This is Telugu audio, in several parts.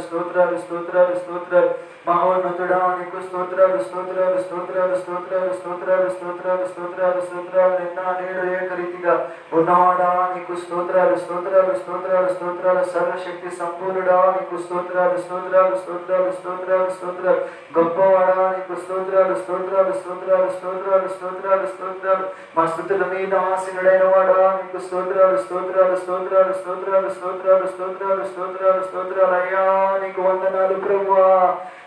స్తోత్రాలు స్తోత్రాలు స్తోత్రాలు మహోన్నతుడా నీకు స్తోత్రాలు స్తోత్రాలు స్తోత్రాలు స్తోత్రాలు స్తోత్రాలు స్తోత్రాలు స్తోత్రాలు స్తోత్రాలు నిన్న నేడు ఏకరీతిగా ఉన్నవాడా నీకు స్తోత్రాలు స్తోత్రాలు స్తోత్రాలు స్తోత్రాలు సర్వశక్తి సంపూర్ణుడా నీకు స్తోత్రాలు స్తోత్రాలు స్తోత్రాలు స్తోత్రాలు స్తోత్రాలు గొప్పవాడా నీకు స్తోత్రాలు స్తోత్రాలు స్తోత్రాలు స్తోత్రాలు స్తోత్రాలు స్తోత్రాలు మా స్తుతుల మీద ఆసీనుడైన వాడా నీకు స్తోత్రాలు స్తోత్రాలు స్తోత్రాలు స్తోత్రాలు స్తోత్రాలు స్తోత్రాలు స్తోత్రాలు స్తోత్రాలు అయ్యా నీకు వందనాలు ప్రభువా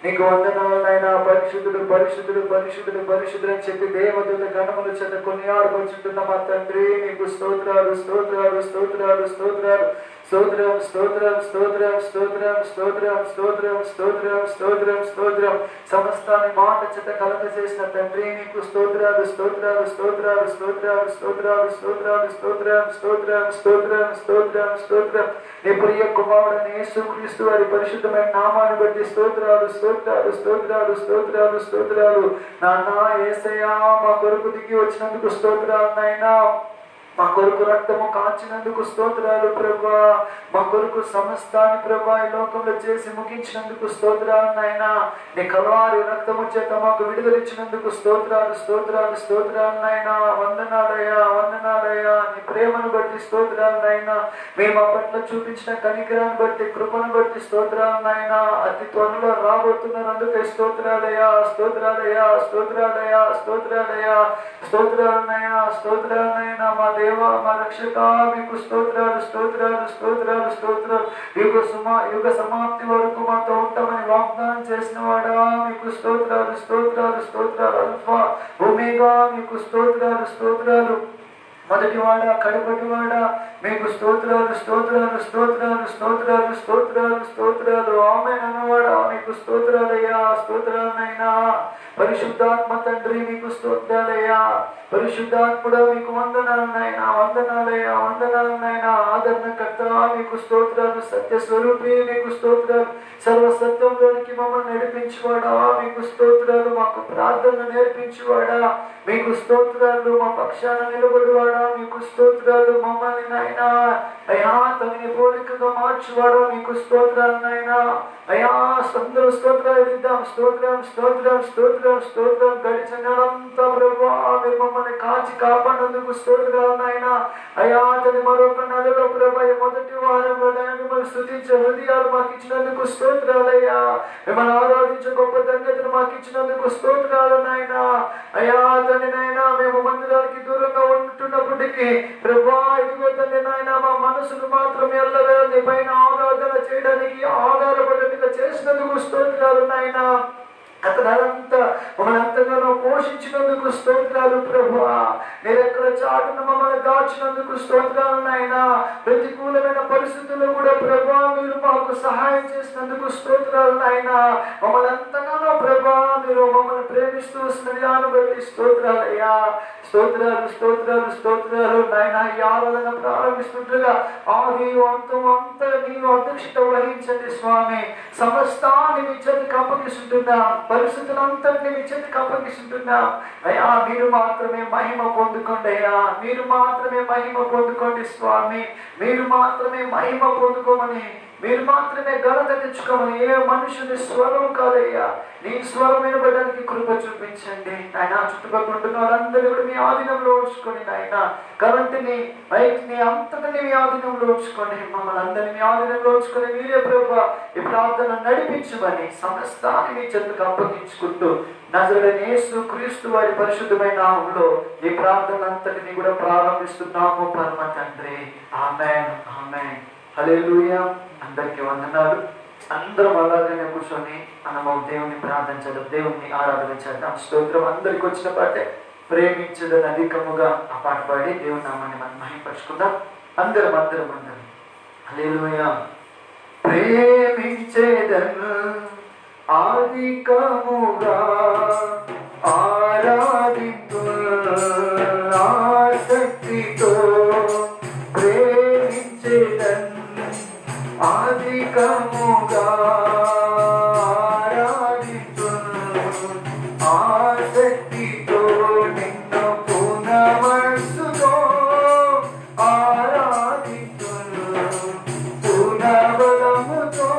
నీకు వందనాలైనా పరిశుద్ధుడు పరిశుద్ధుడు పరిశుద్ధుడు పరిశుద్ధుడు అని చెప్పి దేవదూత గణముల చేత కొనియాడుకొచ్చుంటున్న మా తండ్రి నీకు స్తోత్రాలు స్తోత్రాలు స్తోత్రాలు స్తోత్రాలు స్తోత్రం స్తోత్రం స్తోత్రం స్తోత్రం స్తోత్రం స్తోత్రం స్తోత్రం స్తోత్రం స్తోత్రం సమస్తాన్ని మాట చేత కలత చేసిన తండ్రి నీకు స్తోత్రాలు స్తోత్రాలు స్తోత్రాలు స్తోత్రాలు స్తోత్రాలు స్తోత్రాలు స్తోత్రం స్తోత్రం స్తోత్రం స్తోత్రం స్తోత్రం నీ ప్రియ కుమారుడైన యేసుక్రీస్తు వారి పరిశుద్ధమైన నామాన్ని బట్టి స్తోత్రాలు స్తోత్రాలు స్తోత్రాలు స్తోత్రాలు స్తోత్రాలు నాన్న యేసయ్యా మా కొరకు దిగి వచ్చినందుకు స్తోత్రాలు నాయనా మా కొరకు రక్తము కాచినందుకు స్తోత్రాలు ప్రభా మా కొరకు సమస్తాన్ని ప్రభా ఈ లోకంలో చేసి ముగించినందుకు స్తోత్రాలు నాయనా నీ కల్వారి రక్తము చేత మాకు విడుదలిచ్చినందుకు స్తోత్రాలు స్తోత్రాలు స్తోత్రాలు నాయనా వందనాలయ్యా వందనాలయ్యా నీ ప్రేమను బట్టి స్తోత్రాలు నాయనా మేము మా పట్ల చూపించిన కనికరాన్ని బట్టి కృపను బట్టి స్తోత్రాలు నాయనా అతి త్వరలో రాబోతున్నారు అందుకే స్తోత్రాలయ్యా స్తోత్రాలయ్యా స్తోత్రాలయ్యా స్తోత్రాలయ్యా స్తోత్రాలనైనా స్తోత్రాలనైనా మా దేవా మా రక్షక మీకు స్తోత్రాలు స్తోత్రాలు స్తోత్రాలు స్తోత్రాలు యుగ సమాప్తి వరకు మాతో ఉంటామని వాగ్దానం చేసిన వాడా మీకు స్తోత్రాలు స్తోత్రాలు స్తోత్రాలు అల్ఫా ఒమేగా మీకు స్తోత్రాలు స్తోత్రాలు మొదటివాడా కడపటివాడా మీకు స్తోత్రాలు స్తోత్రాలు స్తోత్రాలు స్తోత్రాలు స్తోత్రాలు స్తోత్రాలు ఆమేన్ అన్నవాడా మీకు స్తోత్రాలయ్యా స్తోత్రాలనైనా పరిశుద్ధాత్మ తండ్రి మీకు స్తోత్రాలయ్యా పరిశుద్ధాత్ముడా మీకు వందనాలనైనా వందనాలయ్యా వందనాలనైనా ఆదరణకర్త మీకు స్తోత్రాలు సత్య స్వరూపి మీకు స్తోత్రాలు సర్వసత్యంలోనికి మమ్మల్ని నడిపించువాడా మీకు స్తోత్రాలు మాకు ప్రార్థన నేర్పించువాడా మీకు స్తోత్రాలు మా పక్షాన నిలబడివాడా మీకు స్తోత్రాలు మమ్మల్ని నాయనా అయ్యా తగిన పోలికగా మార్చువాడా మీకు స్తోత్రాలు నాయనా అయ్యా అందరూ స్తోత్రాలు ఇద్దాం స్తోత్రం స్తోత్రం స్తోత్రం స్తోత్రం గడిచిన నెలంతా ప్రభువా మీరు మమ్మల్ని కాచి కాపాడినందుకు స్తోత్రాలు నాయనా అయ్యా తది మరొక నెలలో ప్రభు మొదటి వారంలో మిమ్మల్ని స్తుతించే హృదయాలు మాకు ఇచ్చినందుకు స్తోత్రాలయ్యా మిమ్మల్ని ఆరాధించే గొప్ప ధన్యతను మాకు ఇచ్చినందుకు స్తోత్రాలు నాయనా అయ్యా తండ్రి నాయనా మేము మందిరానికి దూరంగా ఉంటున్నప్పటికీ ప్రభా ఇదిగో తండ్రి నాయనా మా మనసును మాత్రం ఎల్లవేళ నీ పైన ఆరాధన చేయడానికి ఆధారపడేట్టుగా చేసినందుకు స్తోత్రాలు నాయనా అతనంతా మమ్మల్ని ఎంతగానో పోషించినందుకు స్తోత్రాలు ప్రభువా మీరెక్కడ చాటున మమ్మల్ని దాచినందుకు స్తోత్రాలు నాయనా ప్రతికూలమైన పరిస్థితుల్లో కూడా ప్రభువా మీరు మాకు సహాయం చేసినందుకు స్తోత్రాలు నాయనా మమ్మల్ని ఎంతగానో ప్రభువా మీరు మమ్మల్ని ప్రేమిస్తూ స్నేహాన్ని బట్టి స్తోత్రాలయ్యా స్తోత్రాలు స్తోత్రాలు స్తోత్రాలు నాయనా ఈ ఆరాధన ప్రారంభిస్తుండగా ఆది అంతం అంతా నీవు అధ్యక్షత వహించండి స్వామి సమస్తాన్ని మీ చేతికి అప్పగిస్తుంటున్నాం పరిస్థితులంతటినీ మీ చేతికి అప్పగిస్తుంటున్నాం అయ్యా మీరు మాత్రమే మహిమ పొందుకోండి అయ్యా మీరు మాత్రమే మహిమ పొందుకోండి స్వామి మీరు మాత్రమే మహిమ పొందుకోమని మీరు మాత్రమే ఘనత తెచ్చుకోమని ఏ మనుషుని స్వరం కాదయ్యా నీ స్వరం వినబడడానికి కృప చూపించండి ఆయన చుట్టుపక్కల ఉంటున్న వాళ్ళందరూ కూడా మీ ఆధీనంలో ఉంచుకోండి నాయన కరెంట్ని బైక్ని అంతటిని మీ ఆధీనంలో ఉంచుకోండి మమ్మల్ని అందరినీ మీ ఆధీనంలో ఉంచుకొని మీరే ప్రభువా ఈ ప్రార్థన నడిపించమని సమస్తాన్ని మీ చేతులకు అప్పగించుకుంటూ నజరేయుడైన యేసుక్రీస్తు వారి పరిశుద్ధమైన నామములో ఈ ప్రార్థన అంతటిని కూడా ప్రారంభిస్తున్నాము పరమ తండ్రి ఆమేన్ ఆమేన్ హల్లెలూయా అందరికీ వందనాలు అందరం అలాగనే కూర్చొని మనము దేవుని ప్రార్థించడం దేవుని ఆరాధన చేద్దాం స్తోత్రం అందరికి వచ్చిన పాటే ప్రేమించదని అధికముగా ఆ పాట పాడి దేవుని నామాన్ని మనం మహిమపరుచుకుందాం అందరం అందరం అందరం హల్లెలూయా ప్రేమించేదను అధికముగా ఆరాధింతు ఆసక్తితో ప్రేమించేదను అధికముగా ఆరాధింతు ఆసక్తితో నిన్ను పూర్ణమనస్సుతో ఆరాధింతు పూర్ణబలముతో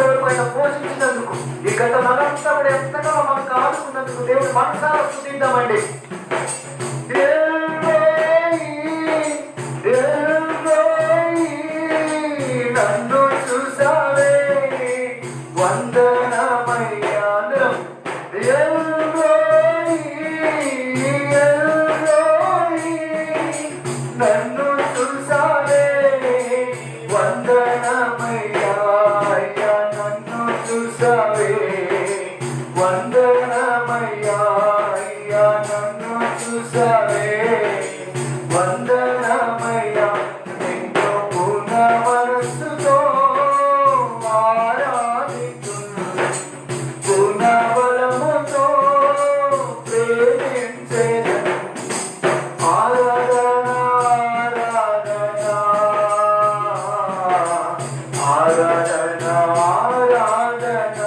ఇంతవరకు ఆయన పోషించినందుకు, ఈ గత నెలంతా కూడా ఎంతగా మనకు ఆదుకున్నందుకు దేవుడు మనసారా స్తుతిద్దామండి. నన్ను చూసావే వందనమయ్యా, నన్ను చూసావే వందనమయ్యా, అయ్యా నన్ను చూసావే వందనమయ్యా, అయ్యా నన్ను చూసావే వందనమయ్యా. నిన్ను పూర్ణ మనస్సుతో ఆరాధిస్తున్నా, పూర్ణ బలముతో ప్రేమించేదను. ఆరాధన ఆరాధన ఆరాధన ఆరాధన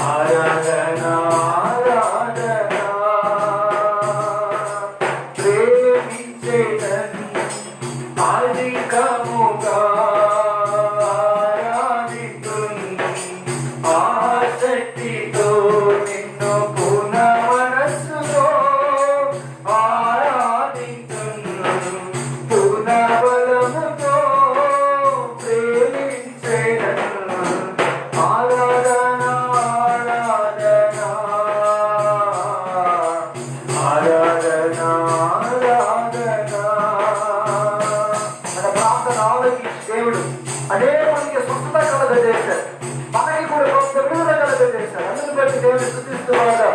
ఆరాధన ఆరాధన ప్రేమించేదను అధికముగా ఆరాధితును, ఆసక్తితో నిన్ను పూర్ణ మనస్సుతో ఆరాధితును, పూర్ణ బలముతో ప్రేమించేదను. ఆరాధన ఆరాధన ఆరాధన ఆరాధన. మన ప్రార్థన ఆలోచించి దేవుడు అనేకునికి స్వస్థత కలగజేశాడు, మనకి కూడా కొంత విడుదల కలగజేశాడు. అందుకు బట్టి దేవుడు స్తుతిస్తున్నాడు.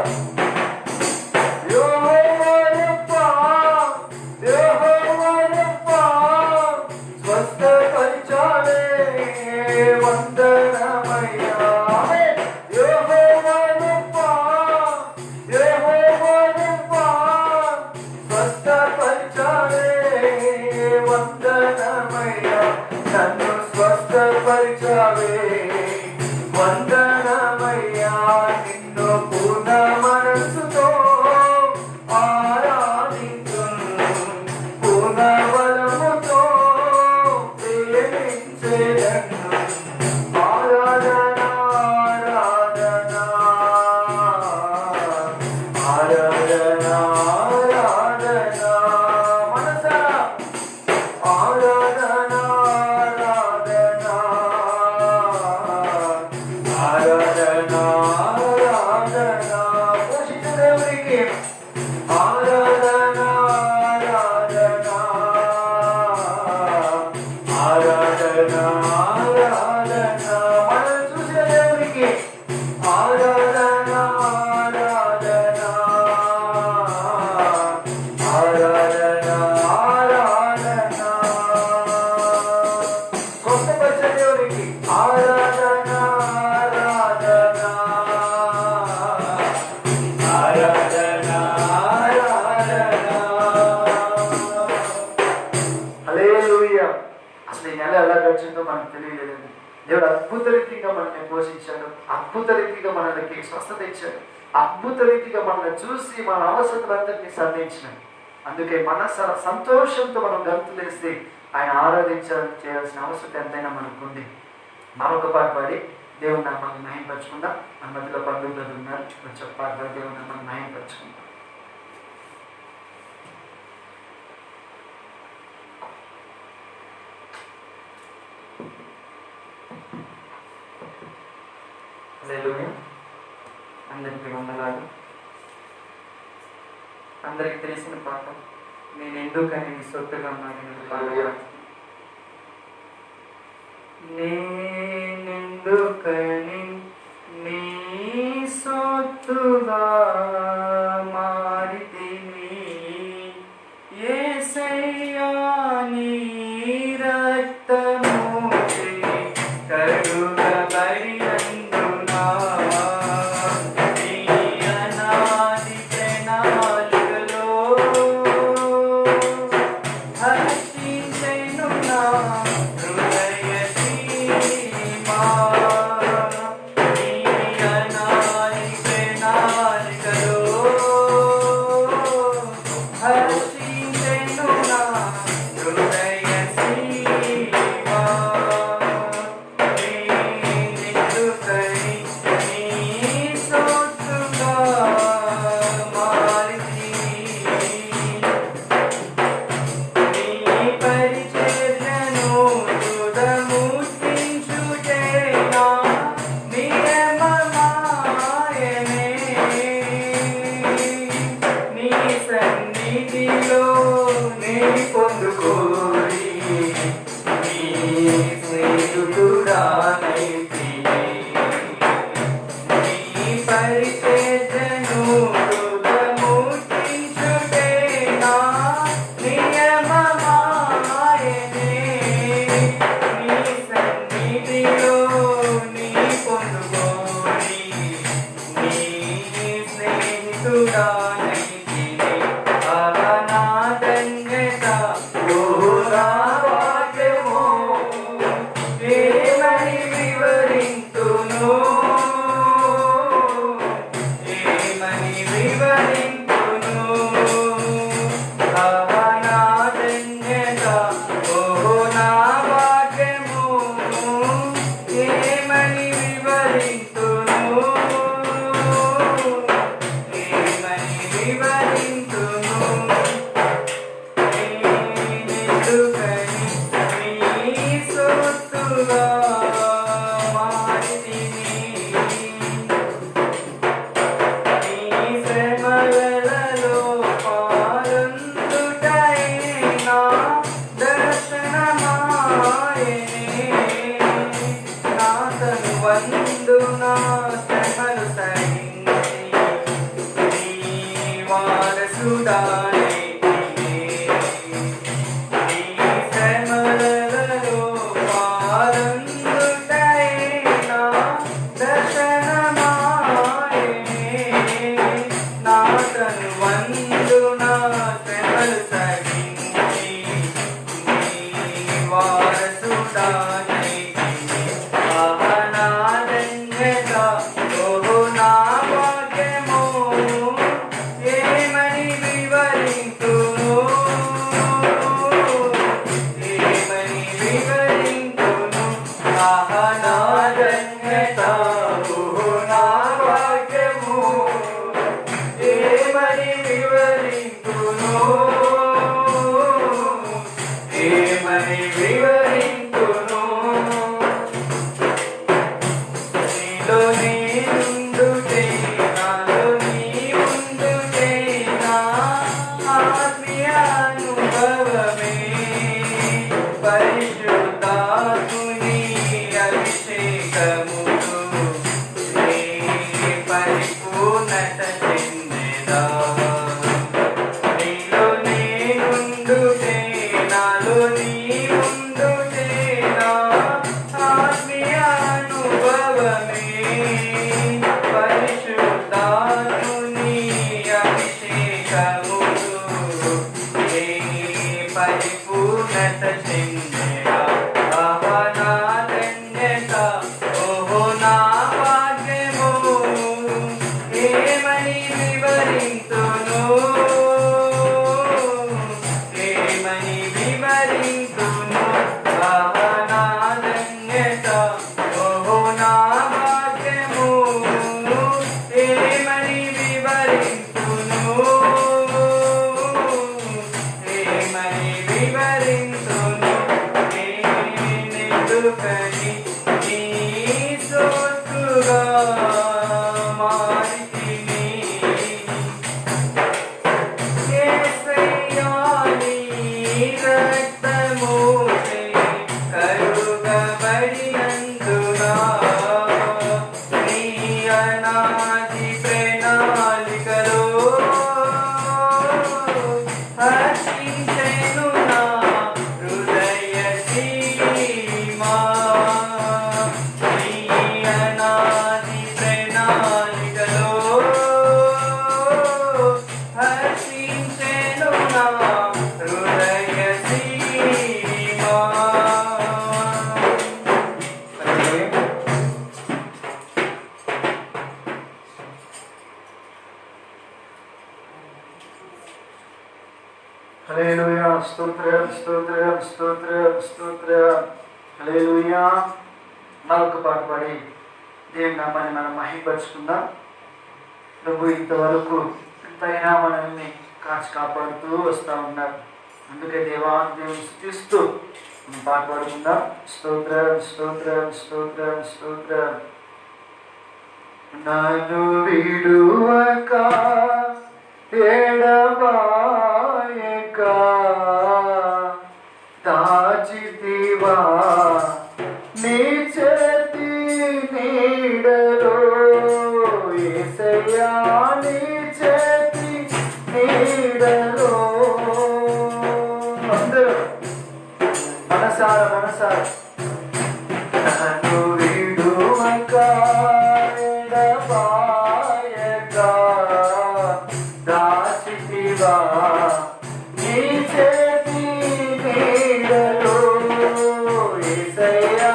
స్వస్థపరిచాలే వందనమయ్యా, స్వస్థపరిచాలే వందనమయ్యా, నన్ను స్వస్థపరిచావే వందనమయ్యా. నిన్ను పూర్ణ మనస్సుతో ఆరాధించును, పూర్ణ బలముతో ప్రేమించేదను. ఆరాధన ఆరాధన ఆరాధన ఆరాధన మనసారా ఆరాధన ఆరాధన ఆరాధన ఆరాధన పోషించు దేవునికి ఆరాధన ఆరాధన ఆరాధన ఆరాధన మనం చూసిన దేవునికి ఆరాధన ఆరాధన ఆరాధన ఆరాధన. స్వస్థపరిచే దేవునికి ఆరాధన ఆరాధన ఆరాధన ఆరాధన. హల్లెలూయా. అసలు ఈ నెల ఎలా గడిచిందో మనకు తెలియలేదండి. దేవుడు అద్భుత రీతిగా మనల్ని పోషించాడు, అద్భుత రీతిగా మనకి స్వస్థత ఇచ్చాడు, అద్భుత రీతిగా మనల్ని చూసి మన అవసరతలందరినీ సంధించినాడు. అందుకే మనసారా సంతోషంతో మనం గంతులేస్తే ఆయన ఆరాధించాలని చేయాల్సిన అవసరం ఎంతైనా మనకు ఉంది. మరొక పాట పాడి దేవుని నామాన్ని మహింపరచుకుందాం. మన మధ్యలో బంధువులు ఉన్నారు, కొంచెం పాట పాడి దేవుని నామాన్ని మహింపరచుకుందాం. హల్లెలూయా. అందరికీ వందనాలు. అందరికి తెలిసిన పాట, నేను ఎందుకని సొత్తుగా మారిన పాట. నేనెందుకని నీ సొత్తుగా మారితిని, యేసయ్యా నీ రక్తముచే కడుగబడినందున, నీ అనాది ప్రణాళికలో హర్షించెను నా హృదయ సీమా. నీ అనాది ప్రణాళికలో హర్షించెను సన్నిధిలో నీ పొందుకోరి నీ స్నేహితుడానైతిని నీ పరిచర్యను కృతముట్టించుటే నా నియమమాయనే నీ సన్నిధిలో నీ పొందుకోరి నీ స్నేహితుడానైతిని నా ధన్యత ఓ నా భాగ్యమో ఏమని వివరింతును ఏమని వివరింతును నా ధన్యత ఓ నా భాగ్యమో ఏమని వివరింతును ఏమని వివరింతును వందునా శ్రమలు సహించి నీ వారసుడానైతిని నీ శ్రమలలో పాల్గొనుటయే నా దర్శనమాయెనే నా తను వందునా శ్రమలు సహించి నీ వారసుడానైతిని నా ధన్యత ఓ నా భాగ్యమో ఏమని వివరింతును ఏమని వివరింతును నా ధన్యత ఓ నా భాగ్యమో ఏమని వివరింతును ఏమని వివరింతును నీలో నేనుండుటే నాలో నీవుండుటే నా ఆత్మీయ అనుభవమే పరిశుద్ధాత్ముని అభిషేకముతో నీ పరిపూర్ణత చెందెదా నీలో నేనుండుటే నాలో నీవుండుటే నా ఆత్మీయ అనుభవమే పరిశుద్ధాత్ముని అభిషేకముతో నీ పరిపూర్ణత చెందెదా నా ధన్యత ఓహో నా భాగ్యమో ఏమని వివరింతును ఏమని వివరింతును నా ధన్యత ఓహో నా భాగ్యమో ఏమని వివరింతును ఏమని వివరింతును నేనెందుకని నీ సొత్తుగా మారితిని యేసయ్యా నీ రక్తముచే కడుగబడినందున నీ అనాది ప్రణాళికలో హర్షించెను నా హృదయ సీమా నీ అనాది ప్రణాళికలో హర్షించెను నా హృదయ సీమా హల్లెలూయా స్తోత్రం స్తోత్రం స్తోత్రం స్తోత్రం హల్లెలూయా మరొక పాట పాడి దేవుని నామాన్ని మనం మహిమపరుచుకుందాం. ప్రభు ఇంతవరకు ఎంతైనా మనల్ని కాచి కాపాడుతూ వస్తూ ఉన్నారు. అందుకే దేవుని స్తుతిస్తూ మనం పాట పాడుకుందాం. స్తోత్రం స్తోత్రం స్తోత్రం స్తోత్రం. నన్ను విడువక ఎడబాయక దాచితివా నీ చేతి నీడలో యేసయ్యా నీ చేతి నీడలో అందరూ మనసారా నన్ను విడువక ఎడబాయక దాచితివా నీ చేతి నీడలో యేసయ్యా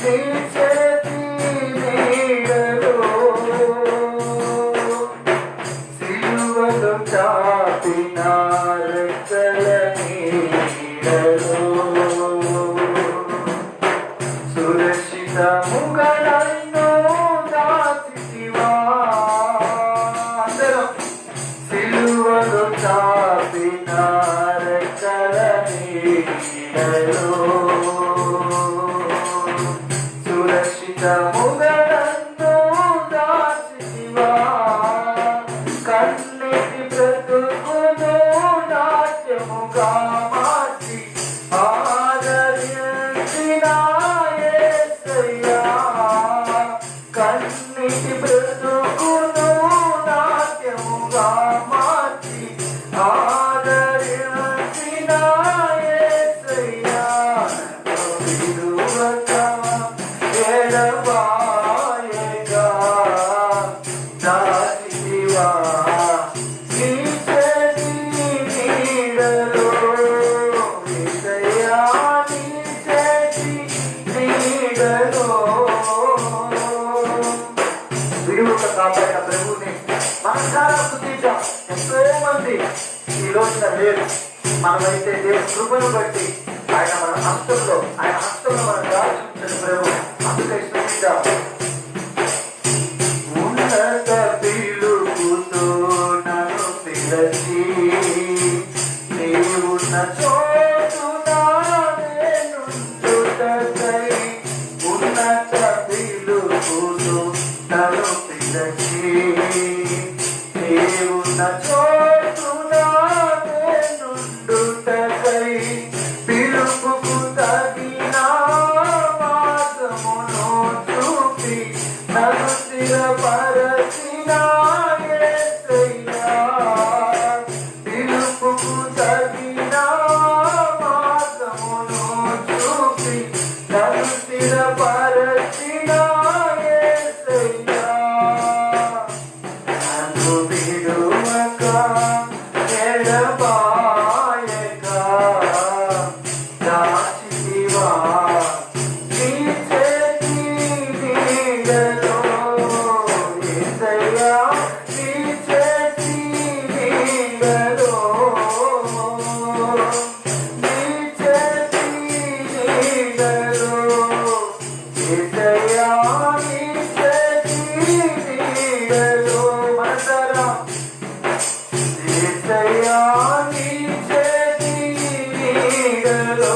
నీ చేతి నీడలో సిలువలో చాపిన రెక్కల నీడలో సురక్షితముగా నన్ను దాచితివా అందరం సిలువలో చాపిన రెక్కల నీడలో సురక్షితముగా నన్ను దాచితివా కన్నీటి బ్రతుకును నాట్యముగా మార్చి ఆదరించిన యేసయ్యా కన్నీటి బ్రతుకును నాట్యముగా మార్చి ఆదరించిన యేసయ్యా విడువక ఎడబాయక దాచితివా నీ చేతి నీడలో యేసయ్యా నీ చేతి నీడలో విడువక కాపాడిన ప్రభువుని మనసారా స్తుతిద్దాం. ఎంతో మంది ఈ రోజున లేరు. మనమైతే దేవుని కృపను బట్టి ఆయన హస్తంలో మనం దాచుంచిన ప్రభు అందుకే స్తుతిద్దాం. ఉన్నత పిలుపుతో నన్ను పిలిచి నీవున్న చోటున నేనుండుటకై ఉన్నత పిలుపుతో నన్ను పిలిచి నీవున్న చోటున నేనుండుటకై పిలుపుకు తగిన మార్గమును చూపి నన్ను స్థిరపరచిన యేసయ్యా పిలుపుకు తగిన మార్గమును చూపి నన్ను స్థిరపరచిన యేసయ్యా నన్ను విడువక ఎడబాయక దాచితివా నీ చేతి నీడలో యేసయ్యా నీ చేతి నీడలో నీ చేతి నీడలో యేసయ్యా నీ చేతి నీడలో మనసారా యేసయ్యా నీ చేతి నీడలో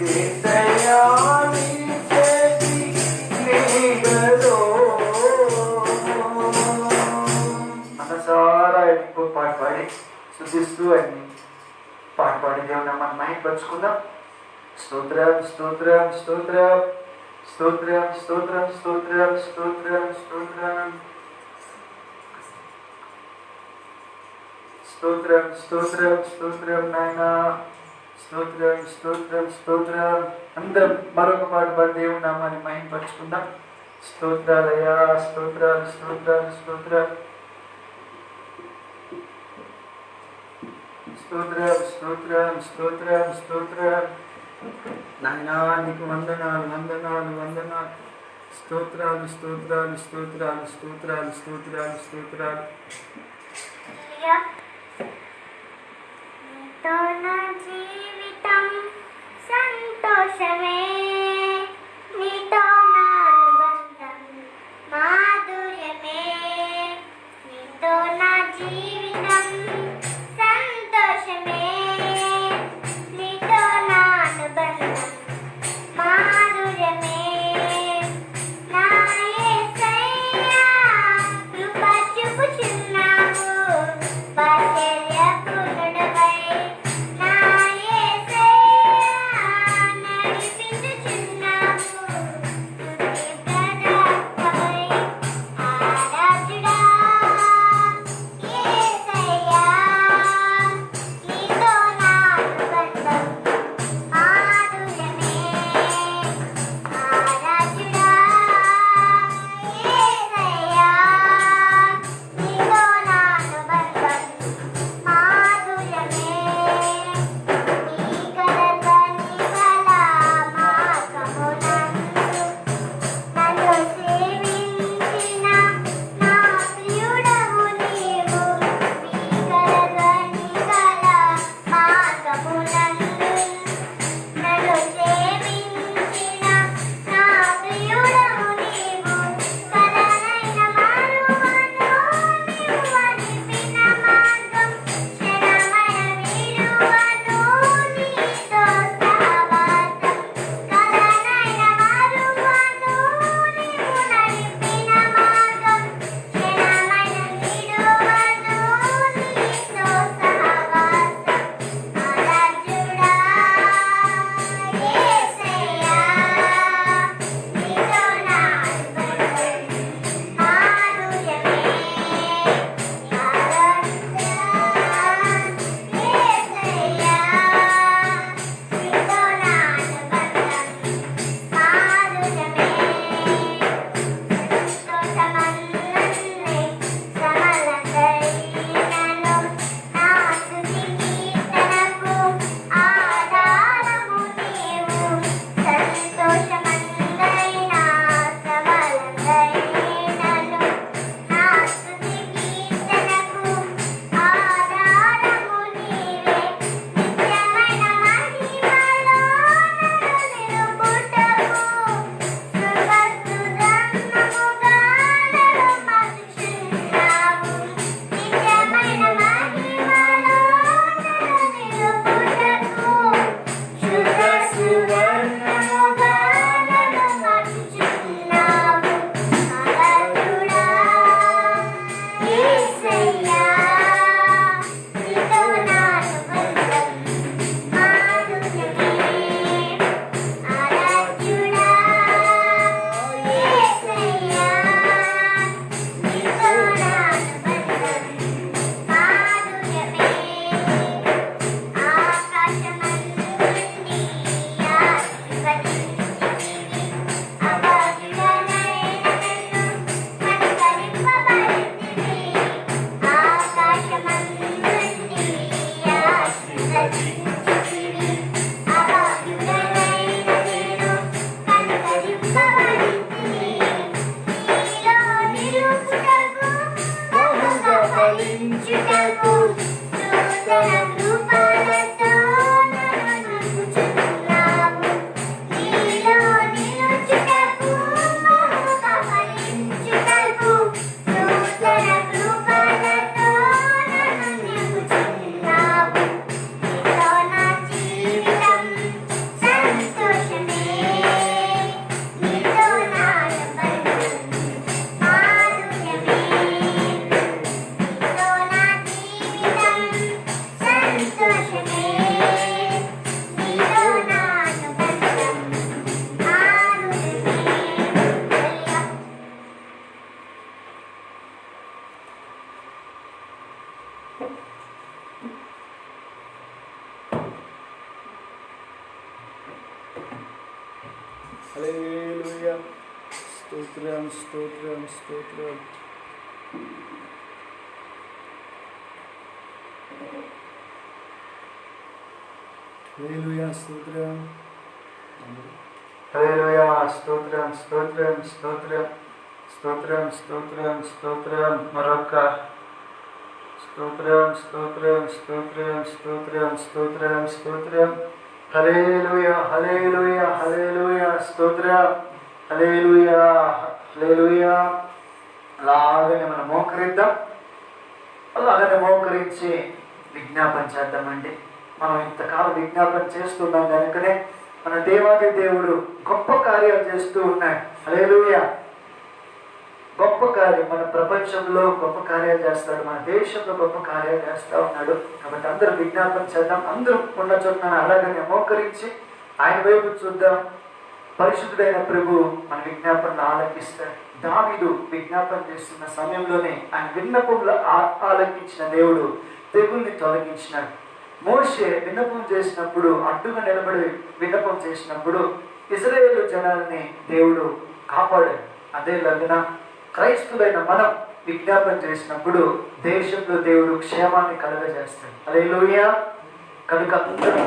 యేసయ్యా నీ చేతి నీడలో మనసారా ఇంకో పాట పాడి శుద్ధిస్తూ అన్ని పాట పాడి దేవుని మనం మహిమపరుచుకుందాం. స్తోత్రం స్తోత్రం స్తోత్రం స్తోత్రం స్తోత్రం స్తోత్రం స్తోత్రం స్తోత్రం స్తోత్రం స్తోత్రం స్తోత్రం నాయనా స్తోత్రం స్తోత్రం స్తోత్రం అందరం మరొక పాట పాడి దేవుని నామాన్ని మహిమపరుచుకుందాం. స్తోత్రాలయ్యా స్తోత్రాలు స్తోత్రాలు స్తోత్రాలు స్తోత్రం స్తోత్రం స్తోత్రం స్తోత్రం నాయనా నీకు వందనాలు వందనాలు వందనాలు స్తోత్రాలు స్తోత్రాలు స్తోత్రాలు స్తోత్రాలు స్తోత్రాలు స్తోత్రాలు నీతో నా జీవితం సంతోషమే నీతో నా అనుబంధం మాధుర్యమే నీతో నా జీవితం సంతోషమే నీతో నా అనుబంధం మాధుర్యమే నా యేసయ్యా కృప చూపుచున్నావు విసర్జించితివి. అభాగ్యుడనైన నేను కనికరింపబడితిని. నీలో నిలుపుటకు బహుగా ఫలించుటకు నూతన కృపలతో నన్ను నింపుచున్నావు. నీలో నిలుచుటకు బహుగా ఫలించుటకు నూతన కృపలతో నన్ను నింపుచున్నావు. నీతో నా జీవితం సంతోషమే. నీతో నా బంధం మాధుర్యమే. నీతో నా జీవితం సంతోషమే. నీతో నా బంధం మాధుర్యమే. హల్లెలూయా. స్తోత్రం స్తోత్రం స్తోత్రం. హల్లెలూయా. స్తోత్రం. హల్లెలూయా. స్తోత్రం స్తోత్రం స్తోత్రం స్తోత్రం స్తోత్రం స్తోత్రం. మరొక స్తోత్రం స్తోత్రం స్తోత్రం స్తోత్రం స్తోత్రం స్తోత్రం. హల్లెలూయా హల్లెలూయా హల్లెలూయా. స్తోత్రం. హల్లెలూయా హల్లెలూయా. అలాగనే మనం మోకరిద్దాం. అలాగనే మోకరించి విజ్ఞాపన చేద్దామండి. మనం ఇంతకాలం విజ్ఞాపన చేస్తున్నాం కనుకనే మన దేవాది దేవుడు గొప్ప కార్యాలు చేస్తూ ఉన్నాడు. హల్లెలూయా. గొప్ప కార్యం మన ప్రపంచంలో గొప్ప కార్యాలు చేస్తాడు, మన దేశంలో గొప్ప కార్యాలు చేస్తూ ఉన్నాడు. కాబట్టి అందరూ విజ్ఞాపన చేద్దాం. అందరూ ఉన్న చోట అలాగనే మోకరించి ఆయన వైపు చూద్దాం. పరిశుద్ధుడైన ప్రభు మన విజ్ఞాపనలు ఆలకిస్తాడు. దావీదు విజ్ఞాపన చేస్తున్న సమయంలోనే ఆయన విన్నపంలో ఆలకించిన దేవుడు తెగుల్ని తొలగించినాడు. మోషే విన్నపం చేసినప్పుడు, అడ్డుగా నిలబడి విన్నపం చేసినప్పుడు ఇశ్రాయేలు జనాల్ని దేవుడు కాపాడాడు. అదే లాగా క్రైస్తులైన మనం విజ్ఞాపన చేసినప్పుడు దేశంలో దేవుడు క్షేమాన్ని కలుగజేస్తాడు. హల్లెలూయా. కనుక అందరూ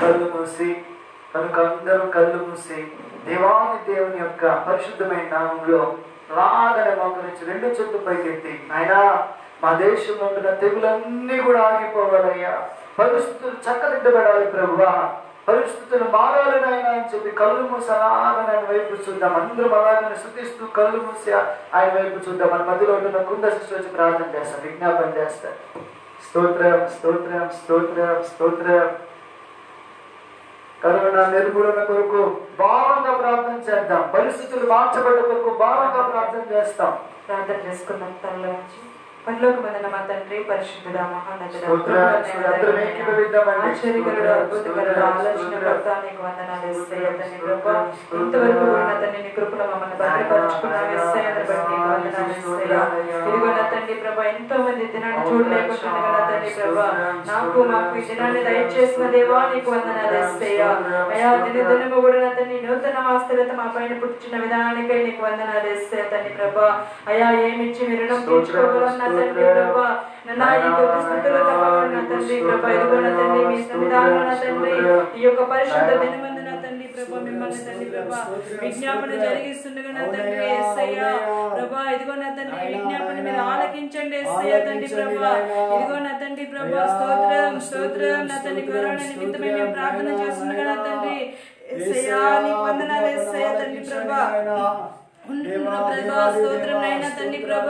కళ్ళు మూసి దేవాది దేవుని యొక్క పరిశుద్ధమైన నామంలో రాగానే మోకరించి రెండు చేతులు పైకెత్తి, నాయనా మా దేశంలో ఉంటున్న తెగులన్నీ కూడా ఆగిపోవాలయ్యా, పరిస్థితులు చక్కదిద్దబడాలి ప్రభువా, పరిస్థితులు మారాలి నాయన అని చెప్పి కళ్ళు మూసి అలాగని ఆయన వైపు చూద్దాం. అందరం అలాగని శుద్ధిస్తూ కళ్ళు మూసి ఆయన వైపు చూద్దాం. మన మధ్యలో ఉంటున్న కుంద శిష్యులు వచ్చి ప్రార్థన చేస్తాం, విజ్ఞాపన చేస్తాం. స్తోత్రం స్తోత్రం స్తోత్రం స్తోత్రం. కరోనా నిర్మూలన కొరకు భారంగా ప్రార్థన చేద్దాం. పరిస్థితులు మార్చబడ్డ కొరకు భారంగా ప్రార్థన చేస్తాం. ప్రార్థన చేసుకున్నాం. తనలో నుంచి పరలోకమందున మా తండ్రి, పరిశుద్ధుడా, మహోన్నతుడా, ఆశ్చర్యకరుడు, అద్భుతకరుడు, ఆలోచనకర్త, నీకు వందనాలు యేసయ్య. తండ్రి కృప ఇంతవరకు కూడా నా తండ్రి నీ కృపలో మమ్మల్ని భద్రపరుచుకున్నావు యేసయ్య. బట్టి నీకు వందనాలు యేసయ్య. ఇదిగో నా తండ్రి ప్రభ ఎంతో మంది దినాన్ని చూడలేకపోతుండగా నా తండ్రి ప్రభ మాకు ఈ దినాన్ని దయచేసిన దేవా నీకు వందనాలు యేసయ్య. అయా దినదినము కూడా నా తండ్రి నూతన వాస్తవత మా పైన పుట్టిన విధానానికై నీకు వందనాలు యేసయ్య. తండ్రి ప్రభ అయా ఏమిచ్చి మీరు రుణం తీర్చుకోగలం నా తండ్రి ప్రభ. నా ఈ కొద్ది స్థితిలో తప్పకుండా నా తండ్రి ప్రభ ఇదిగో నా తండ్రి మీ సన్నిధానంలో నా తండ్రి ఈ యొక్క పరిశుద్ధ దినమందు నా తండ్రి ప్రభ మిమ్మల్ని తండ్రి ప్రభ విజ్ఞాపన జరిగిస్తుండగా నా తండ్రి యేసయ్య ప్రభ ఇదిగో నా తండ్రి విజ్ఞాపన మీరు ఆలకించండి యేసయ్య. తండ్రి ప్రభ ఇదిగో నా తండ్రి ప్రభ స్తోత్రం స్తోత్రం. నా తండ్రి కరోనా నిమిత్తమై మేము ప్రార్థన చేస్తుండగా నా తండ్రి యేసయ్య నీకు వందనాలు యేసయ్య. తండ్రి ప్రభ స్తోత్రం నైనా తండ్రి ప్రభ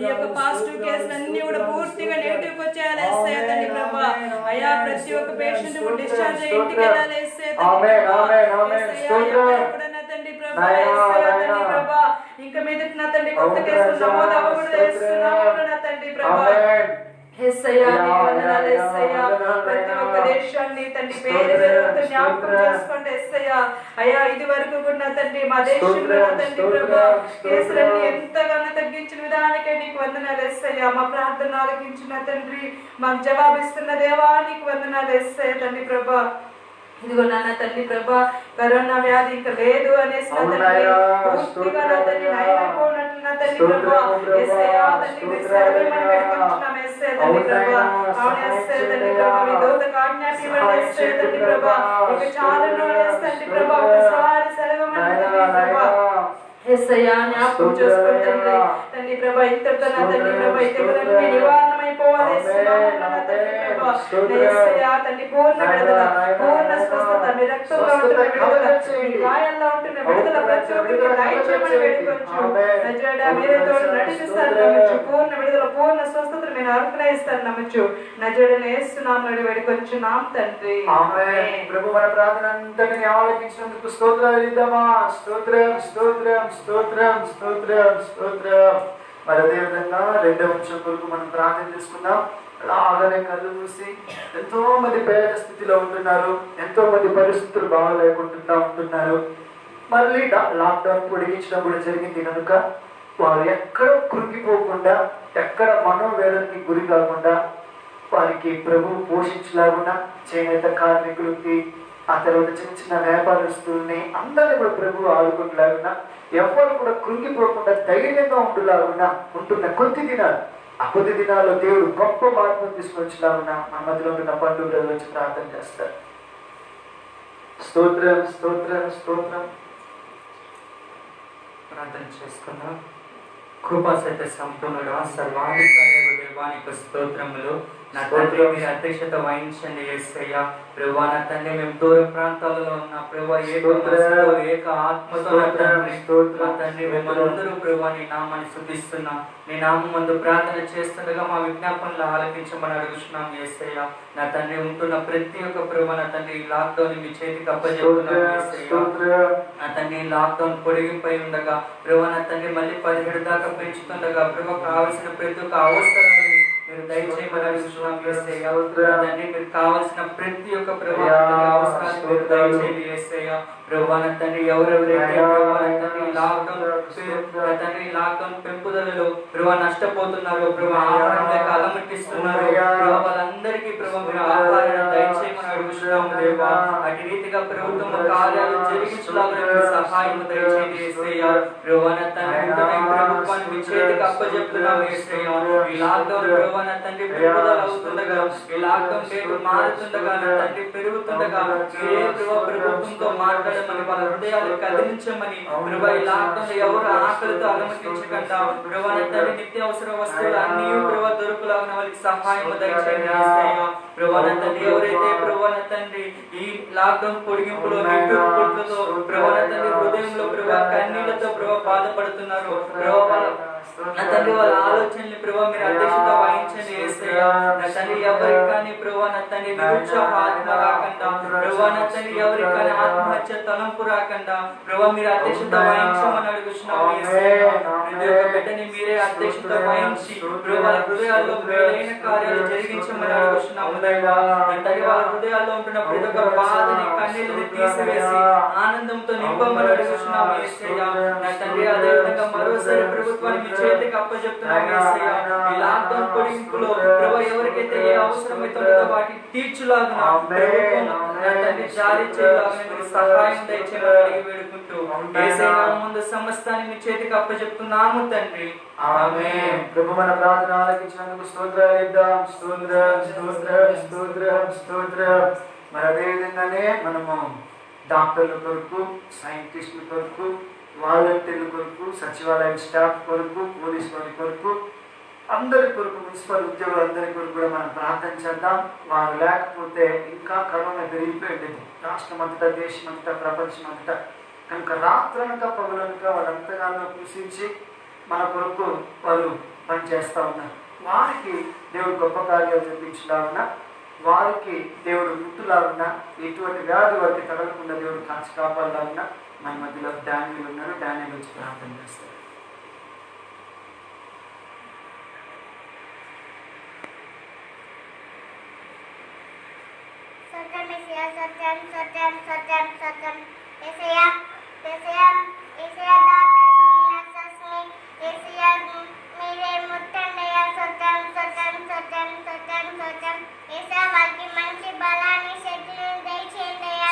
ఈ యొక్క పాజిటివ్ కేసులు అన్ని కూడా పూర్తిగా నెగిటివ్ వచ్చేయాలి యేసయ్య. తండ్రి ప్రభ అయా ప్రతి ఒక్క పేషెంట్ డిశ్చార్జ్ అయ్యి ఇంటికి వెళ్ళాలి యేసయ్య. తండ్రి ప్రభ తండ్రి ప్రభ ఇంకా మీద నా తండ్రి కొత్త కేసులు నమోదు అవ్వకూడదు యేస్తున్నాము నా తండ్రి ప్రభ యేసయ్య. నీకు వందనాలు యేసయ్య. ప్రతి ఒక్క దేశాన్ని తండ్రి పేరు పేరుతో జ్ఞాపకం చేసుకోండి యేసయ్య. అయ్యా ఇది వరకు కూడా తండ్రి మా దేశంలో తండ్రి ప్రభ కేసులన్నీ ఎంతగానో తగ్గించిన విధానానికే నీకు వందనాలు యేసయ్య. మా ప్రార్థన ఆలకించిన తండ్రి మాకు జవాబిస్తున్న దేవా నీకు వందనాలు యేసయ్య. తండ్రి ప్రభ ఇదిగో నాన్న తండ్రి ప్రభా కరోనా వ్యాధి ఇంకా లేదు అనేసి నా తండ్రి పూర్తిగా నా తండ్రి నయమైపోయినట్లు నా తండ్రి ప్రభా యేసయ్యా తండ్రి మీరు సర్వమని వేడుకుంటున్నాం యేసయ్య తండ్రి ప్రభా అవును యేసయ్య తండ్రి ప్రభా మీ దూతకు ఆజ్ఞాపించండి యేసయ్య తండ్రి ప్రభా ఇక చాలును యేసయ్య తండ్రి ప్రభా ఒకసారి సర్వమని తండ్రి ప్రభా యేసయ్యా జ్ఞాపకం చేసుకోండి తండ్రి తండ్రి ప్రభా ఇంతటితో నా తండ్రి ప్రభా ఇతరులన్నీ నివారణమైపోవాలి యేసయ్యా నా తండ్రి ప్రభా యేసయ్యా తండ్రి పూర్ణ విడుదల పూర్ణ స్వస్థత మీ రక్తంలో ఉంటున్న విడుదల మీ గాయాల్లో ఉంటున్న విడుదల ప్రతి ఒక్కరికి దయచేయమని వేడుకొచ్చు నజరేయుడా మీరే తోడు నడిపిస్తారు నమ్మచ్చు పూర్ణ విడుదల పూర్ణ స్వస్థతను మీరు అనుగ్రహిస్తారు నమ్మచ్చు నజరేయుడైన యేసు నామములో వేడుకొచ్చున్నాం తండ్రి ఆమేన్. ప్రభు మన ప్రార్థన అంతటిని ఆలకించినందుకు స్తోత్రాలు ఇద్దామా. స్తోత్రం స్తోత్రం స్తోత్రం స్తోత్రం స్తోత్రం. మరి అదేవిధంగా రెండవ అంశం కొరకు మనం ప్రార్థన చేసుకుందాం. అలాగనే కళ్ళు మూసి ఎంతో మంది పేద స్థితిలో ఉంటున్నారు, ఎంతో మంది పరిస్థితులు బాగాలేకుండా ఉంటున్నారు. మళ్ళీ లాక్డౌన్ పొడిగించడం కూడా జరిగింది కనుక వారు ఎక్కడ కృంగిపోకుండా ఎక్కడ మనోవేదనకి గురి కాకుండా వారికి ప్రభు పోషించలాగున్నా చేనేత కార్మికులకి ఆ తర్వాత చిన్న చిన్న వ్యాపారస్తుల్ని అందరినీ కూడా ప్రభు ఆదుకునేలాగున్నా ఎవరు కూడా కృంగిపోకుండా ధైర్యంగా ఉంటులాగున్నా ఉంటున్న కొద్ది దినాల్లో దేవుడు గొప్ప మార్పును తీసుకొచ్చేలాగున్నా మన మధ్యలో ఉంటున్న పండుగ వచ్చి ప్రార్థన చేస్తారు. స్తోత్రం స్తోత్రం స్తోత్రం. ప్రార్థన చేసుకున్నాం. కృపాసహిత సంపూర్ణుడా సర్వాధికారి దేవానికి స్తోత్రములు. నా తండ్రి మీరు అధ్యక్షత వహించండి యేసయ్య. ప్రభువా నా తండ్రి మేము దూర ప్రాంతాలలో ఉన్న ప్రభువా ఏక మనసుతో ఏక ఆత్మతో నా తండ్రి మేమందరూ ప్రభువా నీ నామాన్ని స్తుతిస్తున్నాం. నీ నామమందు ప్రార్థన చేస్తుండగా మా విజ్ఞాపనలు ఆలకించమని అడుగుతున్నాం యేసయ్య. నా తండ్రి ఉంటున్న ప్రతి ఒక్క ప్రభువా నా తండ్రి ఈ లాక్డౌన్ మీ చేతికి అప్పచెప్తున్నాం యేసయ్య. నా తండ్రి లాక్డౌన్ పొడిగింపై ఉండగా ప్రభువా నా తండ్రి మళ్ళీ 17 దాకా పెంచుతుండగా ప్రభు కావలసిన ప్రతి ఒక్క అవసరాన్ని మీరు దయచేయమని అడుగుతున్నాం యేసయ్య. తండ్రి మీరు కావాల్సిన ప్రతి ఒక్క ప్రభు అవసరాన్ని మీరు దయచేయండి యేసయ్య. ప్రభువా నా తండ్రి ఎవరెవరైతే ప్రభువా నా తండ్రి లాక్డౌన్ పెంపుదలలో ప్రభు నష్టపోతున్నారో ప్రభు ఆహారం లేక అలమటిస్తున్నారు ప్రభు వాళ్ళందరికీ ప్రభు మీరు ఆహారాన్ని దయచేయమని అడుగుతున్నాము దేవా. అటు రీతిగా ప్రభుత్వం కార్యాలు జరిగించలాగా మీరు సహాయం దయచేయండి యేసయ్య. ప్రభువా నా తండ్రి ప్రభుత్వాన్ని మీ చేతికి అప్పచెప్తున్నాము యేసయ్య. ఈ లాక్డౌన్ ప్రభువా నా తండ్రి పెరుగుదల అవుతుండగా ఈ లాక్డౌన్ డేట్ మారుతుండగా నా తండ్రి పెరుగుతుండగా ఏ ప్రభుత్వంతో మాట్లాడమని వాళ్ళ హృదయాలు కదిలించమని ప్రభు ఈ లాక్డౌన్ ఎవరు ఆకలితో అలమటించకుండా ప్రభు నా తండ్రి నిత్యావసర వస్తువులు అన్ని ప్రభు దొరుకులాగా వాళ్ళకి సహాయం దయచేయండి యేసయ్య. ప్రభు నా తండ్రి ఎవరైతే ప్రభు నా తండ్రి ఈ లాక్డౌన్ పొడిగింపులో నిట్టూర్పులతో ప్రభు నా తండ్రి హృదయంలో ప్రభు కన్నీళ్లతో ప్రభు బాధపడుతున్నారు ప్రభు నా తండ్రి వాళ్ళ ఆలోచనలు ప్రభు మీరు అధ్యక్షత వహించండి యేసయ్య. నా తండ్రి ఎవరికి కానీ ప్రభు నా తండ్రి నిరుత్సాహ ఆత్మ రాకుండా ప్రభు నా తండ్రి ఎవరికి కానీ ఆత్మహత్య తలంపు రాకుండా ప్రభు మీరు అధ్యక్షత వహించమని అడుగుతున్నాము యేసయ్య. ప్రతి ఒక్క బిడ్డని మీరే అధ్యక్షత వహించి ప్రభు వాళ్ళ హృదయాల్లో మేలైన కార్యాలు జరిగించమని అడుగుతున్నాము దేవా. నా తండ్రి వాళ్ళ హృదయాల్లో ఉంటున్న ప్రతి ఒక్క బాధని కన్నీళ్ళని తీసివేసి ఆనందంతో నింపమని అడుగుతున్నాము యేసయ్య. నా తండ్రి అదేవిధంగా మరోసారి ప్రభుత్వాన్ని చేతికి అప్పచెప్తున్నాం యేసయ్య. ఈ లాక్డౌన్ పొడిగింపులో ప్రభు ఎవరికైతే ఏ అవసరమైతుందో వాటిని తీర్చులాగా జారీ చేయలాగా మీరు సహాయం దయచేయమని అడిగి వేడుకుంటూ యేసయ్య ముందు సమస్తాన్ని మీ చేతికి అప్పచెప్తున్నాము తండ్రి. ఆమేన్. ప్రభు మన ప్రార్థన ఆలకించినందుకు స్తోత్రాలు ఇద్దాం. స్తోత్రం స్తోత్రం స్తోత్రం స్తోత్రం. మరి అదేవిధంగానే మనము డాక్టర్ల కొరకు, సైంటిస్టుల కొరకు, వాలంటీర్ల కొరకు, సచివాలయం స్టాఫ్ కొరకు, పోలీస్ వారి కొరకు, అందరి కొరకు, మున్సిపల్ ఉద్యోగులందరి కొరకు కూడా మనం ప్రార్థన చేద్దాం. వారు లేకపోతే ఇంకా కరోనా పెరిగిపోయింది రాష్ట్రం అంతటా, దేశం అంతటా, ప్రపంచం అంతటా. కనుక రాత్రనక పగలనక వారంతగానో కృషించి మన కొరకు వారు పనిచేస్తూ ఉన్నారు. వారికి దేవుడు గొప్ప కార్యాలు జరిపించలాగున్నా, వారికి దేవుడు ముట్టులాగున్నా, ఎటువంటి వ్యాధి వారికి తగలకుండా దేవుడు కాచి కాపాడాలన్నా మన మధ్యలో డానియల్ ఉన్నారు. డానియల్ వచ్చి ప్రార్థన చేస్తారు. సత్యం యేసయ్యా, సత్యం సత్యం సత్యం సత్యం యేసయ్యా. యేసయ్యా యేసయ్యా డాక్టర్స్ ని, నర్సెస్ ని యేసయ్యా మీరే ముట్టండియా. సత్యం సత్యం సత్యం సత్యం సత్యం యేసయ్యా వారికి మంచి బలాన్ని శక్తిని దయచేయండియా.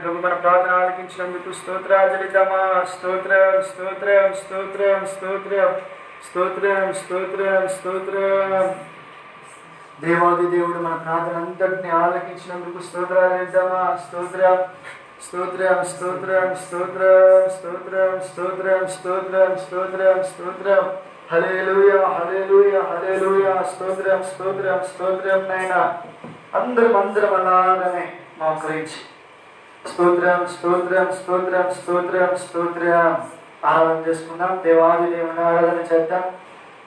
ప్రభు మన ప్రార్థన ఆలకించినందుకు స్తోత్రాలు చెల్లిద్దామా. స్తోత్రం స్తోత్రం స్తోత్రం స్తోత్రం స్తోత్రం స్తోత్రం స్తోత్రం. దేవాది దేవుడు మన ప్రార్థన అంతటిని ఆలకించినందుకు స్తోత్రాలు చెల్లిద్దామా. స్తోత్రం స్తోత్రం స్తోత్రం స్తోత్రం స్తోత్రం స్తోత్రం స్తోత్రం స్తోత్రం స్తోత్రం. హల్లెలూయా హల్లెలూయా హల్లెలూయా. స్తోత్రం స్తోత్రం స్తోత్రం. నైనా అందరం అలాగనే మోకరించి స్తోత్రం స్తోత్రం స్తోత్రం స్తోత్రం స్తోత్రం ఆరాధన చేసుకుందాం. దేవాది దేవుని ఆరాధన చేద్దాం.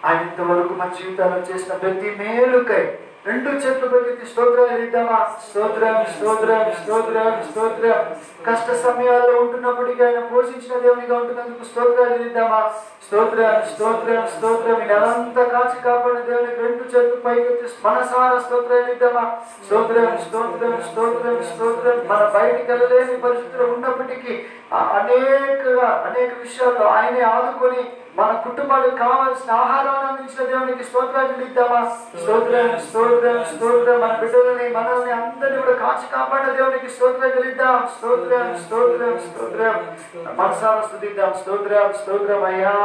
ఆయన ఇంతవరకు మన జీవితాల్లో చేసిన ప్రతి మేలుకై రెండు చేతులు పెట్టి స్తోత్రాలు ఇద్దామా. స్తోత్రం స్తోత్రం స్తోత్రం స్తోత్రం. కష్ట సమయాల్లో ఉంటున్నప్పటికీ ఆయన పోషించిన దేవునిగా ఉంటున్నందుకు స్తోత్రాలు ఇద్దామా. స్తోత్రం స్తోత్రం స్తోత్రం. నెలంతా కాచి కాపాడిన దేవునికి రెండు చేతులు పైకెత్తి మనసారా స్తోత్రాలు ఇద్దామా. స్తోత్రం స్తోత్రం స్తోత్రం స్తోత్రం. మన బయటికి వెళ్ళలేని పరిస్థితులు ఉన్నప్పటికీ అనేక విషయాల్లో ఆయనే ఆదుకొని మన కుటుంబాలకు కావాల్సిన ఆహారాన్ని అందించిన దేవునికి స్తోత్రాలు ఇద్దామా. స్తోత్రం స్తోత్రం స్తోత్రం. మన బిడ్డలని మనల్ని అందరినీ కూడా కాచి కాపాడిన దేవునికి స్తోత్రాలు ఇద్దాం. స్తోత్రం స్తోత్రం స్తోత్రం. మనసారా స్తుతిద్దాం. స్తోత్రం స్తోత్రం. అయ్యా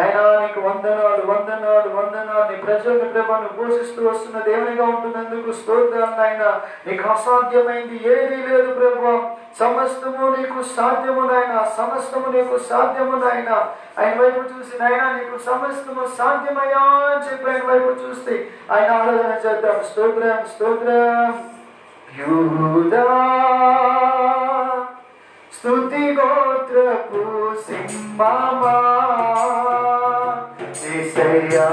అయినా నీకు వందనాలు వందనాలు వందనాలు. నీ ప్రజల్ని ప్రభాను పోషిస్తూ వస్తున్న దేవునిగా ఉంటున్నందుకు స్తోత్రాలు. నాయన నీకు అసాధ్యమైంది ఏదీ లేదు ప్రభు. సమస్తము నీకు సాధ్యము నాయన. సమస్తము నీకు సాధ్యము నాయన. ఆయన వైపు చూసి నాయన నీకు సమస్తము సాధ్యమయ్యా అని చెప్పి ఆయన వైపు చూస్తే ఆయన ఆరాధన చేద్దాం. స్తోత్రం స్తోత్రం. యూదా స్తుతి గోత్రపు సింహమా యేసయ్యా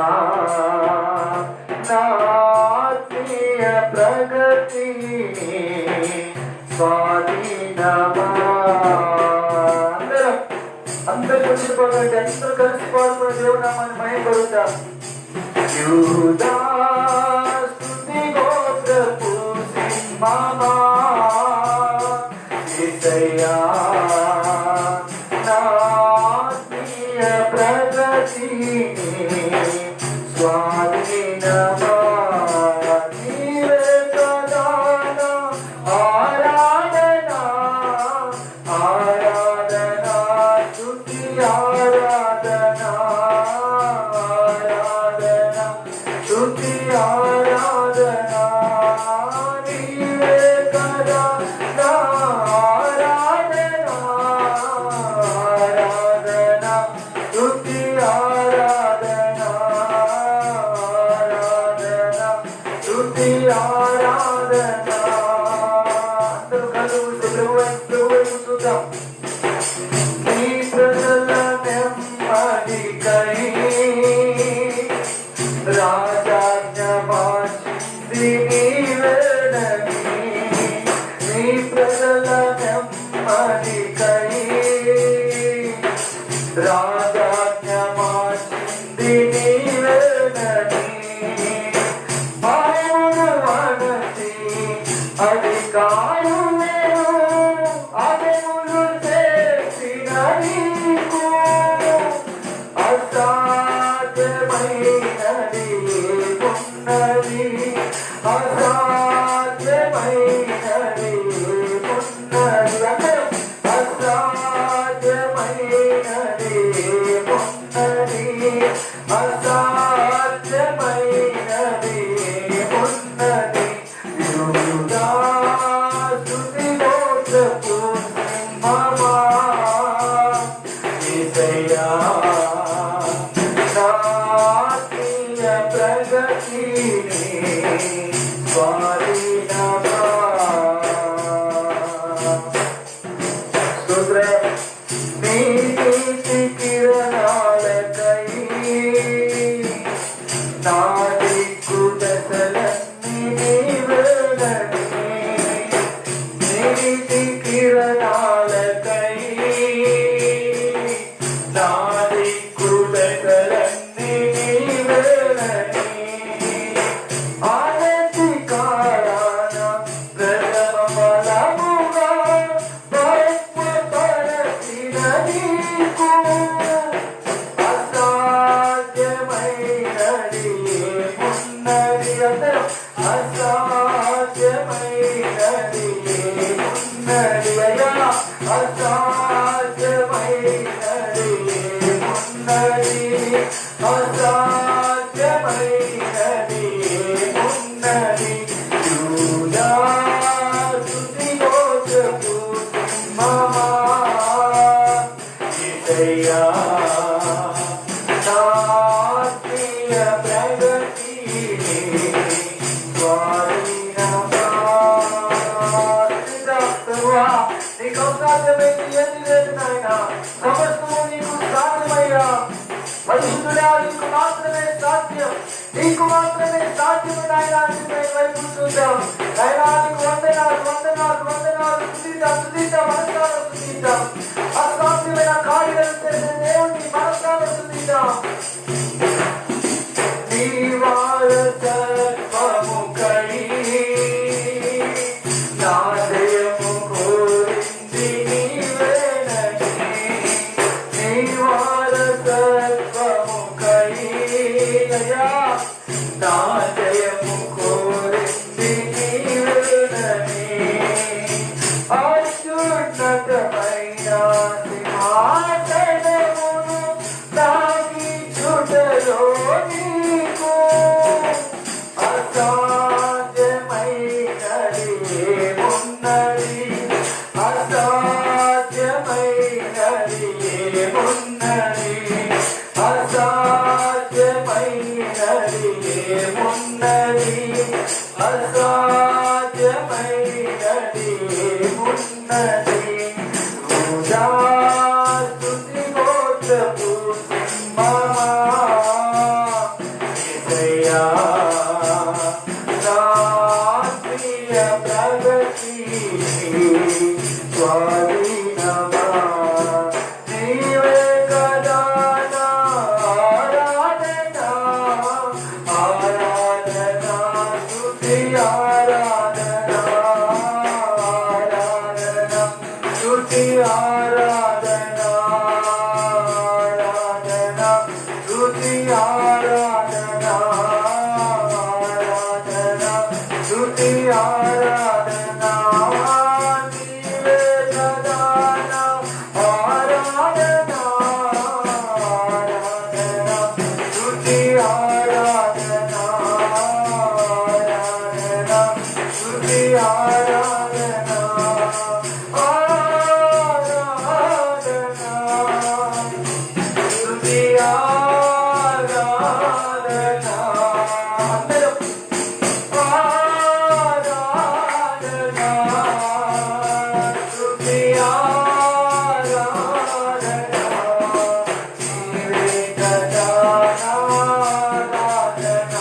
నా ఆత్మీయ ప్రగతిని స్వాధీనమా. అందరూ కలిసి పాడండి. అందరూ కలిసి పాడుకున్న దేవునామాన్ని మహిమపడుతాం. యూదా స్తుతి గోత్రపు సింహమా యేసయ్యా నా ఆత్మీయ ప్రగతిని స్వాధీనమా. నీవే ప్రధాన ఆరాధన ఆరాధన స్తుతి ఆరాధన ఆరాధన స్తుతి ఆరాధన. నీవే ప్రధాన ఆరాధన ఆరాధన స్తుతి ఆరాధన ఆరాధన స్తుతి ఆరాధన. అందరూ కళ్ళు మూసి ప్రభువైపు చూద్దాం. నీ ప్రజల నెమ్మదికై రాజాజ్ఞ మార్చింది నీవేనని. నీ ప్రజల నెమ్మదికై రాజాజ్ఞ మార్చింది నీవేనని. భయమును మనసి అధికారులే అదములు చేసిన నీకు అసాధ్యమైనది ఉన్నది అసాధ్యమైనది ఉన్నది అసాధ్యమైనది ఉన్నది యేసయ్యా నా ఆత్మీయ ప్రగతిని స్వాధీనమా స్తోత్రం నీ నీతి కిరణాలకై నా దిక్కు దశలన్నీ నీవేనని నీతి కిరణాలకై నా దిక్కు దశలన్నీ నీవేనని ఆనంది కారాన ప్రథమ ఫలముగా పరచిన నీకు అసాధ్యమైనది ఏమున్నది అందరం అసాధ్యమైనది ఏమున్నది అయ్యా అసాధ్యమైనది ఏమున్నది అసాధ్యమైనది ఏమున్నది యూదా స్తుతి గోత్రపు సింహమా యేసయ్యా నా ఆత్మీయ ప్రగతిని స్వాధీనమా ప్రభువా నీకు అసాధ్యమైంది ఏది లేదు నాయనా సమస్తము నీకు సాధ్యమయ్యా పరిశుద్ధుడా నీకు మాత్రమే సాధ్యం నీకు మాత్రమే సాధ్యం నాయనా మేము వైపు చూద్దాం నాయనా నీకు వందనాలు వందనాలు వందనాలు స్తుతిద్దాం మనసారా స్తుతిద్దాం అసాధ్యమైన కార్యాలు చేసే దేవుని మనసారా స్తుతిద్దాం నీ వారసత్వముకై నా జయము కోరింది నీవేనని నీ వారసత్వముకై అయ్యా నా జయము కోరింది నీవేనని అత్యున్నతమైన సింహాసనమును తాకి చుటలో నీకు అసాధ్యమైనది ఏమున్నది అసాధ్యమైనది ఏమున్నది అసాధ్యమైనది ఏమున్నది అసాధ్యమైనది ఏమున్నది యూదా స్తుతి గోత్రపు సింహమా యేసయ్యా నా ఆత్మీయ ప్రగతిని స్వాధీనమా నీవే కదా నా ఆరాధన ఆరాధన స్తుతి ఆరాధన ఆరాధన స్తుతి ఆరాధన ఆరాధన స్తుతి ఆరాధన ఆరాధన స్తుతి ఆరాధన నీవే కదా నా ఆరాధన ఆరాధన స్తుతి ఆరాధన ఆరాధన స్తుతి ఆరాధన ఆరాధన స్తుతి ఆరాధన అందరం ఆరాధన స్తుతి ఆరాధన నీవే కదా నా ఆరాధన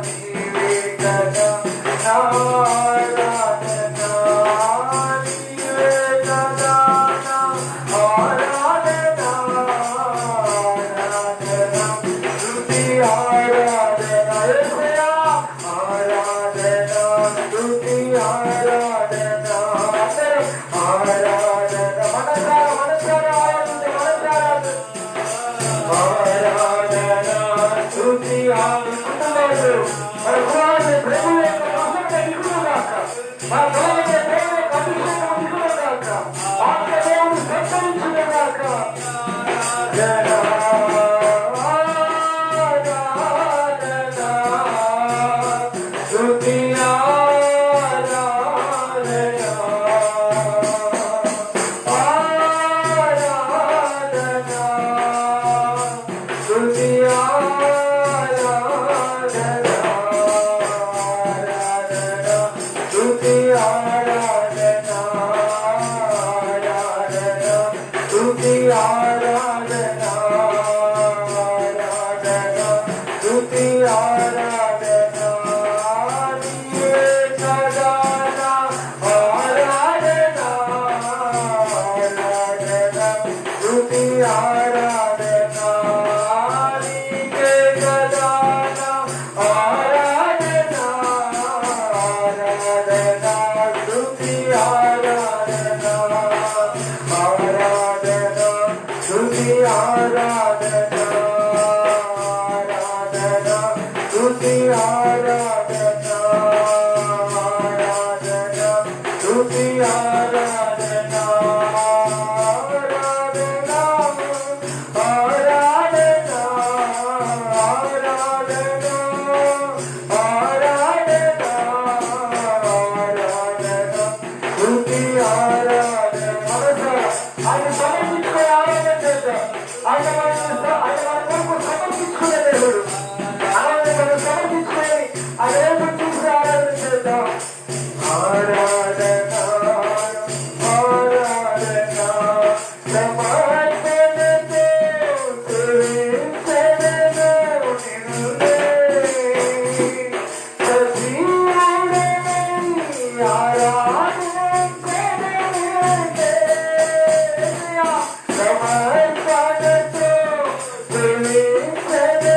నీవే కదా నా ఆరాధన నీవే కదా నా ఆరాధన ఆరాధన స్తుతి ఆరాధన యేసయ్యా ఆరాధన స్తుతి ఆరాధన అందరం ఆరాధన మనసారా ఆరాధన స్తుతి ఆరాధన మన కుమారుని ప్రభు యొక్క మహిమ దిగులుగాక మన ప్రభువుని ప్రేమ యొక్క అభిషేకం దిగులుగాక వాక్య దేవుడు సంచరించుగాక స్తుతి ఆరాధన ఆరాధన ఆయన మన కొరకు సమర్పించుకునే దేవుడు. అలాగే మనం సమర్పించుకుని ఆ దేవుడు చూసి ఆరాధన చేద్దాం. ఆరాధన ఆరాధన సమర్పణతో సేవించెదను నిన్నే. సజీవుడనై ఆరాధించెదను యేసయ్యా. సమర్పణతో సేవించెదను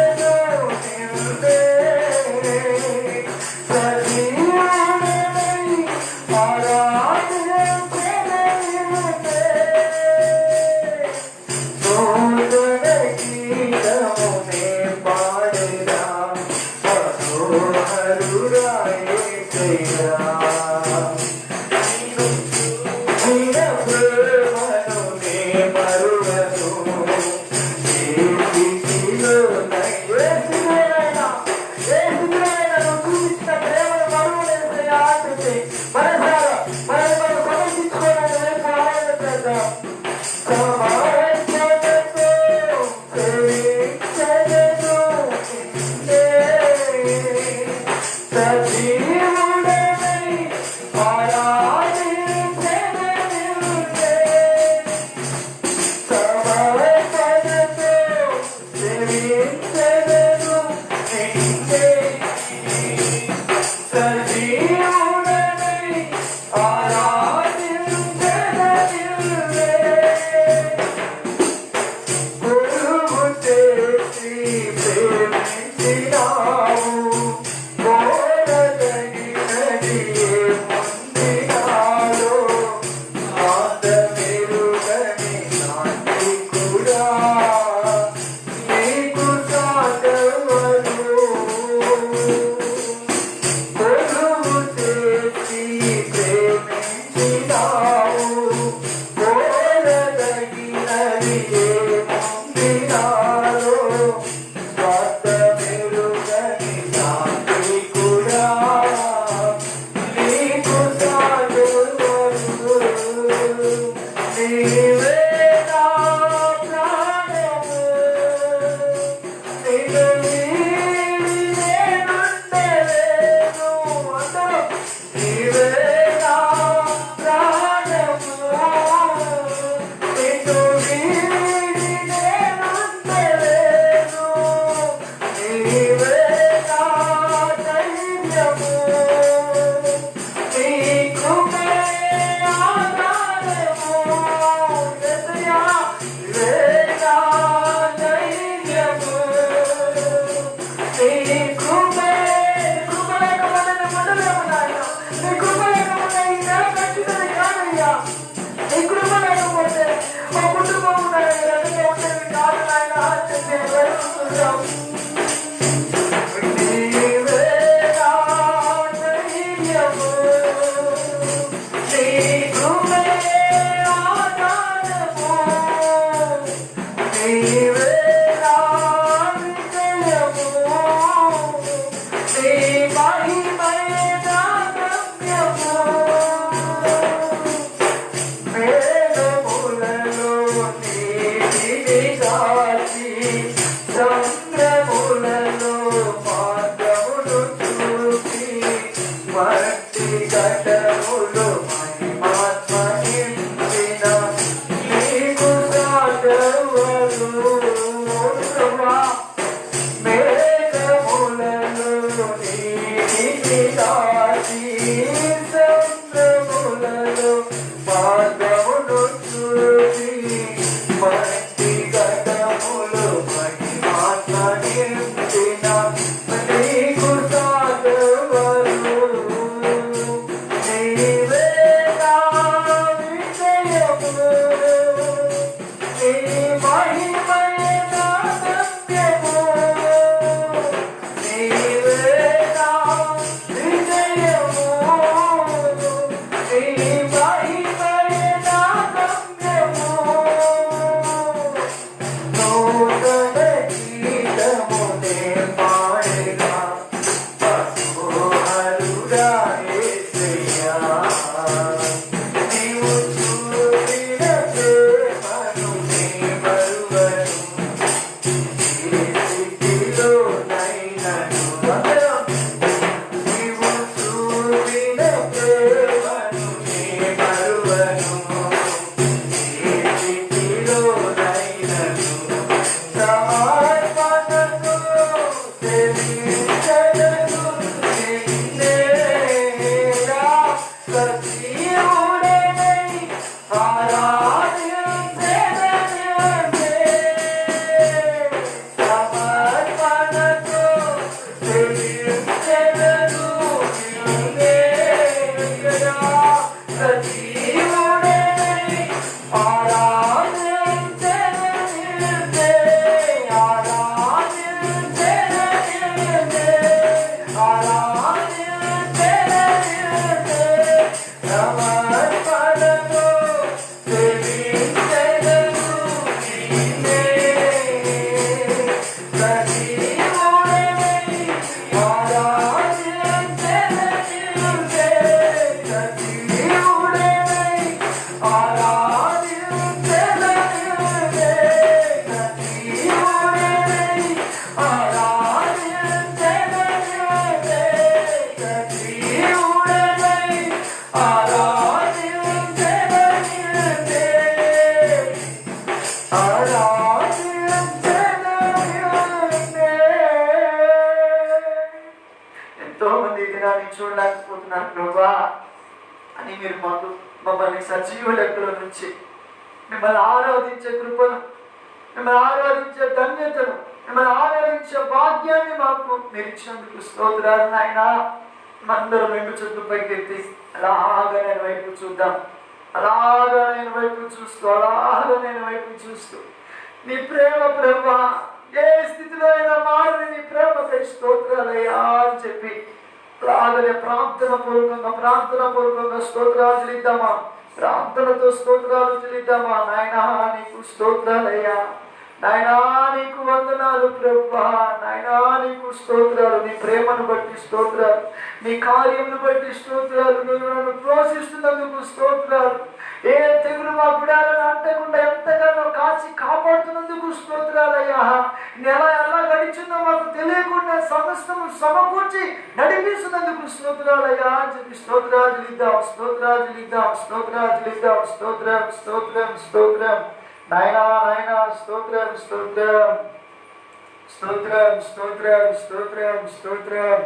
సమర్పణతో సేవించెదను నిన్నేరా సజీవుడనై ఆరాధించెదను సమర్పణతో సేవించెదను నిన్నేరా సజీవుడనై ఎంతో మంది ఈ దినాన్ని చూడలేకపోతున్నారు ప్రభా అని మీరు మమ్మల్ని సజీవ లెక్కల నుంచి మిమ్మల్ని ఆరాధించే కృపను, మిమ్మల్ని ఆరాధించే ధన్యతను, మిమ్మల్ని ఆరాధించే భాగ్యాన్ని మాకు మీరు ఇచ్చినందుకు స్తోత్రాలు నాయన. అందరం రెండు చుట్టూ పైకెత్తి అలాగా నేను వైపు చూద్దాం, అలాగా నేను వైపు చూస్తూ, అలాగా నేను వైపు చూస్తూ నీ ప్రేమ ప్రభా ఏ స్థితిలో అయినా మారని నీ ప్రేమకై స్తోత్రాలయ్యా అని చెప్పి అలాగనే ప్రార్థన పూర్వకంగా స్తోత్రాలు చెల్లిద్దామా, ప్రార్థనతో స్తోత్రాలు చెల్లిద్దామా. నాయనా నీకు స్తోత్రాలయ్యా, నాయనా నీకు వందనాలు ప్రభా, నాయనా నీకు స్తోత్రాలు. నీ ప్రేమను బట్టి స్తోత్రాలు, నీ కార్యమును బట్టి స్తోత్రాలు, నువ్వు నన్ను ప్రోత్సహిస్తున్నందుకు స్తోత్రాలు. ఏ తెగులు మా బిడ్డలను అంటకుండా ఎంతగానో కాచి కాపాడుతున్నందుకు స్తోత్రాలయ్యా. నెల ఎలా గడిచిందో మాకు తెలియకుండా సమస్తము సమకూర్చి నడిపిస్తున్నందుకు స్తోత్రాలయ్యా అని చెప్పి స్తోత్రాలు చెల్లిద్దాం. నాయనా స్తోత్రం.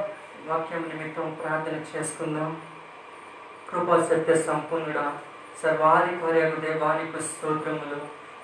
వాక్యం నిమిత్తం ప్రార్థన చేసుకుందాం. కృపా సత్య సంపూర్ణుడా, సర్వాధికారియకు దేవానికి స్తోత్రములు.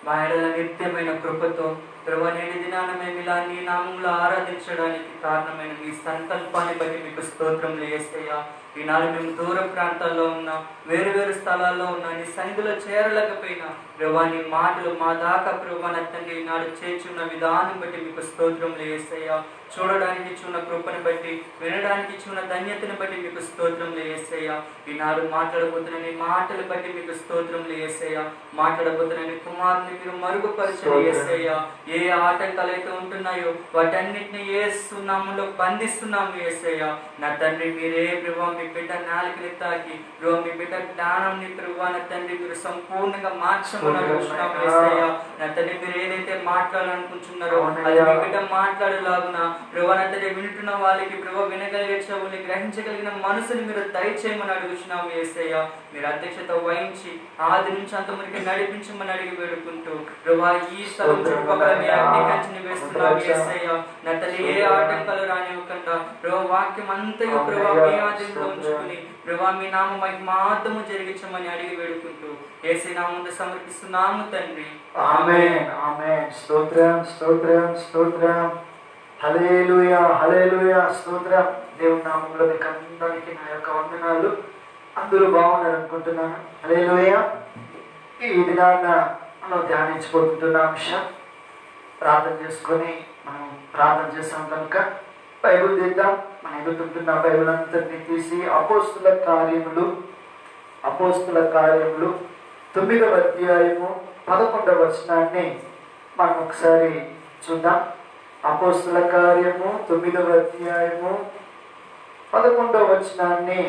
మా ఎడల నిత్యమైన కృపతో ప్రభు నేటి దినాన మేము ఇలా నీ నామంలో ఆరాధించడానికి కారణమైన మీ సంకల్పాన్ని బట్టి మీకు స్తోత్రములు యేసయ్యా. ఈనాడు మేము దూర ప్రాంతాల్లో ఉన్నా, వేరు వేరు స్థలాల్లో ఉన్నా, నీ సన్నిధిలో చేరలేకపోయినా ప్రభా నీ మాటలు మా దాకా ప్రభా నా తండ్రి ఈనాడు చేర్చున్న విధానం బట్టి మీకు స్తోత్రములు యేసయ్యా. చూడడానికి ఇచ్చిన కృపను బట్టి, వినడానికి ఇచ్చిన ధన్యతను బట్టి మీకు స్తోత్రములు యేసయ్యా. ఈనాడు మాట్లాడబోతున్న నీ మాటలు బట్టి మీకు స్తోత్రములు యేసయ్యా. మాట్లాడబోతున్న నీ కుమారుని మీరు మరుగుపరచని యేసయ్యా. ఏ ఆటంకాలు అయితే ఉంటున్నాయో వాటన్నిటిని యేసు నామములో బంధిస్తున్నాము యేసయ్యా. నా తండ్రి మీరే ప్రభా మీ బిడ్డ నాలుకని తాకి ప్రభా మీ బిడ్డ జ్ఞానాన్ని ప్రభా నా తండ్రి మీరు సంపూర్ణంగా మార్చమని అడుగుతున్నాము యేసయ్యా. నా తండ్రి మీరు ఏదైతే మాట్లాడాలనుకుంటున్నారో అది మీ బిడ్డ మాట్లాడేలాగున ప్రభా నా తండ్రి వింటున్న వాళ్ళకి ప్రభా వినగలిగే చెవుల్ని గ్రహించగలిగిన మనసుని మీరు దయచేయమని అడుగుతున్నాము యేసయ్యా. మీరు అధ్యక్షత వహించి ఆది నుంచి అంతవరకు నడిపించమని అడిగి వేడుకుంటూ ప్రభా ఈ స్థలం చుట్టుపక్కల మీ అగ్ని కంచెని వేస్తున్నాము యేసయ్యా. నా తల్లి ఏ ఆటంకాలు రానివ్వకుండా ప్రభా వాక్యం అంతయు ప్రభా మీ ఆధీనంలో ఉంచుకుని ప్రభా మీ నామ మహిమార్థము జరిగించమని అడిగి వేడుకుంటూ యేసయ్య నామమున సమర్పిస్తున్నాము తండ్రి. ఆమేన్ ఆమేన్. స్తోత్రం. హల్లెలూయా స్తోత్రం. దేవుని నామములో మీకు అందరికీ నా యొక్క వందనాలు. అందరూ బాగున్నారు అనుకుంటున్నాను. హల్లెలూయా. ఈ దినాన మనం ధ్యానించుకుంటున్న అంశం ప్రార్థన చేసుకొని మనం ప్రార్థన చేసాం కనుక బైబిల్ తీద్దాం. మనం ఎదుగుతుంటున్న బైబిల్ అంతటిని తీసి అపోస్తుల కార్యములు 9వ అధ్యాయము 11వ వచనాన్ని మనం ఒకసారి చూద్దాం. అపోస్తుల కార్యము 9వ అధ్యాయము 11వ వచనాన్ని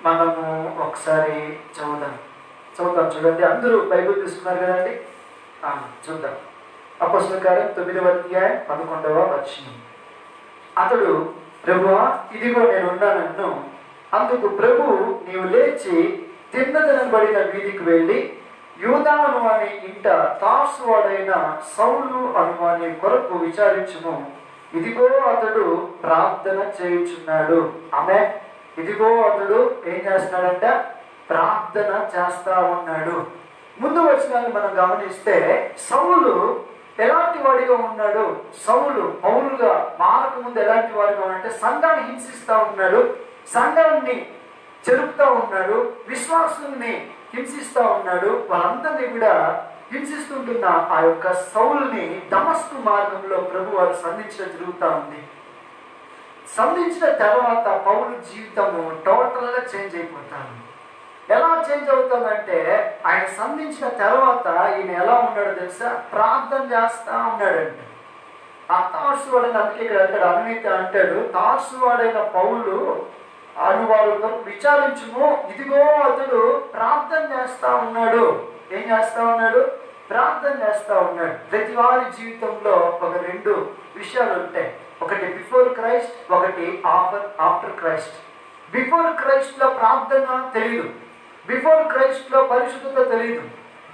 మనము ఒకసారి చదువుదాం. చూడండి, అందరూ బైబిల్ తీసుకున్నారు కదండి. చూద్దాం. అపోస్తుల కార్యం 9వ అధ్యాయం 11వ వచనం. అతడు, ప్రభువా ఇదిగో నేనున్నానన్ను. అందుకు ప్రభు, నీవు లేచి తిన్నదనబడిన వీధికి వెళ్ళి యూదా అనువాని ఇంట తార్సు వాడైన సౌలు అనువాని కొరకు విచారించుము, ఇదిగో అతడు ప్రార్థన చేయుచున్నాడు. ఆమె ఇదిగో అతడు ఏం చేస్తున్నాడంట? ప్రార్థన చేస్తా ఉన్నాడు. ముందు వచనాన్ని మనం గమనిస్తే సౌలు ఎలాంటి వాడిగా ఉన్నాడు? సౌలు పౌలుగా మారక ముందు ఎలాంటి వాడిగా ఉన్నాడంటే సంఘాన్ని హింసిస్తా ఉన్నాడు, సంఘాన్ని చెరుపుతా ఉన్నాడు, విశ్వాసుల్ని హింసిస్తా ఉన్నాడు. వాళ్ళందరినీ కూడా హింసిస్తుంటున్న ఆ యొక్క సౌలుని దమస్కు మార్గంలో ప్రభు వారు సంధించడం జరుగుతూ ఉంది. సంధించిన తర్వాత పౌలు జీవితము టోటల్గా చేంజ్ అయిపోతాడు. ఎలా చేంజ్ అవుతుందంటే ఆయన సంధించిన తర్వాత ఈయన ఎలా ఉన్నాడో తెలుసా? ప్రార్థన చేస్తా ఉన్నాడంటే. ఆ తార్సు వాడని అందుకే ఇక్కడ అంటాడు, అవినీతి అంటాడు, తార్సు వాడైన పౌలు అనువారు విచారించుము, ఇదిగో అతడు ప్రార్థన చేస్తా ఉన్నాడు. ఏం చేస్తా ఉన్నాడు? ప్రార్థన చేస్తా ఉన్నాడు. ప్రతి వారి జీవితంలో ఒక రెండు విషయాలు ఉంటాయి. ఒకటి బిఫోర్ క్రైస్ట్, ఒకటి ఆఫ్టర్ క్రైస్ట్. బిఫోర్ క్రైస్ట్ లో ప్రార్థన తెలియదు, బిఫోర్ క్రైస్ట్ లో పరిశుద్ధత తెలియదు,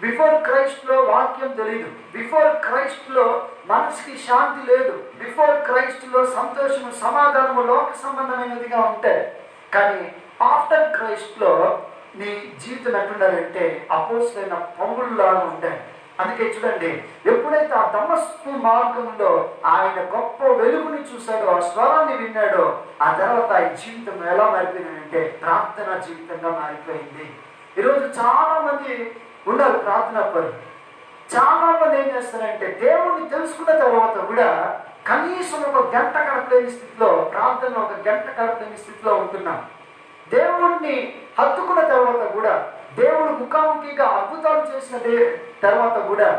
బిఫోర్ క్రైస్ట్ లో వాక్యం తెలియదు, బిఫోర్ క్రైస్ట్ లో మనసుకి శాంతి లేదు, బిఫోర్ క్రైస్ట్ లో సంతోషము సమాధానము లోక సంబంధమైనదిగా ఉంటాయి. కానీ ఆఫ్టర్ క్రైస్ట్ లో నీ జీవితం ఎట్లుండాలంటే అపోస్తలైన పౌలులాగా ఉంటాయి. అందుకే చూడండి, ఎప్పుడైతే ఆ దమస్కు మార్గంలో ఆయన గొప్ప వెలుగుని చూశాడో, ఆ స్వరాన్ని విన్నాడో, ఆ తర్వాత ఆయన జీవితం ఎలా మారిపోయిందంటే ప్రార్థన జీవితంగా మారిపోయింది. ఈరోజు చాలా మంది ఉన్నారు ప్రార్థన పరులు. చాలా మంది ఏం చేస్తారంటే దేవుణ్ణి తెలుసుకున్న తర్వాత కూడా కనీసం ఒక గంట గడపలేని స్థితిలో, ప్రార్థన ఒక గంట గడపలేని స్థితిలో ఉంటున్నాం. దేవుణ్ణి హత్తుకున్న తర్వాత కూడా, దేవుడు ముఖాముఖిగా అద్భుతాలు చేసిన తర్వాత కూడా,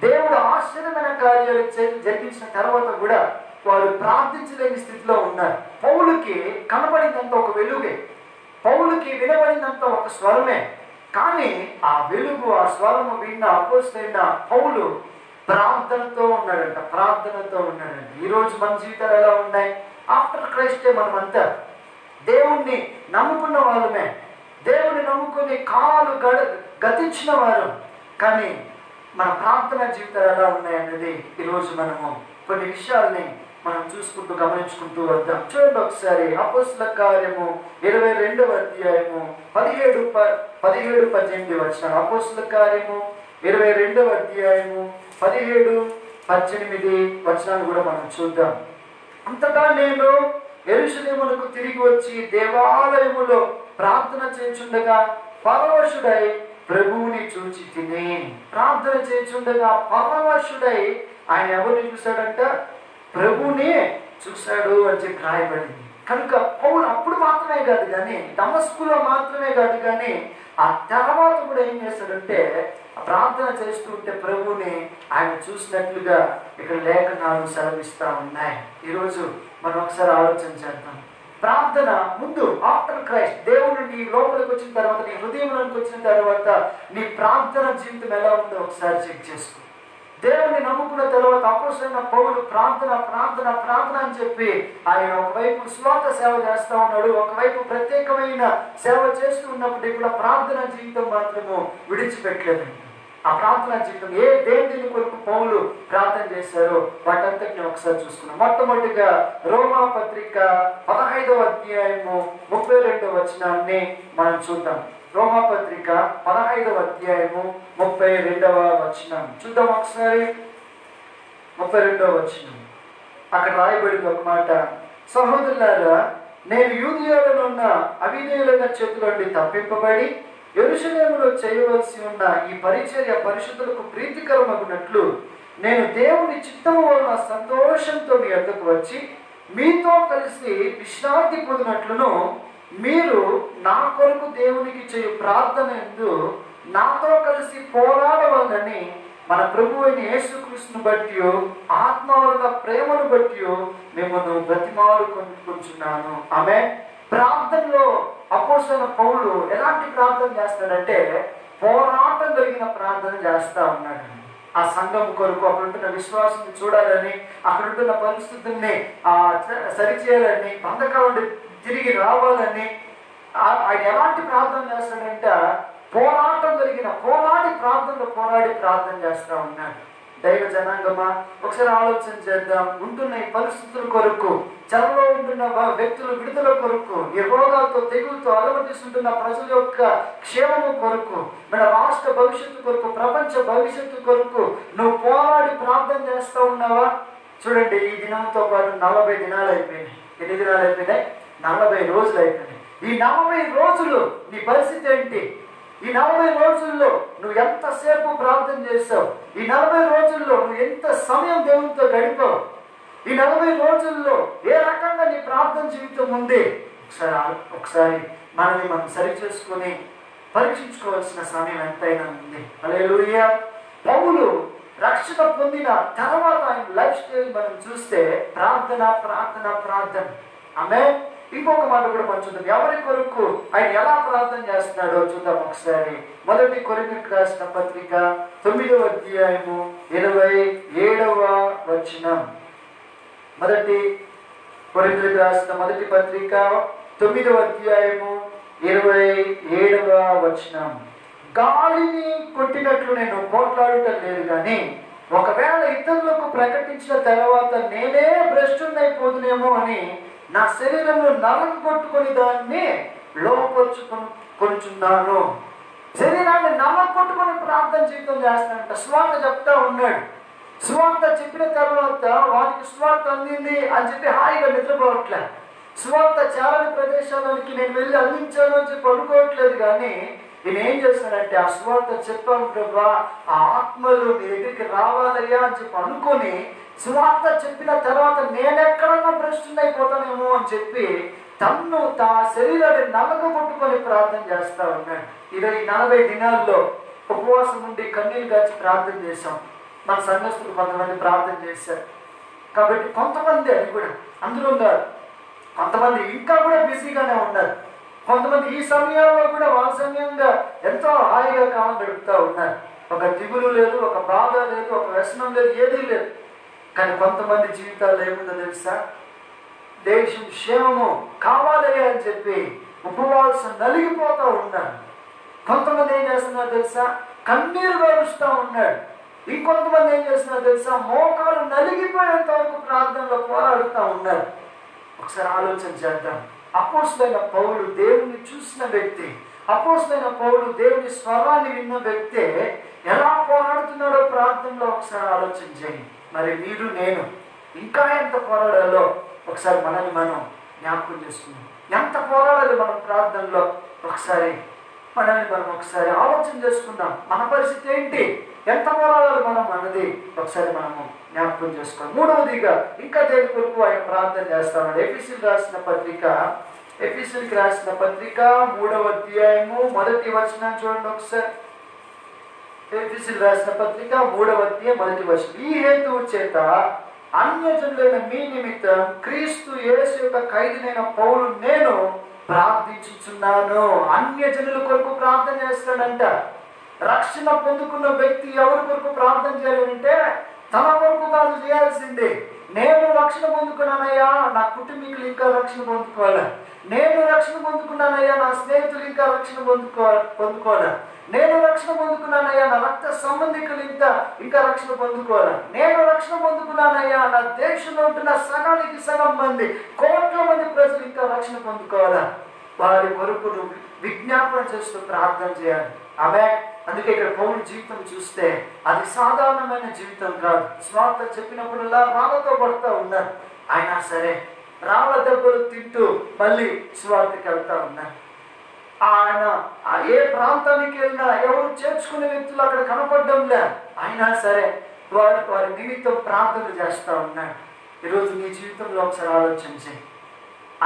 దేవుడు ఆశ్చర్యమైన కార్యాలు జరిగించిన తర్వాత కూడా వారు ప్రార్థించలేని స్థితిలో ఉన్నారు. పౌలుకి కనబడిందంత ఒక వెలుగే, పౌలుకి వినబడిందంత ఒక స్వరమే. కానీ ఆ వెలుగు, ఆ స్వరము విన్న అపోస్తలైన పౌలు ప్రార్థనతో ఉన్నాడంట, ప్రార్థనతో ఉన్నాడంట. ఈరోజు మన జీవితాలు ఎలా ఉన్నాయి? ఆఫ్టర్ క్రైస్టే మనమంతా దేవుణ్ణి నమ్ముకున్న వాళ్ళమే, దేవుని నమ్ముకుని కాలు గతించిన వారు. కానీ మన ప్రార్థన జీవితాలు ఎలా ఉన్నాయన్నది ఈరోజు మనము కొన్ని విషయాల్ని మనం చూసుకుంటూ గమనించుకుంటూ వద్దాం. చూడండి ఒకసారి అపోస్తల కార్యము 22వ అధ్యాయము 17-18 వచనాలు. అపోస్తల కార్యము 22వ అధ్యాయము 17-18 వచనాలు కూడా మనం చూద్దాం. అంతటా నేను యెరూషలేమునకు తిరిగి వచ్చి దేవాలయములో ప్రార్థన చేయుచుండగా పరవశుడై ప్రభువుని చూచి తిని. ప్రార్థన చేయుచుండగా పరవశుడై ఆయన ఎవరిని చూశాడంట? ప్రభువుని చూశాడు అని చెప్పి రాయబడింది. కనుక పౌలు అప్పుడు మాత్రమే కాదు కానీ, దమస్కులో మాత్రమే కాదు కానీ, ఆ తర్వాత కూడా ఏం చేశాడంటే ప్రార్థన చేస్తూ ఉంటే ప్రభువుని ఆయన చూసినట్లుగా ఇక్కడ లేఖనాలు సెలవిస్తా ఉన్నాయి. ఈరోజు మనం ఒకసారి ఆలోచన చేద్దాం. ప్రార్థన ముందు ఆఫ్టర్ క్రైస్ట్, దేవుడు నీ లోపలికి వచ్చిన తర్వాత, నీ హృదయంలోకి వచ్చిన తర్వాత నీ ప్రార్థన జీవితం ఎలా ఉందో ఒకసారి చెక్ చేసుకో. దేవుని నమ్ముకున్న తర్వాత అపోస్తలుడైన పౌలు ప్రార్థన ప్రార్థన ప్రార్థన అని చెప్పి ఆయన ఒకవైపు స్వాత సేవ చేస్తా ఉన్నాడు, ఒకవైపు ప్రత్యేకమైన సేవ చేస్తూ ఉన్నప్పటికీ కూడా ప్రార్థన జీవితం మాత్రము విడిచిపెట్టలేదు. ఆ ప్రార్థన జీవితం దేని కొరకు పౌలు ప్రార్థన చేశారో వాటంతటిని ఒకసారి చూసుకున్నాం. మొట్టమొదటిగా రోమా పత్రిక 15వ అధ్యాయము 32వ వచనాన్ని మనం చూద్దాం. రోమా పత్రిక 15వ అధ్యాయము 32వ వచనం చూద్దాం ఒకసారి. 32వ వచనం అక్కడ రాయబడింది ఒక మాట, సహోదరులారా, నేను యూదీయులలో ఉన్న అవిధేయులైన చేతుల నుండి తప్పింపబడి యెరూషలేములో చేయవలసి ఉన్న ఈ పరిచర్య పరిశుద్ధులకు ప్రీతికరమగునట్లు నేను దేవుని చిత్తము వలన సంతోషంతో మీ వద్దకు వచ్చి మీతో కలిసి విశ్రాంతి పొందినట్లును మీరు నా కొరకు దేవునికి చేయు ప్రార్థన యందు నాతో కలిసి పోరాడవలనని మన ప్రభువు అయిన యేసుక్రీస్తును బట్టి ఆత్మ వలన ప్రేమను బట్టి మిమ్మల్ని బ్రతిమాలుకొనుచున్నాను. ఆమె ప్రార్థనలో అపోస్తలుడైన పౌలు ఎలాంటి ప్రార్థన చేస్తాడంటే పోరాటం కలిగిన ప్రార్థన చేస్తా ఉన్నాడు. ఆ సంఘం కొరకు, అక్కడ ఉంటున్న విశ్వాసం చూడాలని, అక్కడ ఉంటున్న పరిస్థితుల్ని సరిచేయాలని, బంధకాల నుండి తిరిగి రావాలని ఆయన ఎలాంటి ప్రార్థన చేస్తాడంటే పోరాటం కలిగిన పోరాడి ప్రార్థన చేస్తా ఉన్నాడు. దైవ జనాంగమా, ఒకసారి ఆలోచన చేద్దాం. ఉంటున్న ఈ పరిస్థితుల కొరకు, చెరలో ఉంటున్న వ్యక్తుల విడుదల కొరకు, ఈ రోగాలతో తెగులతో అలమటిస్తుంటున్న ప్రజల యొక్క క్షేమము కొరకు, మన రాష్ట్ర భవిష్యత్తు కొరకు, ప్రపంచ భవిష్యత్తు కొరకు నువ్వు పోరాడి ప్రార్థన చేస్తూ ఉన్నావా? చూడండి, ఈ దినంతో పాటు 40 దినాలు అయిపోయినాయి. ఎన్ని దినాలు అయిపోయినాయి? 40 రోజులు అయిపోయినాయి. ఈ 40 రోజులు నీ పరిస్థితి ఏంటి? ఈ 40 రోజుల్లో నువ్వు ఎంతసేపు ప్రార్థన చేసావు? ఈ 40 రోజుల్లో నువ్వు ఎంత సమయం దేవునితో గడిపావు? ఈ 40 రోజుల్లో ఏ రకంగా నీ ప్రార్థన జీవితం ఉంది? ఒకసారి మనల్ని మనం సరి చేసుకుని పరీక్షించుకోవాల్సిన సమయం ఎంతైనా ఉంది. హల్లెలూయా. పౌలు రక్షణ పొందిన తర్వాత ఆయన లైఫ్ స్టైల్ మనం చూస్తే ప్రార్థన ప్రార్థన ప్రార్థన. ఆమేన్. ఇంకొక మాట కూడా పంచుతుంది. ఎవరి కొరకు ఆయన ఎలా ప్రార్థన చేస్తున్నాడో చూద్దాం ఒకసారి. 1 కొరింథీయులకు రాసిన పత్రిక 9వ అధ్యాయము 27వ వచనం. 1 కొరింథీయులకు రాసిన మొదటి పత్రిక 9వ అధ్యాయము 27వ వచనం. గాలిని కొట్టినట్లు నేను పోట్లాడటం లేదు, కానీ ఒకవేళ ఇతరులకు ప్రకటించిన తర్వాత నేనే భ్రష్టున్నైపోతునేమో అని నా శరీరంలో నరం కొట్టుకొని దాన్ని లోపరుచుకొనుచున్నాను. శరీరాన్ని నరం కొట్టుకొని ప్రార్థన జీవితం చేస్తానంట. స్వార్థ చెప్తా ఉన్నాడు. స్వార్థ చెప్పిన తర్వాత వారికి స్వార్థ అందింది అని చెప్పి హాయిగా నిద్రపోవట్లే. స్వార్థ చాలా ప్రదేశాలకి నేను వెళ్ళి అందించాను అని చెప్పి అనుకోవట్లేదు. కానీ నేను ఏం చేస్తానంటే ఆ స్వార్థ చెప్పాను ప్రభా, ఆ ఆత్మలు నీ దగ్గరికి రావాలయ్యా అని చెప్పి అనుకొని స్వార్థ చెప్పిన తర్వాత నేనెక్కడన్నా భ్రష్టున్నైపోతానేమో అని చెప్పి తన్ను తా శరీరాన్ని నలగొట్టుకొని ప్రార్థన చేస్తా ఉన్నాడు. ఈ 40 దినాల్లో ఉపవాసం ఉండి కన్నీళ్ళు గాచి ప్రార్థన చేశాం. మన సంఘస్థులు కొంతమంది ప్రార్థన చేశారు. కాబట్టి కొంతమంది అది కూడా అందులో ఉన్నారు. కొంతమంది ఇంకా కూడా బిజీగానే ఉన్నారు. కొంతమంది ఈ సమయాల్లో కూడా వాత్సల్యంగా ఎంతో హాయిగా కాలం గడుపుతూ ఉన్నారు. ఒక దిగులు లేదు, ఒక బాధ లేదు, ఒక వ్యసనం లేదు, ఏదీ లేదు. కానీ కొంతమంది జీవితాల్లో ఏముందో తెలుసా? దేశం క్షేమము కావాలి అని చెప్పి ఉపవాసం నలిగిపోతూ ఉన్నారు. కొంతమంది ఏం చేస్తున్నారు తెలుసా? కన్నీరు గారుస్తూ ఉన్నాడు. ఇంకొంతమంది ఏం చేస్తున్నారు తెలుసా? మోకాలు నలిగిపోయేంత వరకు ప్రార్థనలో పోరాడుతూ ఉన్నారు. ఒకసారి ఆలోచన చేద్దాం. అపోస్తలుడైన పౌలు దేవుని చూసిన వ్యక్తి, అపోస్తలుడైన పౌలు దేవుని స్వరాన్ని విన్న వ్యక్తే ఎలా పోరాడుతున్నాడో ప్రార్థనలో ఒకసారి ఆలోచన చేయండి. మరి మీరు నేను ఇంకా ఎంత పోరాడాలో ఒకసారి మనల్ని మనం జ్ఞాపకం చేసుకుందాం. ఎంత పోరాడాలి మనం ప్రార్థనలో? ఒకసారి మనల్ని మనం ఒకసారి ఆలోచన చేసుకుందాం. మన పరిస్థితి ఏంటి? ఎంత పోరాడాలి మనం అన్నది ఒకసారి మనము జ్ఞాపకం చేసుకోండి. మూడవదిగా ఇంకా దేని కొరకు ఆయన ప్రార్థన చేస్తాడు? ఎఫెసీయులకు రాసిన పత్రిక 3వ అధ్యాయము 1వ వచనం చూడండి ఒకసారి. ఎఫెసీయులకు రాసిన పత్రిక 3వ అధ్యాయం 1వ వచనం. ఈ హేతువు చేత అన్యజనులైన మీ నిమిత్తం క్రీస్తు యేసు యొక్క ఖైదీనైన పౌలు నేను ప్రార్థించుచున్నాను. అన్యజనుల కొరకు ప్రార్థన చేస్తాడంట. రక్షణ పొందుకున్న వ్యక్తి ఎవరి కొరకు ప్రార్థన చేయాలంటే తన కొరకు కాదు చేయాల్సిందే. నేను రక్షణ పొందుకున్నానయ్యా, నా కుటుంబీకులు ఇంకా రక్షణ పొందుకోవాలా. నేను రక్షణ పొందుకున్నానయ్యా, నా స్నేహితులు ఇంకా రక్షణ పొందుకోవాలా. నేను రక్షణ పొందుకున్నానయ్యా, నా రక్త సంబంధికులు ఇంకా రక్షణ పొందుకోవాలా. నేను రక్షణ పొందుకున్నానయ్యా, నా దేశంలో ఉంటున్న సగానికి సగం మంది, కోట్ల మంది ప్రజలు ఇంకా రక్షణ పొందుకోవాలా. వారి కొరకు విజ్ఞాపన చేస్తూ ప్రార్థన చేయాలి. ఆమె అందుకే ఇక్కడ పౌలు జీవితం చూస్తే అది సాధారణమైన జీవితం కాదు. స్వార్థ చెప్పినప్పుడల్లా రాళ్లతో పడుతూ ఉన్నారు. అయినా సరే రాళ్ళ దెబ్బలు తింటూ మళ్ళీ స్వార్థకి వెళ్తా ఉన్నారు. ఆయన ఏ ప్రాంతానికి వెళ్ళినా ఎవరు చేర్చుకునే వ్యక్తులు అక్కడ కనపడడంలే. అయినా సరే వారి నిమిత్తం ప్రార్థనలు చేస్తూ ఉన్నారు. ఈరోజు నీ జీవితంలో ఒకసారి ఆలోచించి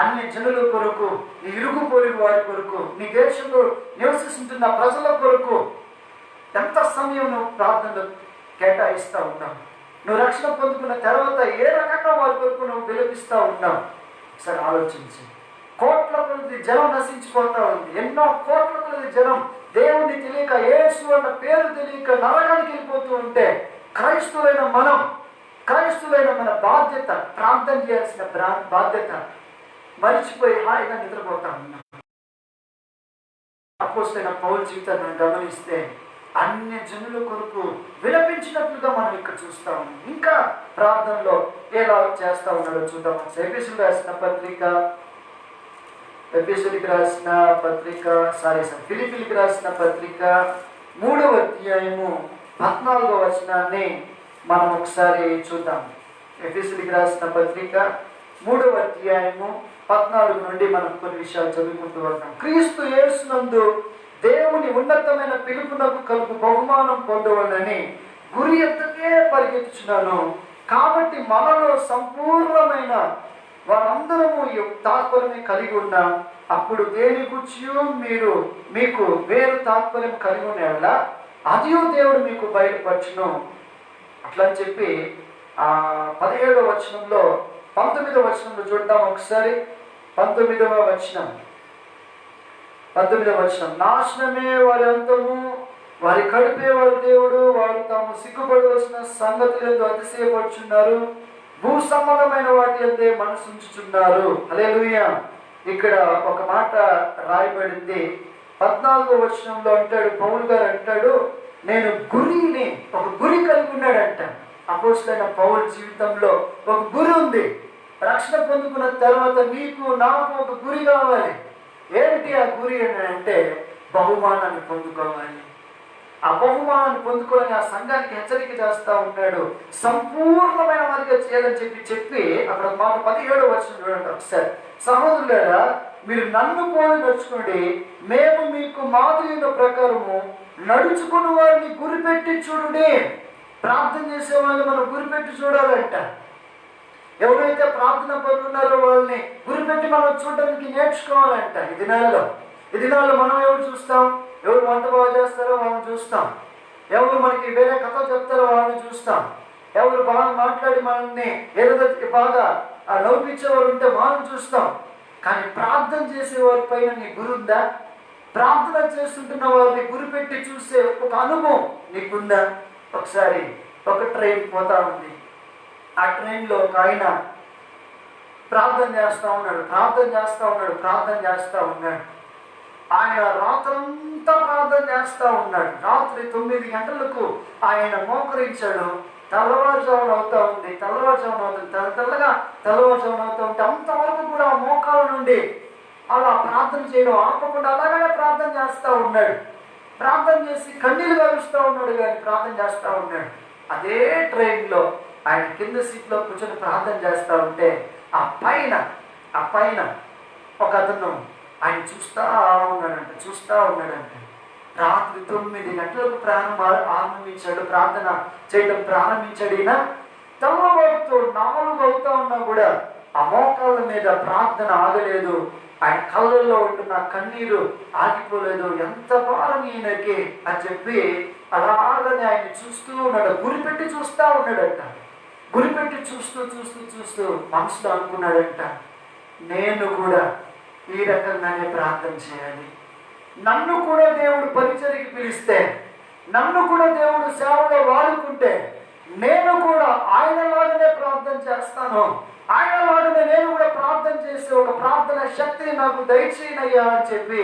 అన్ని జనుల కొరకు, నీ ఇరుగు పొరుగు వారి కొరకు, నీ దేశంలో నివసిస్తున్న ప్రజల కొరకు ఎంత సమయం నువ్వు ప్రార్థనలు కేటాయిస్తూ ఉన్నావు? నువ్వు రక్షణ పొందుకున్న తర్వాత ఏ రకంగా వారి కొరకు నువ్వు విలపిస్తూ ఉన్నావు? సరే ఆలోచించి. కోట్ల కొద్ది జనం నశించిపోతా ఉంది. ఎన్నో కోట్ల కొద్ది జనం దేవుణ్ణి తెలియక, యేసు అన్న పేరు తెలియక నరకానికి వెళ్ళిపోతూ ఉంటే క్రైస్తవులైన మన బాధ్యత, ప్రార్థన చేయాల్సిన బాధ్యత మరిచిపోయి హాయిగా నిద్రపోతా ఉన్నాం. అపోస్తలుడైన పౌలు జీవితాన్ని గమనిస్తే అన్య జనుల కొరకు విలపించినట్లుగా మనం ఇక్కడ చూస్తాం. ఇంకా ప్రార్థనలో ఎలా చేస్తా ఉన్నాడో చూద్దాం. ఎఫెసీయులకు రాసిన పత్రిక ఫిలిప్పీయులకు రాసిన పత్రిక 3వ అధ్యాయము 14వ వచనాన్ని మనం ఒకసారి చూద్దాం. ఎఫెసీయులకు రాసిన పత్రిక 3వ అధ్యాయము 14 నుండి మనం కొన్ని విషయాలు చదువుకుంటూ వస్తాం. క్రీస్తు యేసునందు దేవుని ఉన్నతమైన పిలుపునకు కలుగు బహుమానం పొందవలని గురి ఎత్తకే పరిగెత్తుచున్నాను. కాబట్టి మనలో సంపూర్ణమైన వారందరము తాత్పర్యం కలిగి ఉన్నాం. అప్పుడు దేని గురించి మీకు వేరు తాత్పర్యం కలిగి ఉన్న అదియో దేవుడు మీకు బయలుపరచును. అట్లా అని చెప్పి 17వ వచనంలో 19వ వచనంలో చూద్దాం ఒకసారి. 19వ వచనం నాశనమే వారి అంతము, వారి కడిపే వారి దేవుడు, వారు తాము సిగ్గుపడవలసిన సంగతులందు అతిశయపడుచున్నారు, భూ సంబంధమైన వాటి అంతే మనసు ఉంచుచున్నారు. హల్లెలూయా. ఇక్కడ ఒక మాట రాయబడింది. 14వ వచనంలో అంటాడు, పౌలు గారు అంటాడు, నేను ఒక గురి కలిగి ఉన్నాడంట. అపోస్తలుడైన పౌలు జీవితంలో ఒక గురి ఉంది. రక్షణ పొందుకున్న తర్వాత నీకు నాకు ఒక గురి కావాలి. ఏంటి ఆ గురి అంటే బహుమానాన్ని పొందుకోవాలి. ఆ బహుమానాన్ని పొందుకోవాలని ఆ సంఘానికి హెచ్చరిక చేస్తా ఉన్నాడు. సంపూర్ణమైన వారిగా చేయాలని చెప్పి అక్కడ మాట 17వ వచనం చూడండి ఒకసారి. సహోదరులారా, మీరు నన్ను పోలి నడుచుకోండి, మేము మీకు మాదిరిన ప్రకారము నడుచుకున్న వారిని గురిపెట్టి చూడండి. ప్రార్థన చేసే వాళ్ళని మనం గురిపెట్టి చూడాలంట. ఎవరైతే ప్రార్థన పనులు ఉన్నారో వాళ్ళని గురిపెట్టి మనం చూడడానికి నేర్చుకోవాలంట. ఈ దినాల్లో మనం ఎవరు చూస్తాం? ఎవరు వంట బాగా చేస్తారో వాళ్ళని చూస్తాం. ఎవరు మనకి వేరే కథలు చెప్తారో వాళ్ళని చూస్తాం. ఎవరు బాగా మాట్లాడి మనల్ని ఏదో బాగా నవ్వించే వాళ్ళు ఉంటే వాళ్ళని చూస్తాం. కానీ ప్రార్థన చేసే వారి పైన నీ గురి ఉందా? ప్రార్థన చేస్తుంటున్న వారిని గురిపెట్టి చూసే ఒక అనుభవం నీకుందా? ఒకసారి ఒక ట్రైన్ పోతా ఉంది. ఆ ట్రైన్లో ఒక ఆయన ప్రార్థన చేస్తూ ఉన్నాడు. ఆయన రాత్రంతా ప్రార్థన చేస్తూ ఉన్నాడు. రాత్రి 9 గంటలకు ఆయన మోకరించాడు. తెల్లవారుజామున అవుతా ఉంది. తెల్లవారుజామున అవుతూ ఉంటే అంతవరకు కూడా ఆ మోకాల నుండి అలా ప్రార్థన చేయడం ఆపకుండా అలాగనే ప్రార్థన చేస్తూ ఉన్నాడు. ప్రార్థన చేసి కన్నీళ్ళు కలుస్తూ ఉన్నాడు, కానీ ప్రార్థన చేస్తూ ఉన్నాడు. అదే ట్రైన్లో ఆయన కింద సీట్లో కూర్చొని ప్రార్థన చేస్తూ ఉంటే ఆ పైన ఒక అతను ఆయన చూస్తూ ఉన్నాడంట. రాత్రి 9 గంటలకు ప్రార్థన చేయడం ప్రారంభించాడు. ఈయన తెల్లవారుతో 4 అవుతా ఉన్నా కూడా ఆ మోకాళ్ళ మీద ప్రార్థన ఆగలేదు. ఆయన కళ్ళల్లో ఉంటున్న కన్నీరు ఆగిపోలేదు. ఎంత భారం ఈయనకి అని చెప్పి అలాగనే ఆయన చూస్తూ ఉన్నాడు. గురిపెట్టి చూస్తూ ఉన్నాడంట. గురిపెట్టి చూస్తూ మనసులో అనుకున్నాడంట, నేను కూడా ఈ రకంగానే ప్రార్థన చేయాలి. నన్ను కూడా దేవుడు పరిచర్యకి పిలిస్తే, నన్ను కూడా దేవుడు సేవలో వాడుకుంటే నేను కూడా ఆయనలాగానే ప్రార్థన చేస్తాను. ఆయనలాగానే నేను కూడా ప్రార్థన చేసి ఒక ప్రార్థన శక్తిని నాకు దయచేయనయ్యా అని చెప్పి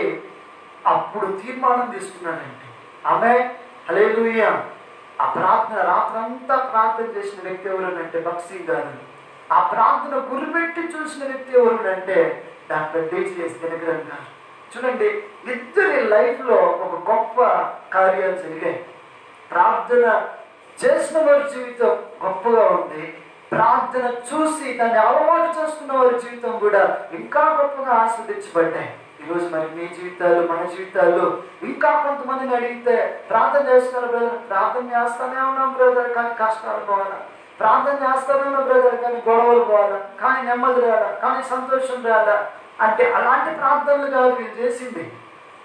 అప్పుడు తీర్మానం తీసుకున్నాడండి. ఆమేన్, హల్లెలూయా. ఆ ప్రార్థన రాత్రంతా ప్రార్థన చేసిన వ్యక్తి ఎవరునంటే భక్సింగ్ గారు. ఆ ప్రార్థన గురిపెట్టి చూసిన వ్యక్తి ఎవరునంటే డాక్టర్ DGS దినకరన్ గారు. చూడండి, ఇద్దరి లైఫ్లో ఒక గొప్ప కార్యాలు జరిగాయి. ప్రార్థన చేసిన వారి జీవితం గొప్పగా ఉంది. ప్రార్థన చూసి దాన్ని అలవాటు చేసుకున్న వారి జీవితం కూడా ఇంకా గొప్పగా ఆస్వాదించబడ్డాయి. ఈరోజు మరి మీ జీవితాలు, మన జీవితాలు ఇంకా కొంతమందిని అడిగితే ప్రార్థన చేస్తున్నారు బ్రదర్, ప్రార్థన చేస్తానే ఉన్నాం బ్రదర్ కానీ కష్టాలు పోవాలా, ప్రార్థన చేస్తానే ఉన్నాం బ్రదర్ కానీ గొడవలు పోవాలా, కానీ నెమ్మది రాదా, కానీ సంతోషం రాదా అంటే అలాంటి ప్రార్థనలు కాదు వీళ్ళు చేసింది.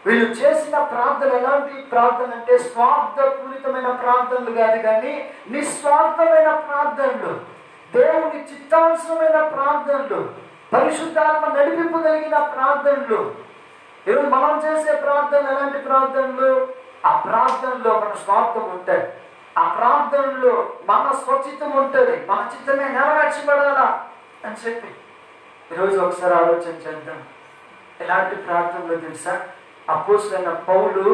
వీళ్ళు చేసిన ప్రార్థన ఎలాంటి ప్రార్థన అంటే స్వార్థపూరితమైన ప్రార్థనలు కాదు, కానీ నిస్వార్థమైన ప్రార్థనలు, దేవుని చిత్తానుసరమైన ప్రార్థనలు, పరిశుద్ధాత్మ నడిపింపగలిగిన ప్రార్థనలు. ఈరోజు మనం చేసే ప్రార్థనలు ఎలాంటి ప్రార్థనలు? ఆ ప్రార్థనలో మన స్వార్థం ఉంటుంది, ఆ ప్రార్థనలో మన స్వచిత్తం ఉంటుంది, మన చిత్తమే నెరవేర్చబడాలా అని చెప్పి ఈరోజు ఒకసారి ఆలోచన చేద్దాం. ఎలాంటి ప్రార్థనలు తెలుసా? అపోస్తలుడైన పౌలు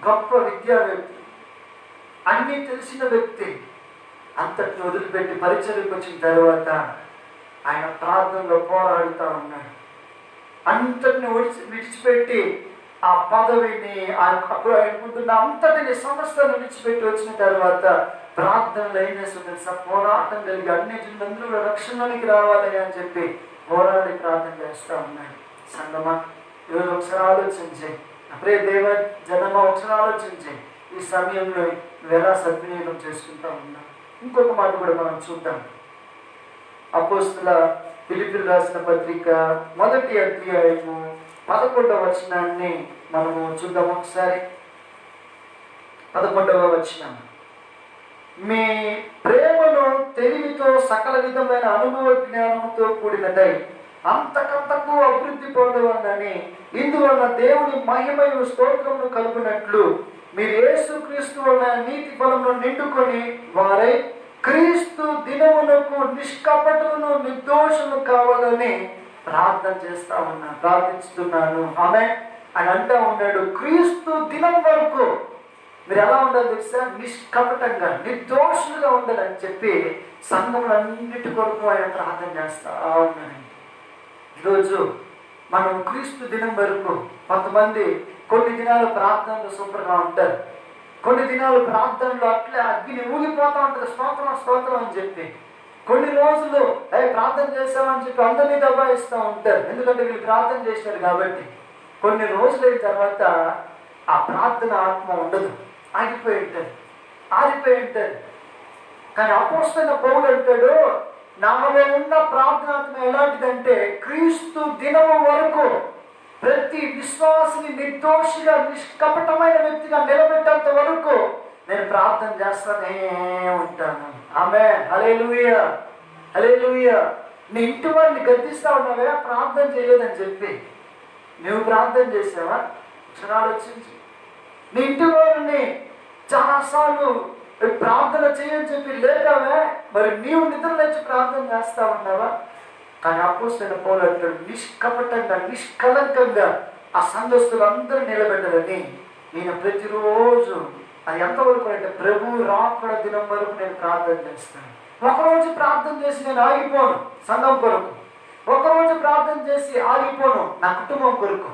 గొప్ప విద్యావేత్త, అన్నీ తెలిసిన వ్యక్తి అంతటిని వదిలిపెట్టి పరిచర్యకు వచ్చిన తర్వాత ఆయన ప్రార్థనలో పోరాడుతూ ఉన్నాడు. అంతటిని విడిచిపెట్టి ఆ పదవిని అప్పుడు ఆయనకుంటున్న అంతటిని సమస్తాన్ని విడిచిపెట్టి వచ్చిన తర్వాత ప్రార్థనలు ఏం చేస్తుంది, పోరాటం కలిగి అన్నిటిలో రక్షణలోనికి రావాలి అని చెప్పి పోరాడి ప్రార్థన చేస్తూ ఉన్నాడు. సంగమా, ఈరోజు ఒకసారి ఆలోచించి, అప్పుడే దేవ జనమా ఒకసారి ఆలోచించి ఈ సమయంలో నువ్వు ఎలా సద్వినియోగం చేసుకుంటా ఉన్నావు. ఇంకొక మాట కూడా మనం చూద్దాం. అపోస్తల ఫిలిప్పీయులకు రాసిన పత్రిక 1వ అధ్యాయము 11వ వచనాన్ని మనము చూద్దాం ఒకసారి. 11వ వచనం, మీ ప్రేమను తెలివితో సకల విధమైన అనుభవ జ్ఞానంతో కూడినదై అంతకంతకు అభివృద్ధి పొందవలని, ఇందువలన దేవుని మహిమయు స్తోత్రమును కలుగునట్లు మీరు యేసుక్రీస్తు వలన నీతి బలమును నిండుకొని వారై క్రీస్తు దినమునకు నిష్కపటులను నిర్దోషులు కావాలని ప్రార్థిస్తున్నాను. ఆమె అని అంటా ఉన్నాడు. క్రీస్తు దినం వరకు మీరు ఎలా ఉండాలి తెలుసా? నిష్కపటంగా నిర్దోషులుగా ఉండాలని చెప్పి సంఘములన్నిటి కొరకు ఆయన ప్రార్థన చేస్తా ఉన్నాడు. ఈరోజు మనం క్రీస్తు దినం వరకు కొంతమంది కొన్ని దినాలు ప్రార్థనలు సూపర్గా ఉంటారు, కొన్ని దినాలు ప్రార్థనలు అట్లే అగ్ని ఊగిపోతూ ఉంటుంది, స్తోత్రం స్తోత్రం అని చెప్పి. కొన్ని రోజులు ప్రార్థన చేస్తామని చెప్పి అందరినీ దబాయిస్తూ ఉంటారు, ఎందుకంటే వీళ్ళు ప్రార్థన చేసినారు కాబట్టి. కొన్ని రోజులైన తర్వాత ఆ ప్రార్థన ఆత్మ ఉండదు, ఆగిపోయి ఉంటుంది, ఆరిపోయి ఉంటుంది. కానీ అపోస్తలుడైన పౌలు అంటాడు, నాలో ఉన్న ప్రార్థనాత్మ ఎలాంటిదంటే క్రీస్తు దినము వరకు ప్రతి విశ్వాసిని నిర్దోషిగా నిష్కపటమైన వ్యక్తిగా నిలబెట్టేంత వరకు నేను ప్రార్థన చేస్తానే ఉంటాను. ఆమేన్, హల్లెలూయా, హల్లెలూయా. నీ ఇంటి వారిని గద్దిస్తా ఉన్నావే ప్రార్థన చేయలేదని చెప్పి, నువ్వు ప్రార్థన చేసావా? ఆలోచించి. నీ ఇంటి వారిని చాలాసార్లు ప్రార్థన చేయని చెప్పి లేదావే, మరి నీవు నిద్ర లేచి ప్రార్థన చేస్తా ఉన్నావా? కానీ అపోస్తలుడైన పౌలు అంటాడు, నిష్కపటంగా నిష్కలంకంగా ఆ సంఘస్థులందరూ నిలబెట్టాలని నేను ప్రతిరోజు, అది ఎంతవరకు అంటే ప్రభు రాకడ దినం వరకు నేను ప్రార్థన చేస్తాను. ఒకరోజు ప్రార్థన చేసి నేను ఆగిపోను సంఘం కొరకు, ఒకరోజు ప్రార్థన చేసి ఆగిపోను నా కుటుంబం కొరకు,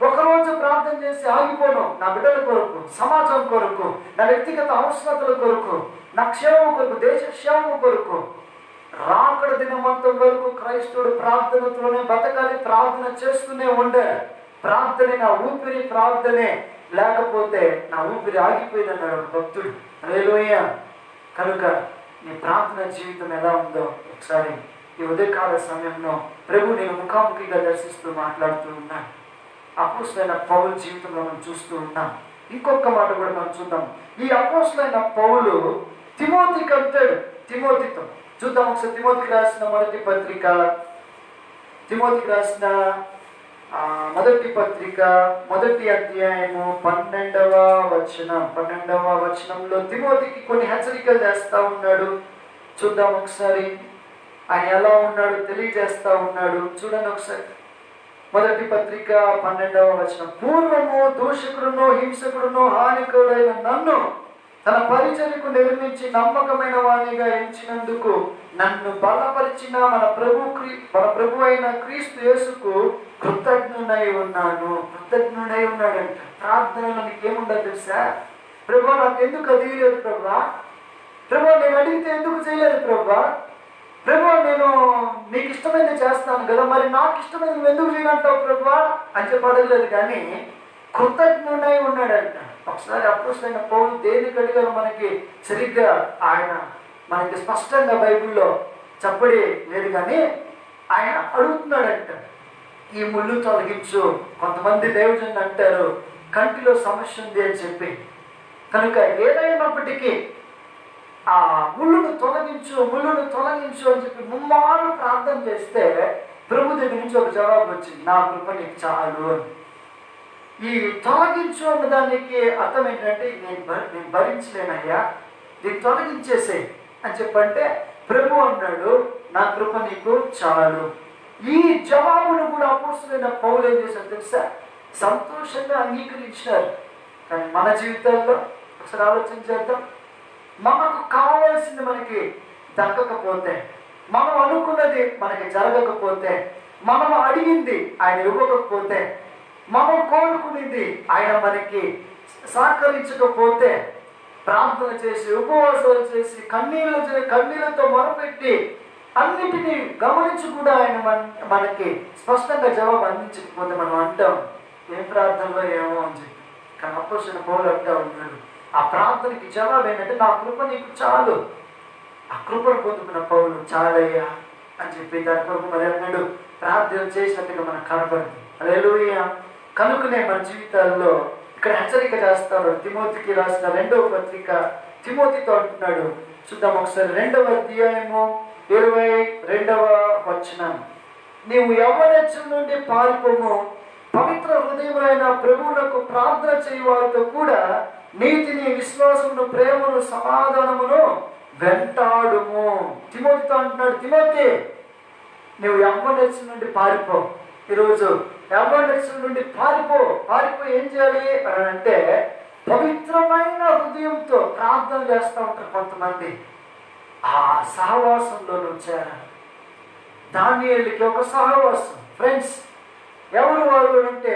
ఒకరోజు ప్రార్థన చేసి ఆగిపోను నా బిడ్డల కొరకు, సమాజం కొరకు, నా వ్యక్తిగత అవసరతల కొరకు, నా క్షేమం కొరకు, దేశ క్షేమం కొరకు. రాకడ దినమంతం వరకు క్రైస్తవుడు ప్రార్థనతోనే బతకాలి, ప్రార్థన చేస్తూనే ఉండే. ప్రార్థనే నా ఊపిరి, ప్రార్థనే, లేకపోతే నా ఊపిరి ఆగిపోయింది అన్నాడు ఒక భక్తుడు. హల్లెలూయా. కనుక నీ ప్రార్థన జీవితం ఎలా ఉందో ఒకసారి ఈ ఉదయకాల సమయంలో ప్రభు నేను ముఖాముఖిగా దర్శిస్తూ మాట్లాడుతూ ఉన్నాను. అపోస్తలుడైన పౌలు జీవితంలో మనం చూస్తూ ఉన్నాం. ఇంకొక మాట కూడా మనం చూద్దాం. ఈ అపోస్తలుడైన పౌలు తిమోతికి అంటాడు, తిమోతితో చూద్దాం ఒకసారి. తిమోతికి రాసిన మొదటి పత్రిక, తిమోతికి రాసిన మొదటి పత్రిక 1వ అధ్యాయము 12వ వచనంలో తిమోతికి కొన్ని హెచ్చరికలు చేస్తా ఉన్నాడు. చూద్దాం ఒకసారి ఆయన ఎలా ఉన్నాడు తెలియజేస్తా ఉన్నాడు. చూడండి ఒకసారి. మొదటి పత్రిక 12వ వచనం, పూర్వము దూషకుడును హింసకుడును హానికుడైన నన్ను తన పరిచర్యకు నిర్మించి నమ్మకమైన వాణిగా ఎంచినందుకు నన్ను బలపరిచిన మన ప్రభు అయిన క్రీస్తు యేసుకు కృతజ్ఞుడై ఉన్నాను. కృతజ్ఞుడై ఉన్నాడంట. ప్రార్థనలో నీకేముండదు తెలుసా? ప్రభా నాకు ఎందుకు అది లేదు ప్రభా, ప్రభా నేను అడిగితే ఎందుకు చేయలేదు ప్రభా, ప్రభా నేను నీకు ఇష్టమైనది చేస్తాను కదా, మరి నాకు ఇష్టమైనది నువ్వు ఎందుకు చేయనంటావు ప్రభా అని చెప్పి అడగలేదు. కానీ కృతజ్ఞుడై ఉన్నాడంట. ఒకసారి అపోస్తలుడైన పౌలు దేనికి అడిగారు మనకి సరిగ్గా ఆయన మనకి స్పష్టంగా బైబిల్లో చెప్పడి లేదు, కానీ ఆయన అడుగుతున్నాడంట, ఈ ముళ్ళు తొలగించు. కొంతమంది దైవజనులు అంటారు కంటిలో సమస్య ఉంది అని చెప్పి. కనుక ఏదైనప్పటికీ ఆ ముళ్ళును తొలగించు అని చెప్పి ముమ్మారు ప్రార్థన చేస్తే ప్రభు దగ్గర నుంచి ఒక జవాబు వచ్చింది, నా కృప నీకు చాలు అని. ఈ తొలగించు అన్నదానికి అర్థం ఏంటంటే నేను భరించలేనయ్యా, దీన్ని తొలగించేసే అని చెప్పంటే ప్రభు అన్నాడు నా కృప నీకు చాలు. ఈ జవాబును కూడా అపోస్తలుడైన పౌలు ఏం చేశారు తెలుసా? సంతోషంగా అంగీకరించారు. కానీ మన జీవితాల్లో ఒకసారి ఆలోచన చేద్దాం. మనకు కావాల్సింది మనకి దక్కకపోతే, మనం అనుకున్నది మనకి జరగకపోతే, మనం అడిగింది ఆయన ఇవ్వకపోతే, మనం కోరుకునేది ఆయన మనకి సహకరించకపోతే, ప్రార్థన చేసి ఉపవాసాలు చేసి కన్నీళ్ళతో మొరపెట్టి అన్నిటినీ గమనించి కూడా ఆయన మనకి స్పష్టంగా జవాబు అందించకపోతే మనం అంటాం ఏం ప్రార్థనలో ఏమో అని చెప్పి. కానీ అపోస్తలుడైన పౌలు అంటా ఉన్నాడు, ఆ ప్రార్థనకి జవాబు ఏంటంటే నా కృప నీకు చాలు. ఆ కృపను పొందుకున్న పౌలు చాలయ్యా అని చెప్పి దాని కొరకు మరి అన్నాడు ప్రార్థన చేసినట్టుగా మనకు కనబడింది. హల్లెలూయా. కనుకనే మన జీవితాల్లో ఇక్కడ హెచ్చరిక చేస్తాడు. తిమోతికి రాసిన 2వ పత్రిక తిమోతితో అంటున్నాడు, చూద్దాం ఒకసారి 2వ అధ్యాయము 22వ వచనం. నీవు యవ్వనెచ్చం నుండి పారిపోము, పవిత్ర హృదయములైన ప్రభువునకు ప్రార్థన చేయవారితో కూడా నీతిని, విశ్వాసమును, ప్రేమను, సమాధానమును వెంటాడుము. తిమోతితో అంటున్నాడు, తిమోతి నువ్వు యవ్వనెచ్చం నుండి పారిపో. ఈరోజు యవ్వనెచ్చం నుండి పారిపోయి ఏం చేయాలి అని అంటే పవిత్రమైన హృదయంతో ప్రార్థన చేస్తూ ఉంటారు కొంతమంది. ఆ సహవాసంలో నువ్వు చేరాలి. దానియేలుకి ఒక సహవాసం ఫ్రెండ్స్. ఎవరు వారు అంటే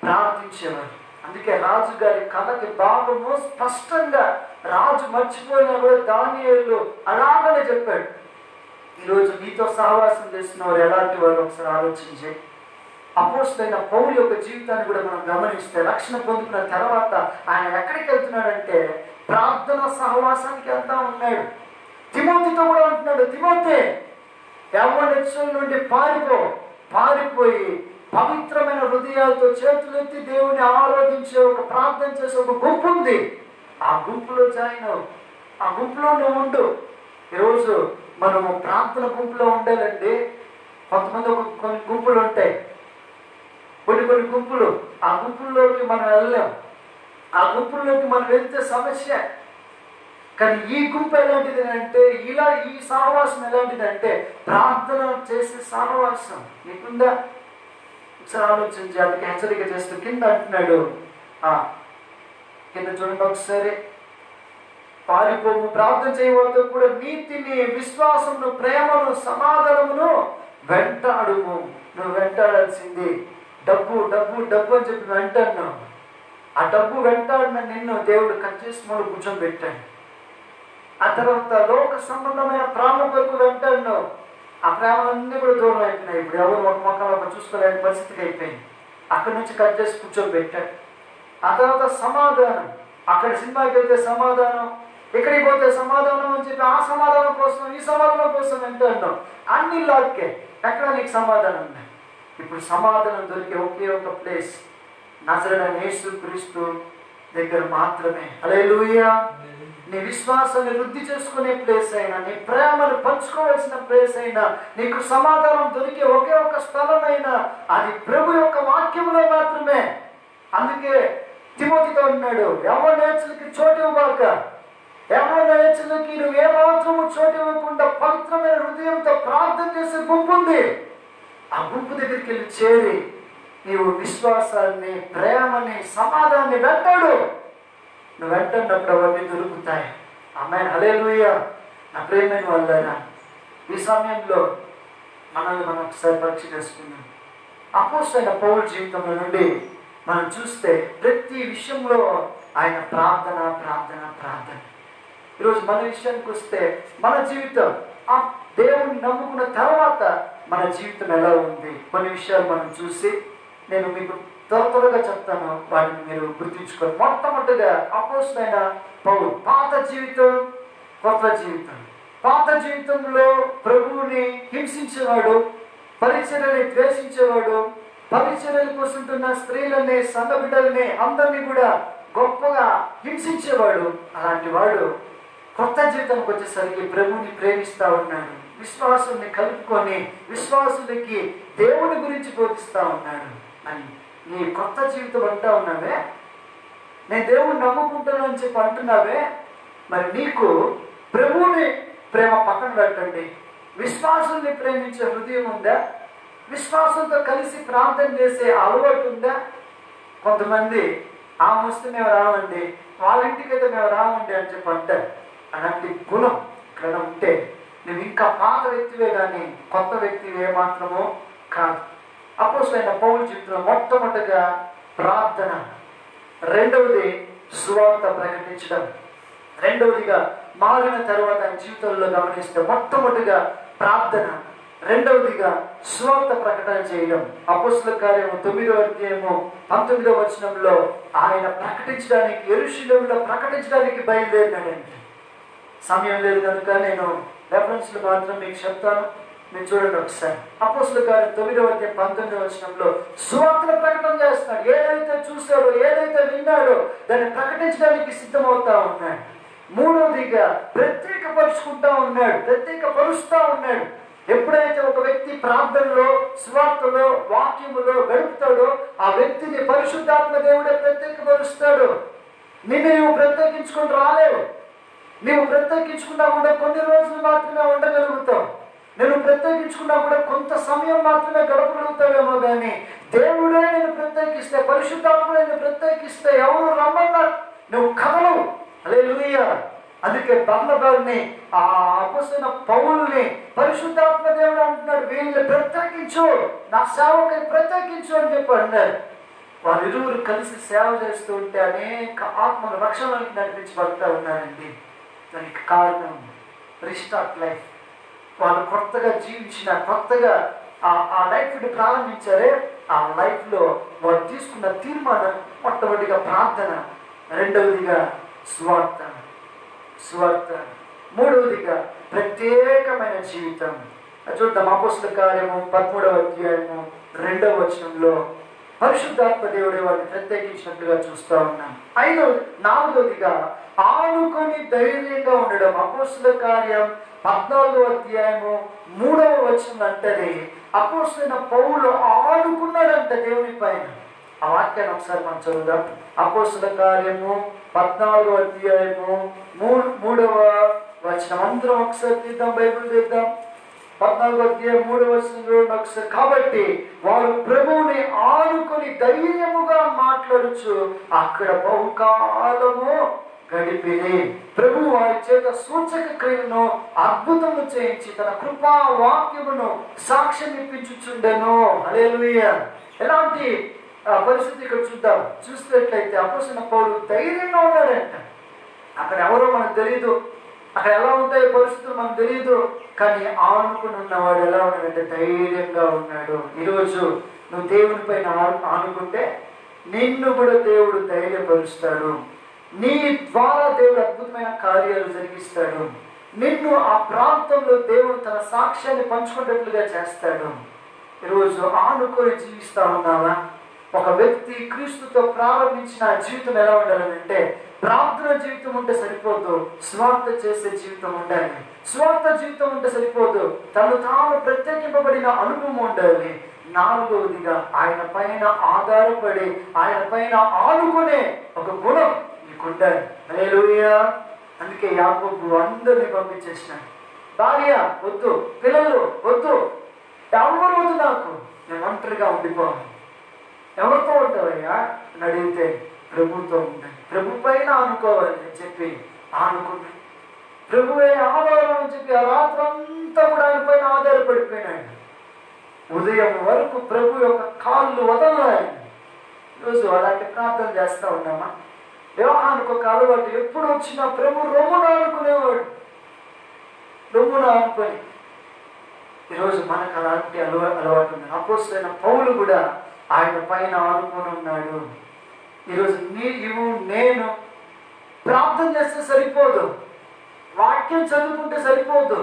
ప్రార్థించేవారు. అందుకే రాజు గారి కథకి భాగము స్పష్టంగా రాజు మర్చిపోయిన కూడా దానియేలు అలాగనే చెప్పాడు. ఈరోజు నీతో సహవాసం చేసిన వారు ఎలాంటి వారు ఒకసారి ఆలోచించి, అపోస్తలుడైన పౌలు యొక్క జీవితాన్ని కూడా మనం గమనిస్తే రక్షణ పొందుకున్న తర్వాత ఆయన ఎక్కడికి వెళ్తున్నాడంటే ప్రార్థన సహవాసానికి వెళ్తా ఉన్నాడు. తిమోతితో కూడా అంటున్నాడు, తిమోతి యవ్వనెచ్చం నుండి పారిపోయి పవిత్రమైన హృదయాలతో చేతులెత్తి దేవుని ఆరాధించే ఒక ప్రార్థన చేసే ఒక గుంపు ఉంది. ఆ గుంపులో జాయిన్ అవు. ఆ గుంపులో నువ్వు ఉండు. ఈరోజు మనము ప్రార్థన గుంపులో ఉండాలండి. కొంతమంది కొన్ని గుంపులు ఉంటాయి, కొన్ని గుంపులు. ఆ గుంపుల్లోకి మనం వెళ్ళలేం. ఆ గుంపుల్లోకి మనం వెళ్తే సమస్య. కానీ ఈ గుంపు ఎలాంటిది అంటే ఈ సహవాసం ఎలాంటిది అంటే ప్రార్థన చేసే సహవాసం. నీకుందా? ఒకసారి ఆలోచించి అందుకే హెచ్చరిక చేస్తూ కింద అంటున్నాడు, కింద చూడండి ఒకసారి, పారిపోము, ప్రార్థన చేయవద్దు కూడా నీతిని, విశ్వాసమును, ప్రేమను, సమాధానమును వెంటాడుము. నువ్వు వెంటాడాల్సింది డబ్బు అని చెప్పి వెంటాడినావు. ఆ డబ్బు వెంటాడిన నిన్ను దేవుడు కట్ చేసి మూడు కూర్చోబెట్టాడు. ఆ తర్వాత లోక సంబంధమైన ప్రేమ కొరకు వెంటాడినావు. ఆ ప్రేమలన్నీ కూడా దూరం అయిపోయినాయి. ఇప్పుడు ఎవరు ఒక మొక్క చూసుకోలేని పరిస్థితికి అయిపోయింది. అక్కడి నుంచి కట్ చేసి కూర్చోబెట్టాడు. ఆ తర్వాత సమాధానం, అక్కడ సినిమాకి వెళ్తే సమాధానం, ఇక్కడికి పోతే సమాధానం అని చెప్పి ఆ సమాధానం కోసం ఈ సమాధానం కోసం వెంటాడినావు. అన్ని లాక్కే ఎక్కడ నీకు సమాధానం ఉంది. ఇప్పుడు సమాధానం దొరికే ఒకే ఒక ప్లేస్ నజరేయుడైన యేసుక్రీస్తు దగ్గర మాత్రమే. హల్లెలూయా. నీ విశ్వాసాన్ని వృద్ధి చేసుకునే ప్లేస్ అయినా, నీ ప్రేమను పంచుకోవాల్సిన ప్లేస్ అయినా, నీకు సమాధానం దొరికే ఒకే ఒక స్థలమైనా అది ప్రభు యొక్క వాక్యంలో మాత్రమే. అందుకే తిమోతితో అన్నాడు, యవ్వనేచ్చులకి చోటు ఇవ్వక, యవ్వనేచ్చులకి నువ్వు ఏమాత్రము చోటు ఇవ్వకుండా పవిత్రమైన హృదయంతో ప్రార్థన చేసే గుంపు ఉంది. ఆ గుంపు దగ్గరికి వెళ్ళి చేరి నీవు విశ్వాసాన్ని, ప్రేమని, సమాధానాన్ని వెంటాడు. నువ్వు వెంటన్నప్పుడు అవన్నీ దొరుకుతాయి. ఆమేన్. హల్లెలూయా. నా ప్రేమైన వాళ్ళారా, ఈ సమయంలో మనల్ని మనం ఒకసారి పరీక్ష చేసుకున్నాం. అపోస్తలుడైన పౌలు జీవితంలో నుండి మనం చూస్తే ప్రతి విషయంలో ఆయన ప్రార్థన. ఈరోజు మన విషయానికి వస్తే మన జీవితం ఆ దేవుని నమ్ముకున్న తర్వాత మన జీవితం ఎలా ఉంది, కొన్ని విషయాలు మనం చూసి నేను మీకు త్వరగా చెప్తాను. వాటిని మీరు గుర్తించుకోండి. మొట్టమొదటిగా అపోస్తలుడైన పౌలు పాత జీవితం, కొత్త జీవితం. పాత జీవితంలో ప్రభువుని హింసించేవాడు, పరిచర్యని ద్వేషించేవాడు, పరిచర్యల కోసం ఉన్న స్త్రీలని, సంఘ బిడ్డల్ని అందరినీ కూడా గొప్పగా హింసించేవాడు. అలాంటి వాడు కొత్త జీవితానికి వచ్చేసరికి ప్రభువుని ప్రేమిస్తా ఉన్నాడు. విశ్వాసుల్ని కలుపుకొని విశ్వాసులకి దేవుని గురించి బోధిస్తా ఉన్నాడు. అని నీ కొత్త జీవితం అంటా ఉన్నావే, నేను దేవుణ్ణి నమ్ముకుంటానని చెప్పి అంటున్నావే, మరి నీకు ప్రభువుని ప్రేమ పక్కన పెట్టండి. విశ్వాసుల్ని ప్రేమించే హృదయం ఉందా? విశ్వాసంతో కలిసి ప్రార్థన చేసే అలవాటు ఉందా? కొంతమంది ఆ వస్తే మేము రావండి, వాళ్ళ ఇంటికైతే మేము రావండి అని చెప్పి అంటారు. అలాంటి గుణం ఇక్కడ ఉంటే నువ్వు ఇంకా పాత వ్యక్తివే కానీ కొత్త వ్యక్తివి ఏమాత్రమో కాదు. అపోస్తలుడైన పౌలు జీవితంలో మొట్టమొదటిగా ప్రార్థన, రెండవది సువార్త ప్రకటించడం, రెండవదిగా మారిన తర్వాత ఆయన జీవితంలో గమనిస్తే మొట్టమొదటిగా ప్రార్థన, రెండవదిగా సువార్త ప్రకటన చేయడం. అపోస్తలుల కార్యము 9వ అధ్యాయము 19వ వచనంలో ఆయన ప్రకటించడానికి, యెరూషలేములో ప్రకటించడానికి బయలుదేరినాడండి. సమయం లేదు కనుక నేను రెఫరెన్స్లు మాత్రం మీకు చెప్తాను, మీరు చూడండి ఒకసారి. అపోస్తలుల కార్యం 9వ అధ్యాయం 19వ వచనంలో సువార్తను ప్రకటన చేస్తున్నాడు. ఏదైతే చూశాడో, ఏదైతే విన్నాడో దాన్ని ప్రకటించడానికి సిద్ధమవుతా ఉన్నాడు. మూడవదిగా ప్రత్యేకపరుచుకుంటా ఉన్నాడు, ప్రత్యేకపరుస్తూ ఉన్నాడు. ఎప్పుడైతే ఒక వ్యక్తి ప్రార్థనలో, సువార్తలో, వాక్యములో గడుపుతాడో ఆ వ్యక్తిని పరిశుద్ధాత్మ దేవుడే ప్రత్యేకపరుస్తాడు. నిన్ను నువ్వు ప్రత్యేకించుకొని రాలేవు. నువ్వు ప్రత్యేకించుకున్నా కూడా కొన్ని రోజులు మాత్రమే ఉండగలుగుతావు. నేను ప్రత్యేకించుకున్నా కూడా కొంత సమయం మాత్రమే గడపగలుగుతావేమో కానీ దేవుడే నేను ప్రత్యేకిస్తే, పరిశుద్ధాత్మ నేను ప్రత్యేకిస్తే ఎవరు రమ్మన్నా నువ్వు కదలవు. హల్లెలూయా. అందుకే బర్నబాని, ఆ అపోస్తలుడైన పౌలుని పరిశుద్ధాత్మ దేవుడు అంటున్నాడు, వీళ్ళని ప్రత్యేకించు, నా సేవకై ప్రత్యేకించు అని చెప్పి అన్నారు. వారిరువురు కలిసి సేవ చేస్తూ ఉంటే అనేక ఆత్మల రక్షణలోకి నడిపించబడతా ఉన్నారండి. దానికి కారణం రీస్టార్ట్ లైఫ్. వాళ్ళు కొత్తగా జీవించిన, కొత్తగా ఆ లైఫ్ని ప్రారంభించారే, ఆ లైఫ్లో వాళ్ళు తీసుకున్న తీర్మానం మొట్టమొదటిగా ప్రార్థన, రెండవదిగా సువార్త, మూడవదిగా ప్రత్యేకమైన జీవితం. చూద్దాం. అపోస్తలుల కార్యము 13వ అధ్యాయము 2వ వచనంలో పరిశుద్ధాత్మ దేవుడే వారిని ప్రత్యేకించినట్లుగా చూస్తూ ఉన్నాం. నాలుగవదిగా ఆనుకొని ధైర్యంగా ఉండడం. అపోస్తలుల కార్యం 14వ అధ్యాయము 3వ వచనం అంటది, అపోస్తలుడైన పౌలు ఆనుకున్నాడంట దేవుని పైన. ఆ వాక్యాన్ని ఒకసారి మనం చదువుదాం. అపోస్తలుల కార్యము 14వ అధ్యాయము 3వ వచనం. అందరం ఒకసారి తీద్దాం, బైబిల్ తీద్దాం. 14వ అధ్యాయం 3వ వచనంలో ఒకసారి. కాబట్టి వారు ప్రభువుని ఆనుకొని ధైర్యముగా మాట్లాడుచు అక్కడ బహుకాలము గడిపిరి. ప్రభు వారి చేత సూచక క్రియలను, అద్భుతము చేయించి తన కృపా వాక్యమును సాక్ష్యం ఇప్పించుచుండెను. హల్లెలూయా. ఎలాంటి పరిస్థితి ఇక్కడ చూద్దాం. చూసినట్లయితే అపోస్తలుడైన పౌలు ధైర్యంగా ఉన్నాడంట. అక్కడ ఎవరో మనకు తెలియదు, అక్కడ ఎలా ఉంటాయో పరిస్థితులు మనకు తెలియదు, కానీ ఆనుకుని ఉన్నవాడు ఎలా ఉన్నాడంటే ధైర్యంగా ఉన్నాడు. ఈరోజు నువ్వు దేవుని పైన ఆనుకుంటే నిన్ను కూడా దేవుడు ధైర్యపరుస్తాడు. నీ ద్వారా దేవుడు అద్భుతమైన కార్యాలు జరిగిస్తాడు. నిన్ను ఆ ప్రాంతంలో దేవుడు తన సాక్ష్యాన్ని పంచుకున్నట్లుగా చేస్తాడు. ఈరోజు ఆనుకొని జీవిస్తా ఉన్నావా? ఒక వ్యక్తి క్రీస్తుతో ప్రారంభించిన జీవితం ఎలా ఉండాలంటే ప్రార్థన జీవితం ఉంటే సరిపోదు, స్వార్థ చేసే జీవితం ఉండాలి. స్వార్థ జీవితం ఉంటే సరిపోదు, తను తాను ప్రత్యేకింపబడిన అనుభవం ఉండాలి. నాలుగవదిగా ఆయన పైన ఆధారపడి, ఆయన పైన ఆనుకునే ఒక గుణం నీకుండాలి. హల్లెలూయా. అందుకే యాకోబు అందరినీ పంపించేసినాడు. భార్య వద్దు, పిల్లలు వద్దు, ఎవరు వద్దు, నాకు నేను ఒంటరిగా ఉండిపోవాలి. ఎవరితో ఉంటావయ్యా అని అడిగితే ప్రభుతో ఉంటాయి. ప్రభు పైన ఆనుకోవాలి అని చెప్పి ఆనుకుంటాడు. ప్రభువే ఆధారం అని చెప్పి ఆ రాత్రంతా కూడా ఆయన పైన ఆధారపడిపోయినాడు. ఉదయం వరకు ప్రభు యొక్క కాళ్ళు వదలలేదు. ఈరోజు అలాంటి ప్రార్థన చేస్తూ ఉన్నామా? వ్యవహానికి ఒక అలవాటు, ఎప్పుడు వచ్చినా ప్రభు రొమ్మున ఆనుకునేవాడు. రొమ్మున ఆనుకొని ఈరోజు మనకు అలాంటి అలవాటు ఉంది. అపోస్తలుడైన పౌలు కూడా ఆయన పైన ఆనుకొని ఉన్నాడు. ఈరోజు నేను ప్రార్థన చేస్తే సరిపోదు, వాక్యం చదువుకుంటే సరిపోదు,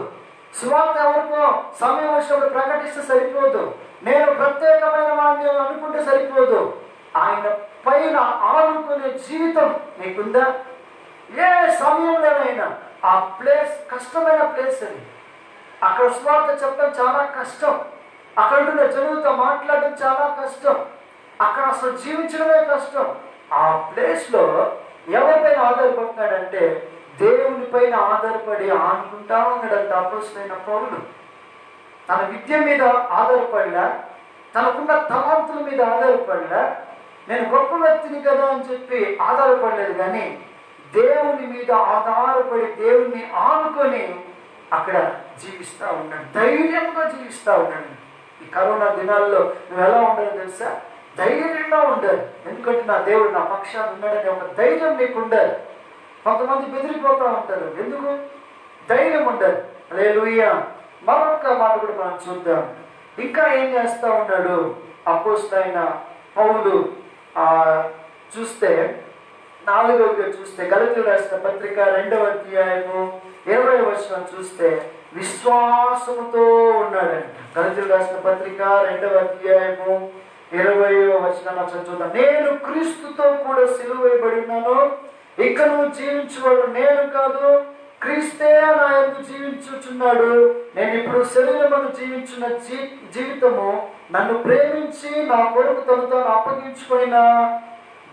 సువార్త ఎవరికో సమయం వచ్చినప్పుడు ప్రకటిస్తే సరిపోదు, నేను ప్రత్యేకమైన వాడిని అనుకుంటే సరిపోదు. ఆయన పైన ఆనుకునే జీవితం నీకుందా? ఏ సమయంలోనైనా ఆ ప్లేస్ కష్టమైన ప్లేస్ అది. అక్కడ సువార్త చెప్పడం చాలా కష్టం, అక్కడ ఉండే జనులతో మాట్లాడడం చాలా కష్టం, అక్కడ అసలు జీవించడమే కష్టం. ఆ ప్లేస్లో ఎవరిపైన ఆధారపడుతున్నాడంటే దేవుని పైన ఆధారపడి ఆనుకుంటా ఉన్నాడంట అపోస్తలుడైన పౌలు. తన విద్య మీద ఆధారపడలా, తనకున్న తలాంతుల మీద ఆధారపడలా, నేను గొప్ప వ్యక్తిని కదా అని చెప్పి ఆధారపడలేదు, కానీ దేవుని మీద ఆధారపడి దేవుణ్ణి ఆనుకొని అక్కడ జీవిస్తూ ఉన్నాడు, ధైర్యంగా జీవిస్తూ ఉన్నాడు. ఈ కరోనా దినాల్లో నువ్వు ఎలా ఉండాలో తెలుసా? ధైర్యంగా ఉండాలి. ఎందుకంటే నా దేవుడు నా పక్షాన ఉన్నాడని ఒక ధైర్యం నీకు ఉండాలి. కొంతమంది బెదిరిపోతూ ఉంటారు, ఎందుకు? ధైర్యం ఉండాలి. హల్లెలూయా. మరొక మాట కూడా మనం చూద్దాం. ఇంకా ఏం చేస్తూ ఉన్నాడు అపోస్తలుడైన పౌలు? చూస్తే 4వ చూస్తే గలతీయులకు రాసిన పత్రిక 2వ అధ్యాయము 20వ వచనం చూస్తే విశ్వాసముతో ఉన్నాడంట. గలతీయులకు రాసిన పత్రిక 2వ అధ్యాయము 20వ వచనం చూద్దాం. నేను క్రీస్తుతో కూడా సిలువ వేయబడి ఉన్నాను, ఇక నువ్వు జీవించువాడు నేను కాదు, క్రీస్తే నా యందు జీవించుచున్నాడు. నేను ఇప్పుడు శరీరమును జీవించున్న జీవితము నన్ను ప్రేమించి నా కొరకు తను తాను అప్పగించుకున్న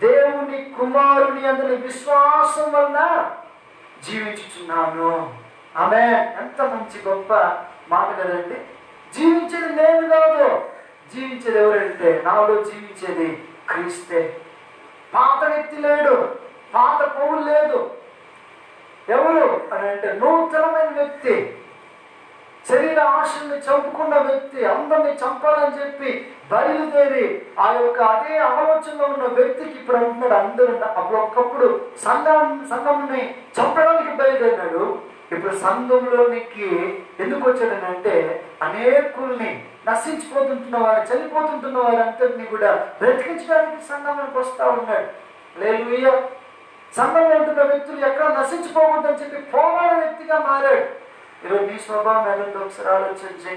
దేవుని కుమారుని అందులో విశ్వాసం వలన జీవించుచున్నాను. ఆమె ఎంత మంచి గొప్ప మాట కదండి. జీవించేది నేను కాదు, జీవించేది ఎవరంటే నాలో జీవించేది క్రీస్తే. పాత వ్యక్తి లేడు, పాత పౌలు లేదు. ఎవరు అని అంటే నూతనమైన వ్యక్తి, శరీర ఆశల్ని చంపుకున్న వ్యక్తి, అందరినీ చంపాలని చెప్పి బయలుదేరి ఆ యొక్క అదే ఆలోచనలో ఉన్న వ్యక్తికి ఇప్పుడు అంటున్నాడు అందరూ. అప్పుడు ఒకప్పుడు సంఘంని చంపడానికి బయలుదేరినాడు. ఇప్పుడు సంఘంలోనికి ఎందుకు వచ్చాడనంటే అనేకుల్ని నశించిపోతుంటున్న వారు, చనిపోతుంటున్న వారందరినీ కూడా బ్రతికించడానికి సంఘంలోకి వస్తూ ఉన్నాడు. హల్లెలూయా. సంఘంలో ఉంటున్న వ్యక్తులు ఎక్కడ నశించిపోకూడదని చెప్పి పోరాడే వ్యక్తిగా మారాడు. ఈరోజు నీ స్వభావం ఏదంటే ఒకసారి ఆలోచించి,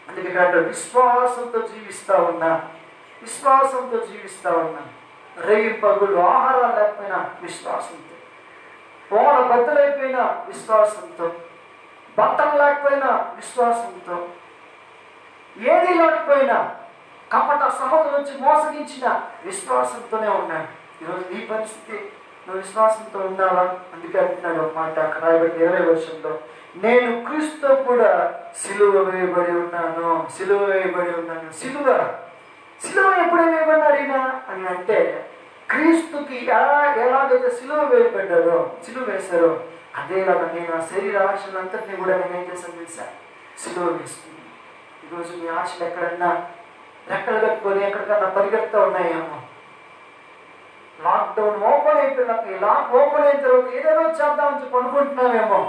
అందుకే ఇక్కడ విశ్వాసంతో జీవిస్తా ఉన్నా, విశ్వాసంతో జీవిస్తా ఉన్నా. రేగి పగులు ఆహారాలు లేకపోయినా విశ్వాసంతో, ఓడ బద్దలైపోయినా విశ్వాసంతో, బట్టలు లేకపోయినా విశ్వాసంతో, ఏది లేకపోయినా కపట సహోదరుల నుంచి మోసగించిన విశ్వాసంతోనే ఉన్నాడు. ఈరోజు నీ పరిస్థితి, నువ్వు విశ్వాసంతో ఉన్నావా? అందుకే అంటున్నాడు ఒక మాట అక్కడ రాయబడి 20వ వచనంలో, నేను క్రీస్తుతో కూడా సిలువ వేయబడి ఉన్నాను, సిలువ వేయబడి ఉన్నాను. సిలువ ఎప్పుడు వేయబడ్డాడు ఈయన అని అంటే, క్రీస్తుకి ఎలాగైతే సిలువ వేయబడ్డారో, సిలువ వేశారో అదేలాగా నేను ఆ శరీర ఆశలంతటినీ కూడా నేనేం చేశాను తెలుసా? సిలువ వేసుకున్నాను. ఈరోజు మీ ఆశలు ఎక్కడన్నా రెక్కలు కట్టుకొని ఎక్కడికన్నా పరిగెత్తా ఉన్నాయేమో. లాక్డౌన్ ఓపెన్ అయిపోయినాక, ఈ లాక్ ఓపెన్ అయిన తర్వాత ఏదేదో చేద్దామని చెప్పి అనుకుంటున్నావేమో.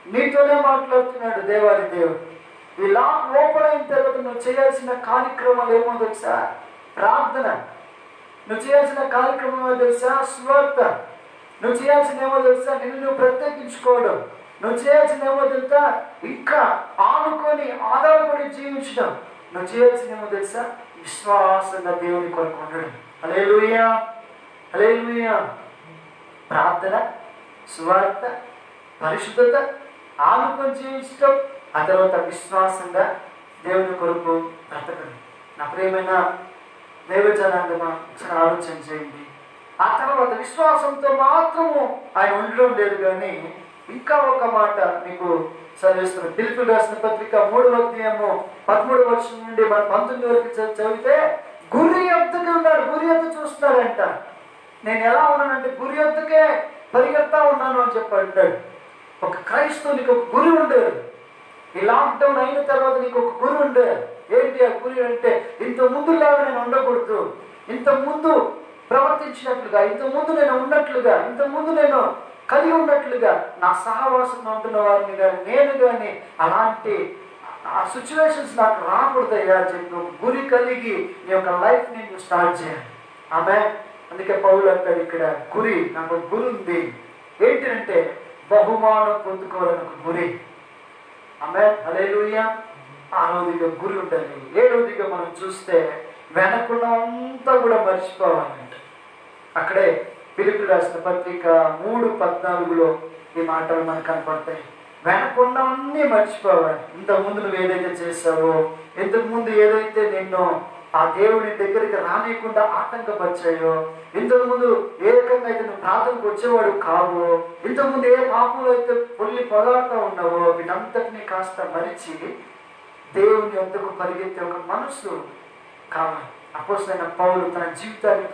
నీతోనే మాట్లాడుతున్నాడు దేవాది దేవుడు. ఈ లాక్ ఓపెన్ అయిన తర్వాత నువ్వు చేయాల్సిన కార్యక్రమాలు ఏమో తెలుసా? ప్రార్థన. నువ్వు చేయాల్సిన కార్యక్రమం ఏమో తెలుసా? స్వార్థ. నువ్వు చేయాల్సిన ఏమో తెలుసా? నిన్ను నువ్వు ప్రత్యేకించుకోవడం. నువ్వు చేయాల్సిన ఏమో తెలుసా? ఇంకా ఆనుకొని ఆధారపడి జీవించడం. నువ్వు చేయాల్సిన ఏమో తెలుసా? విశ్వాసంగా దేవుని కొరకు ఉండడం. హల్లెలూయా, హల్లెలూయా. ప్రార్థన, సువార్త, పరిశుద్ధత, ఆనుకొని జీవించడం, ఆ తర్వాత విశ్వాసంగా దేవుని కొరకు బ్రతకడం. నా ప్రియమైన దైవజనాంగమా, ఒకసారి ఆలోచన చేయండి. ఆ తర్వాత విశ్వాసంతో మాత్రము ఆయన ఉండడం లేదు, కానీ ఇంకా ఒక మాట మీకు చదివిస్తున్నాను. ఫిలిప్పీయులకు రాసిన పత్రిక 3వ అధ్యాయము 13వ వచనం నుండి మన 19 వరకు చదివితే, గురి ఎత్తుకి ఉన్నాడు, గురి ఎత్తు చూస్తున్నాడంట. నేను ఎలా ఉన్నానంటే గురి ఎత్తుకే పరిగెత్తా ఉన్నాను అని చెప్పి అంటాడు. ఒక క్రైస్తవునికి ఒక గురి ఉండేది. ఈ లాక్డౌన్ అయిన తర్వాత నీకు ఒక గురి ఉండేది. ఏంటి ఆ గురి అంటే, ఇంత ముందులాగా నేను ఉండకూడదు, ఇంత ముందు ప్రవర్తించినట్లుగా, ఇంత ముందు నేను ఉన్నట్లుగా, ఇంత ముందు నేను కలిగి ఉన్నట్లుగా నా సహవాసంలో ఉంటున్న వారిని కానీ నేను కానీ అలాంటి ఆ సిచ్యువేషన్స్ నాకు రాకూడదయ్యా అని చెప్పి ఒక గురి కలిగి నీ యొక్క లైఫ్ని నువ్వు స్టార్ట్ చేయాలి. ఆమె అందుకే పౌలు అంటాడు ఇక్కడ, గురి, నాకు ఒక గురి ఉంది. ఏంటంటే బహుమానం పొందుకోవాలని ఒక గురి. ఆమె హల్లెలూయా. 6వదిగా గురి ఉండాలి. 7వదిగా మనం చూస్తే వెనకున్నంతా కూడా మర్చిపోవాలంట. అక్కడే ఫిలిప్పీయులకు రాసిన పత్రిక 3:14లో ఈ మాటలు మనకు కనపడతాయి. వెనకున్నవన్నీ మర్చిపోవాలి. ఇంతకుముందు నువ్వు ఏదైతే చేసావో, ఇంతకుముందు ఏదైతే నిన్ను ఆ దేవుని దగ్గరికి రానియకుండా ఆటంకపరిచాయో, ఇంతకుముందు ఏ రకంగా అయితే నువ్వు ప్రార్థనకు వచ్చేవాడు కావు, ఇంతకుముందు ఏ పాపంలో అయితే పొల్లాడుతూ ఉన్నావో, వీటంతటినీ కాస్త మరిచి దేవుని వద్దకు పరిగెత్తే ఒక మనసు కావాలి. అపోస్తలుడైన పౌలు తన జీవితాన్ని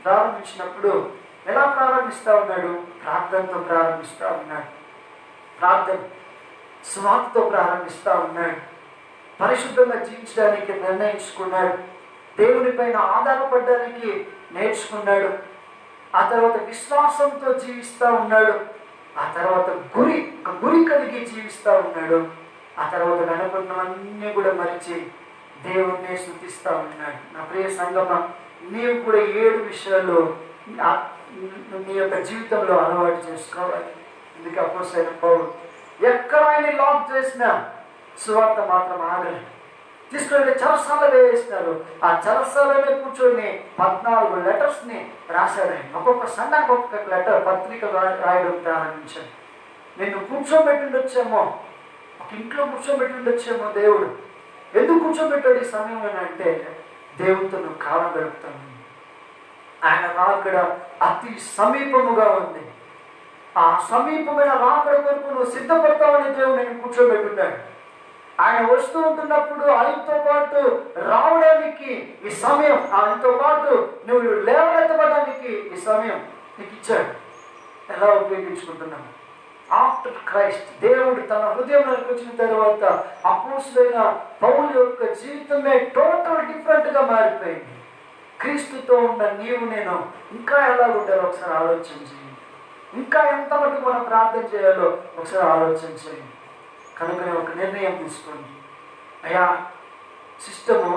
ప్రారంభించినప్పుడు ఎలా ప్రారంభిస్తా ఉన్నాడు? ప్రార్థనతో ప్రారంభిస్తా ఉన్నాడు. ప్రార్థన సువార్తతో ప్రారంభిస్తా ఉన్నాడు. పరిశుద్ధంగా జీవించడానికి నిర్ణయించుకున్నాడు. దేవుని పైన ఆధారపడడానికి నేర్చుకున్నాడు. ఆ తర్వాత విశ్వాసంతో జీవిస్తూ ఉన్నాడు. ఆ తర్వాత గురి కలిగి జీవిస్తూ ఉన్నాడు. ఆ తర్వాత వెనకున్నవన్నీ కూడా మరిచి దేవుణ్ణి స్తుతిస్తూ ఉన్నాడు. నా ప్రియ సంగమా, నీవు కూడా 7 విషయాలు నీ యొక్క జీవితంలో అలవాటు చేసుకోవాలి. అందుకే అపోస్తలుడైన పౌలు ఎక్కడ ఆయన లాక్ చేసినా సువార్త మాత్రం ఆగలేదు. తీసుకుని చెరసాలలో వేసినారు. ఆ చెరసాలలో కూర్చొని 14 లెటర్స్ని రాశాడు. ఆయన ఒక్కొక్క సంఘానికి ఒక్కొక్క లెటర్ పత్రిక రాయడం ప్రారంభించాడు. నిన్ను కూర్చోబెట్టిండొచ్చేమో, ఒక ఇంట్లో కూర్చోబెట్టిండొచ్చేమో దేవుడు. ఎందుకు కూర్చోబెట్టాడు ఈ సమయంలో అంటే, దేవుడితో నువ్వు కాలం గడుపుతాను. ఆయన రాకడ అతి సమీపముగా ఉంది. ఆ సమీపమైన రాకడ కొరకు నువ్వు సిద్ధపడతావని దేవుడు నేను కూర్చోబెట్టున్నాడు. ఆయన వస్తూ ఉంటున్నప్పుడు ఆయనతో పాటు రావడానికి ఈ సమయం, ఆయనతో పాటు నువ్వు లేవనెత్తబడడానికి ఈ సమయం నీకు ఇచ్చాడు. ఎలా ఉపయోగించుకుంటున్నాను? ఆఫ్టర్ క్రైస్ట్, దేవుడు తన హృదయంలోకి వచ్చిన తర్వాత అపోస్తలుడైన పౌలు యొక్క జీవితమే టోటల్ డిఫరెంట్గా మారిపోయింది. క్రీస్తుతో ఉన్న నీవు నేను ఇంకా ఎలా ఉంటారో ఒకసారి ఆలోచన చేయండి. ఇంకా ఎంత మటుకు మనం ప్రార్థన చేయాలో ఒకసారి ఆలోచన చేయండి. కనుకనే ఒక నిర్ణయం తీసుకోండి. అయ్యా, సిస్టము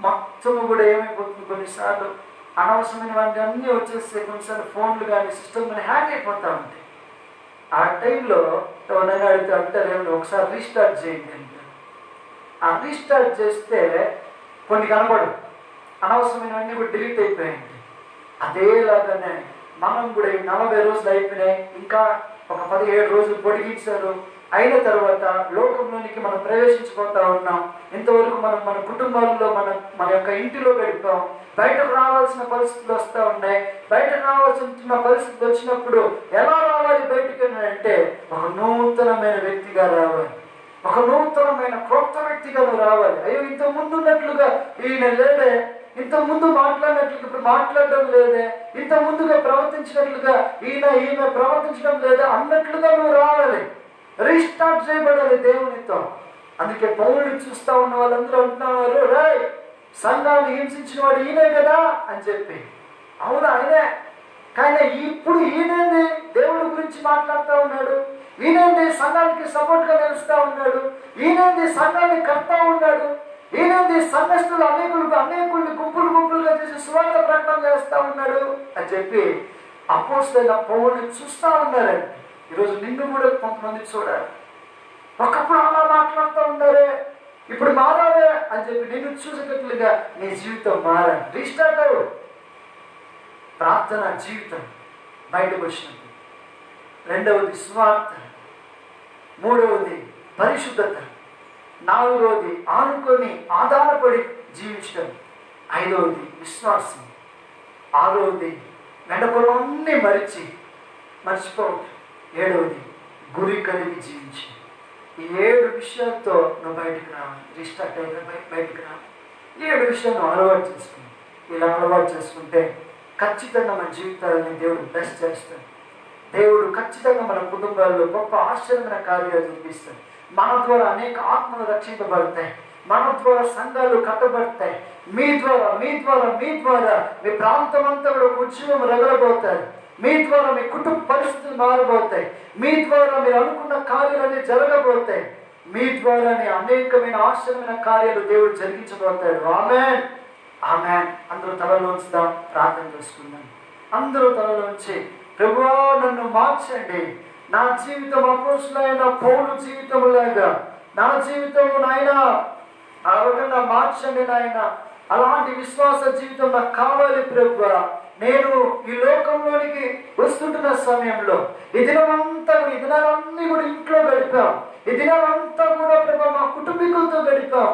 మొత్తము కూడా ఏమైపోతుంది, కొన్నిసార్లు అనవసరమైన వాటి అన్నీ వచ్చేస్తే కొన్నిసార్లు ఫోన్లు కానీ సిస్టమ్ కానీ హ్యాక్ అయిపోతూ ఉంటాయి. ఆ టైంలో ఎవరైనా అడిగితే అంటారు, ఏమైనా ఒకసారి రీస్టార్ట్ చేయండి అంటారు. ఆ రీస్టార్ట్ చేస్తే కొన్ని కనబడవు, అనవసరమైనవన్నీ కూడా డిలీట్ అయిపోయాయండి. అదేలాగానే మనం కూడా 40 రోజులు అయిపోయినాయి, ఇంకా ఒక 17 రోజులు పొడిగించారు. అయిన తర్వాత లోకంలోనికి మనం ప్రవేశించిపోతా ఉన్నాం. ఇంతవరకు మనం మన కుటుంబాల్లో మన యొక్క ఇంటిలో గడిపాం. బయటకు రావాల్సిన పరిస్థితులు వస్తూ ఉన్నాయి. బయటకు రావాల్సిన పరిస్థితులు వచ్చినప్పుడు ఎలా రావాలి బయటికి అంటే, ఒక నూతనమైన వ్యక్తిగా రావాలి. ఒక నూతనమైన క్రొత్త వ్యక్తిగా నువ్వు రావాలి. అయ్యో, ఇంత ముందు ఉన్నట్లుగా ఈయన లేడే, ఇంత ముందు మాట్లాడినట్లుగా ఇప్పుడు మాట్లాడడం లేదే, ఇంత ముందుగా ప్రవర్తించినట్లుగా ఈమె ప్రవర్తించడం లేదా అన్నట్లుగా నువ్వు రావాలి. రీస్టార్ట్ చేయబడాలి దేవునితో. అందుకే పౌలుని చూస్తా ఉన్న వాళ్ళందరూ అంటున్నారు, రాయ్ సంఘాన్ని హింసించిన వాడు ఈయనే కదా అని చెప్పి. అవును, ఆయనే. కానీ ఇప్పుడు ఈయనేంది దేవుడి గురించి మాట్లాడుతూ ఉన్నాడు, ఈయనేంది సంఘానికి సపోర్ట్గా నిలుస్తూ ఉన్నాడు, ఈయనేంది సంఘాన్ని కడతా ఉన్నాడు, ఈయనేంది సంఘస్థులు అనేకుల్ని గుంపులుగా చేసి సువార్త ప్రకటన చేస్తూ ఉన్నాడు అని చెప్పి అపోస్తలుడైన పౌలుని చూస్తూ ఉన్నారండి. ఈరోజు నిన్ను కూడా కొంతమంది చూడాలి. ఒకప్పుడు అలా మాట్లాడుతూ ఉన్నారే, ఇప్పుడు మారాలే అని చెప్పి నిన్ను చూసేటట్లుగా నీ జీవితం మారాలి. రీస్టార్ట్ అవ్వు. ప్రార్థన జీవితం బయటకు వచ్చినప్పుడు. 2వది స్వార్థ, 3వది పరిశుద్ధత, 4వది ఆనుకొని ఆధారపడి జీవించడం, 5వది విశ్వాసం, 6వది వెనకలన్నీ మర్చిపోవద్దు, 7వది గురి కలిగి జీవించి. ఈ 7 విషయాలతో నువ్వు బయటకు రావాలి. రీస్టార్ట్ అయితే బయటకు రావాలి. 7 విషయాలు అలవాటు చేసుకుని, ఇలా అలవాటు చేసుకుంటే ఖచ్చితంగా మన జీవితాలని దేవుడు బ్లెస్ చేస్తాడు. దేవుడు ఖచ్చితంగా మన కుటుంబాల్లో గొప్ప ఆశ్చర్యమైన కార్యాలు చూపిస్తాడు. మన ద్వారా అనేక ఆత్మలు రక్షింపబడతాయి. మన ద్వారా సంఘాలు కట్టబడతాయి. మీ ద్వారా మీ ప్రాంతం అంతా కూడా ఉద్యమం రగలబోతారు. మీ ద్వారా మీ కుటుంబ పరిస్థితులు మారబోతాయి. మీ ద్వారా మీరు అనుకున్న కార్యాలన్నీ జరగబోతాయి. మీ ద్వారానే అనేకమైన ఆశ్చర్యమైన కార్యాలు దేవుడు జరిగించబోతాడు. ఆమేన్, ఆమేన్. అందరూ తలలోంచుదాం, ప్రార్థన చేసుకుందాం. అందరూ తలలోంచి, ప్రభువా నన్ను మార్చండి, నా జీవితం అపోస్తలుడైన పౌలు జీవితం లాగా నా జీవితం నాయన ఆ విధంగా మార్చండి నాయన. అలాంటి విశ్వాస జీవితం నాకు కావాలి ప్రభువా. నేను ఈ లోకంలోనికి వస్తుంటున్న సమయంలో ఈ దినాలన్నీ కూడా ఇంట్లో గడిపాం. ఈ దినాలంతా కూడా ప్రభు మా కుటుంబీకులతో గడిపాం.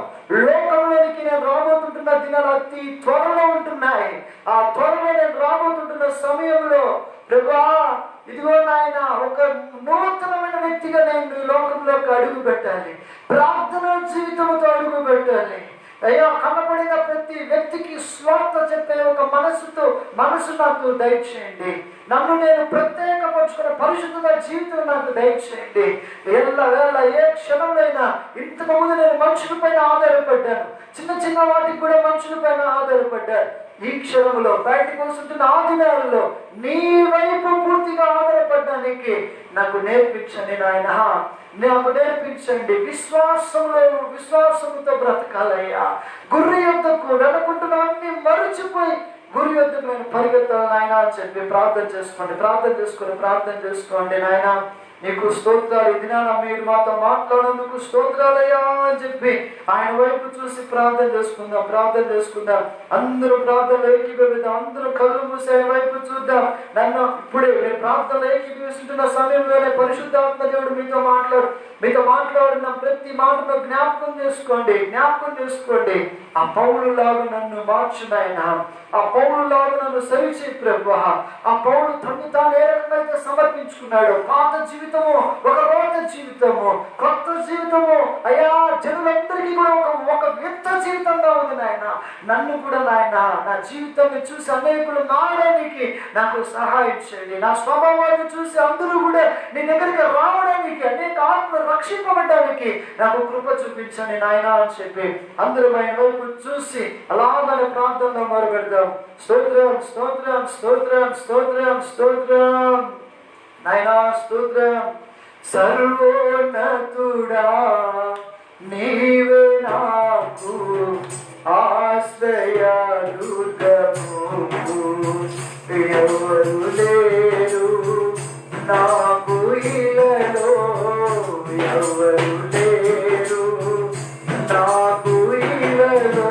లోకంలోనికి నేను రాబోతుంటున్న దినాలు అతి త్వరలో ఉంటున్నాయి. ఆ త్వరలో నేను రాబోతుంటున్న సమయంలో ప్రభా ఇదిగో నాయన, ఒక నూతనమైన వ్యక్తిగా నేను ఈ లోకంలోకి అడుగు పెట్టాలి. ప్రార్థన జీవితంతో అడుగు పెట్టాలి. అయ్యో, కనపడిన ప్రతి ప్రతి వ్యక్తికి స్వార్థ చెప్పే ఒక మనసు నాకు దయచేయండి. నన్ను నేను ప్రత్యేకపరుచుకునే పరిశుద్ధ జీవితం నాకు దయచేయండి. వేళ ఏ క్షణంలోనైనా ఇంతకు ముందు నేను మనుషుల పైన ఆధారపడ్డాను, చిన్న వాటికి కూడా మనుషుల పైన ఆధారపడ్డాను. ఈ క్షణంలో బయటకు వస్తుంటున్న ఆ దినాల్లో నీ వైపు పూర్తిగా ఆధారపడడానికి నాకు నేర్పించండి నాయన, నాకు నేర్పించండి. విశ్వాసముతో బ్రతకాలయ్యా. గుర్రి యొద్దకు వెనకుంటున్న అన్ని మరచిపోయి గురి యొద్దకు నేను పరిగెత్తాలి నాయన అని చెప్పి ప్రార్థన చేసుకోండి నాయన. నీకు స్తోత్రాలు. ఈ దినాన మీరు మాతో మాట్లాడేందుకు స్తోత్రాలయ్యా అని చెప్పి ఆయన వైపు చూసి ప్రార్థన చేసుకుందాం. అందరూ ప్రార్థనలు ఏకీభవిద్దాం. అందరూ కళ్ళు మూసి ఆయన వైపు చూద్దాం. నన్ను ఇప్పుడే నేను ప్రార్థనలు ఏకీభవిస్తున్న సమయంలోనే పరిశుద్ధాత్మ దేవుడు మీతో మాట్లాడిన ప్రతి మాటను జ్ఞాపకం చేసుకోండి. ఆ పౌలులాగా నన్ను మార్చునాయన, ఆ పౌలులాగా నన్ను సరిచే ప్రభువా. ఆ పౌలు తను తాను ఏ రకంగా అయితే సమర్పించుకున్నాడు, పాత జీవితము ఒక రోత జీవితము, కొత్త జీవితము అయ్యా జనులందరికీ కూడా ఒక వింత జీవితంగా ఉంది నాయన. నన్ను కూడా నాయన నా జీవితాన్ని చూసి అనేకులు మారడానికి నాకు సహాయం చేయండి. నా స్వభావాన్ని చూసి అందరూ కూడా నీ దగ్గరికి రావడానికి, అనేక ఆత్మలు రక్షింపబడడానికి నాకు కృప చూపించండి నాయన అని చెప్పి అందరూ ఆయన వైపు చూసి అలాగనే ప్రార్థనలో మొదలుపెడదాం. స్తోత్రం నాయనా, స్తోత్రం. సర్వోన్నతుడా నీవే నాకు ఆశ్రయదుర్గము, ఎవరు లేరు నాకు ఇలలో, ఎవరు లేరు నాకు ఇలలో.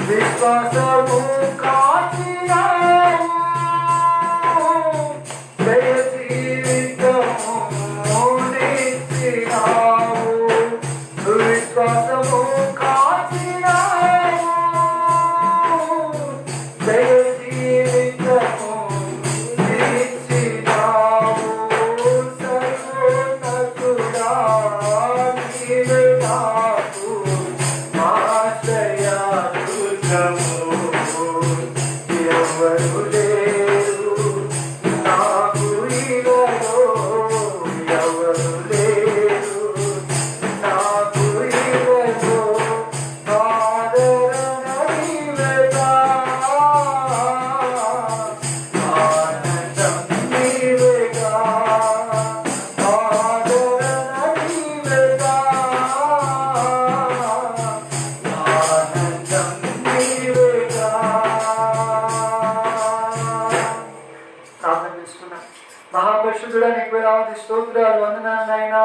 విశ్వాసము కాచినావు, జయ జీవితము నిచ్చినావు. విశ్వాసము కాచినావు, జయ జీవితము నిచ్చినావు. సర్వోన్నతుడా నీవే నాకు ఎవరు లేరు నాకు ఇలలో, ఎవరు లేరు నాకు ఇలలో. ఆదరణ నీవేగా, ఆనందం నీవేగా, ఆదరణ నీవేగా, ఆనందం నీవేగా. ప్రార్థన చేసుకున్నాం. మహాపరిశుద్ధుడా నీకు వేలాది స్తోత్రాలు, వందనాలు నాయనా.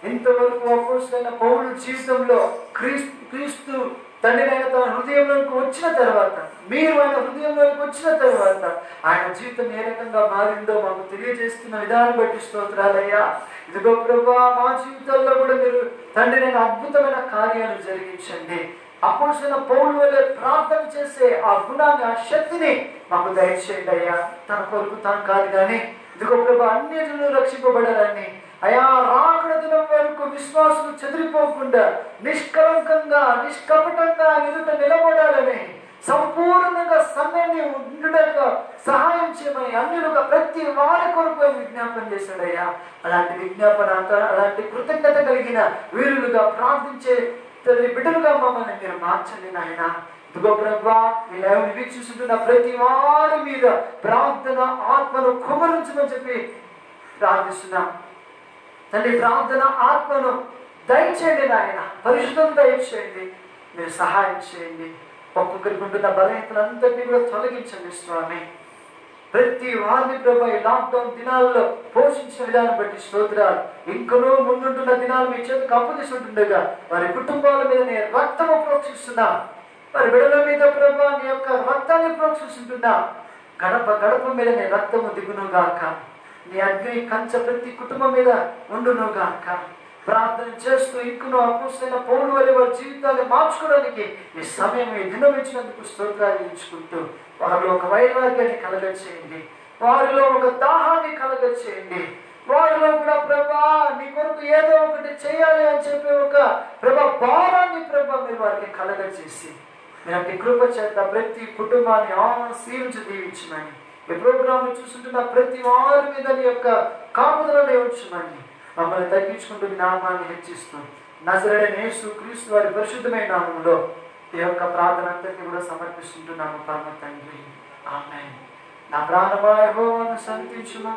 ఇంతవరకు అపోస్తలుడైన పౌలు జీవితంలో క్రీస్తు తండ్రినైన తన హృదయంలోకి వచ్చిన తర్వాత, మీరు ఆయన హృదయంలోకి వచ్చిన తర్వాత ఆయన జీవితం ఏ రకంగా మారిందో మాకు తెలియజేస్తున్న విధానం బట్టి స్తోత్రాలయ్యా. ఇదిగో ప్రభా, మా జీవితాల్లో కూడా మీరు తండ్రినైన అద్భుతమైన కార్యాలు జరిగించండి. అపోస్తలుడైన పౌలు వలె ప్రార్థన చేసే ఆ గుణాన్ని, ఆ శక్తిని మాకు దయచేయండి అయ్యా. తన కొరకు తాను కాదు కానీ ఇదిగో ప్రభా అన్ని జనులు రక్షింపబడాలని, అయా రాకడ దినం వరకు విశ్వాసులు చెదిరిపోకుండా నిష్కలంకంగా నిష్కపటంగా ఎదుట నిలబడాలని, సంపూర్ణంగా సమయాన్ని ఉండుటక సహాయం చేయమని అన్యులుగా ప్రతి వారి కొరకు విజ్ఞాపన చేశాడయ్యా. అలాంటి విజ్ఞాపన, అలాంటి కృతజ్ఞత కలిగిన వీరులుగా ప్రార్థించే బిడ్డలుగా మమ్మల్ని మీరు మార్చండి నాయన. ఇదిగో ప్రభా, ఈ లైవ్ని వీక్షిస్తున్న ప్రతి వారి మీద ప్రార్థన ఆత్మను కుమరించమని చెప్పి ప్రార్థిస్తున్నాం తండ్రి. ప్రార్థన ఆత్మను దయచేయండి నాయన, పరిశుద్ధం దయచేయండి, మీరు సహాయం చేయండి. ఒక్కొక్కరికి ఉంటున్న బలహీనతలందరినీ కూడా తొలగించండి స్వామి. ప్రతి వారిని ప్రభా ఈ లాక్డౌన్ దినాల్లో పోషించిన విధానం బట్టి స్తోత్రాలు. ఇంకనూ ముందుంటున్న దినాలు మీ చేతికి అప్పగిస్తుండగా వారి కుటుంబాల మీద నీ రక్తము ప్రోక్షిస్తున్నా, వారి బిడ్డల మీద ప్రభా నీ యొక్క రక్తాన్ని ప్రోక్షిస్తుంటున్నా. గడప గడప మీద నీ రక్తము దిగునుగాక, నీ అగ్ని కంచె ప్రతి కుటుంబం మీద ఉండునుగాక. ప్రార్థన చేస్తూ ఇంకనూ అపోస్తలుడైన పౌలు వలె వారి జీవితాన్ని మార్చుకోవడానికి ఈ సమయం ఈ దినం ఇచ్చినందుకు స్తోత్రాలు ఇచ్చుకుంటూ వారిలో ఒక వైరాగ్యాన్ని కలగచేయండి, వారిలో ఒక దాహాన్ని కలగచేయండి, వారిలో కూడా ప్రభా నీ కొరకు ఏదో ఒకటి చేయాలి అని చెప్పి ఒక ప్రభా భారాన్ని ప్రభా మీరు వారికి కలగచేసి మీ కృప చేత ప్రతి కుటుంబాన్ని ఆశీర్వించి దీవించమని, ఈ ప్రోగ్రాం చూస్తుంటున్న ప్రతి వారి మీద నీ యొక్క కాపుదలను ఉంచమని మమ్మల్ని తగ్గించుకుంటూ నామాన్ని హెచ్చిస్తూ నజరేయుడైన యేసు క్రీస్తు వారి పరిశుద్ధమైన నామములో ఈ యొక్క ప్రార్థన అంతటిని కూడా సమర్పిస్తుంటున్నాము పరమ తండ్రి, ఆమేన్. నా ప్రాణమా యెహోవాను సంతించుము,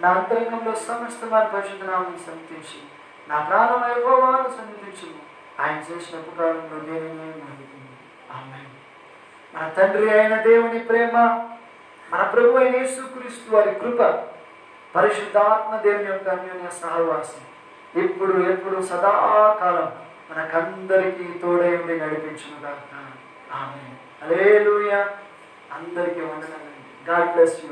నా అంతరంగంలో సమస్త వారి పరిశుద్ధ నామమును సంతించి నా ప్రాణమా యెహోవాను సంతించుము, ఆయన చేసిన ఉపకారంలో దేనిని మహిమపరచుము. ఆమేన్. మన తండ్రి అయిన దేవుని ప్రేమ, మన ప్రభు అయిన యేసు క్రీస్తు వారి కృప, పరిశుద్ధాత్మ దేవుని యొక్క అన్యోన్య సహవాసం ఇప్పుడు ఎప్పుడు సదాకాలం మనకందరికీ తోడై ఉండి నడిపించునుగాక. ఆమేన్. హల్లెలూయా. అందరికీ వందనాలండి. God bless you.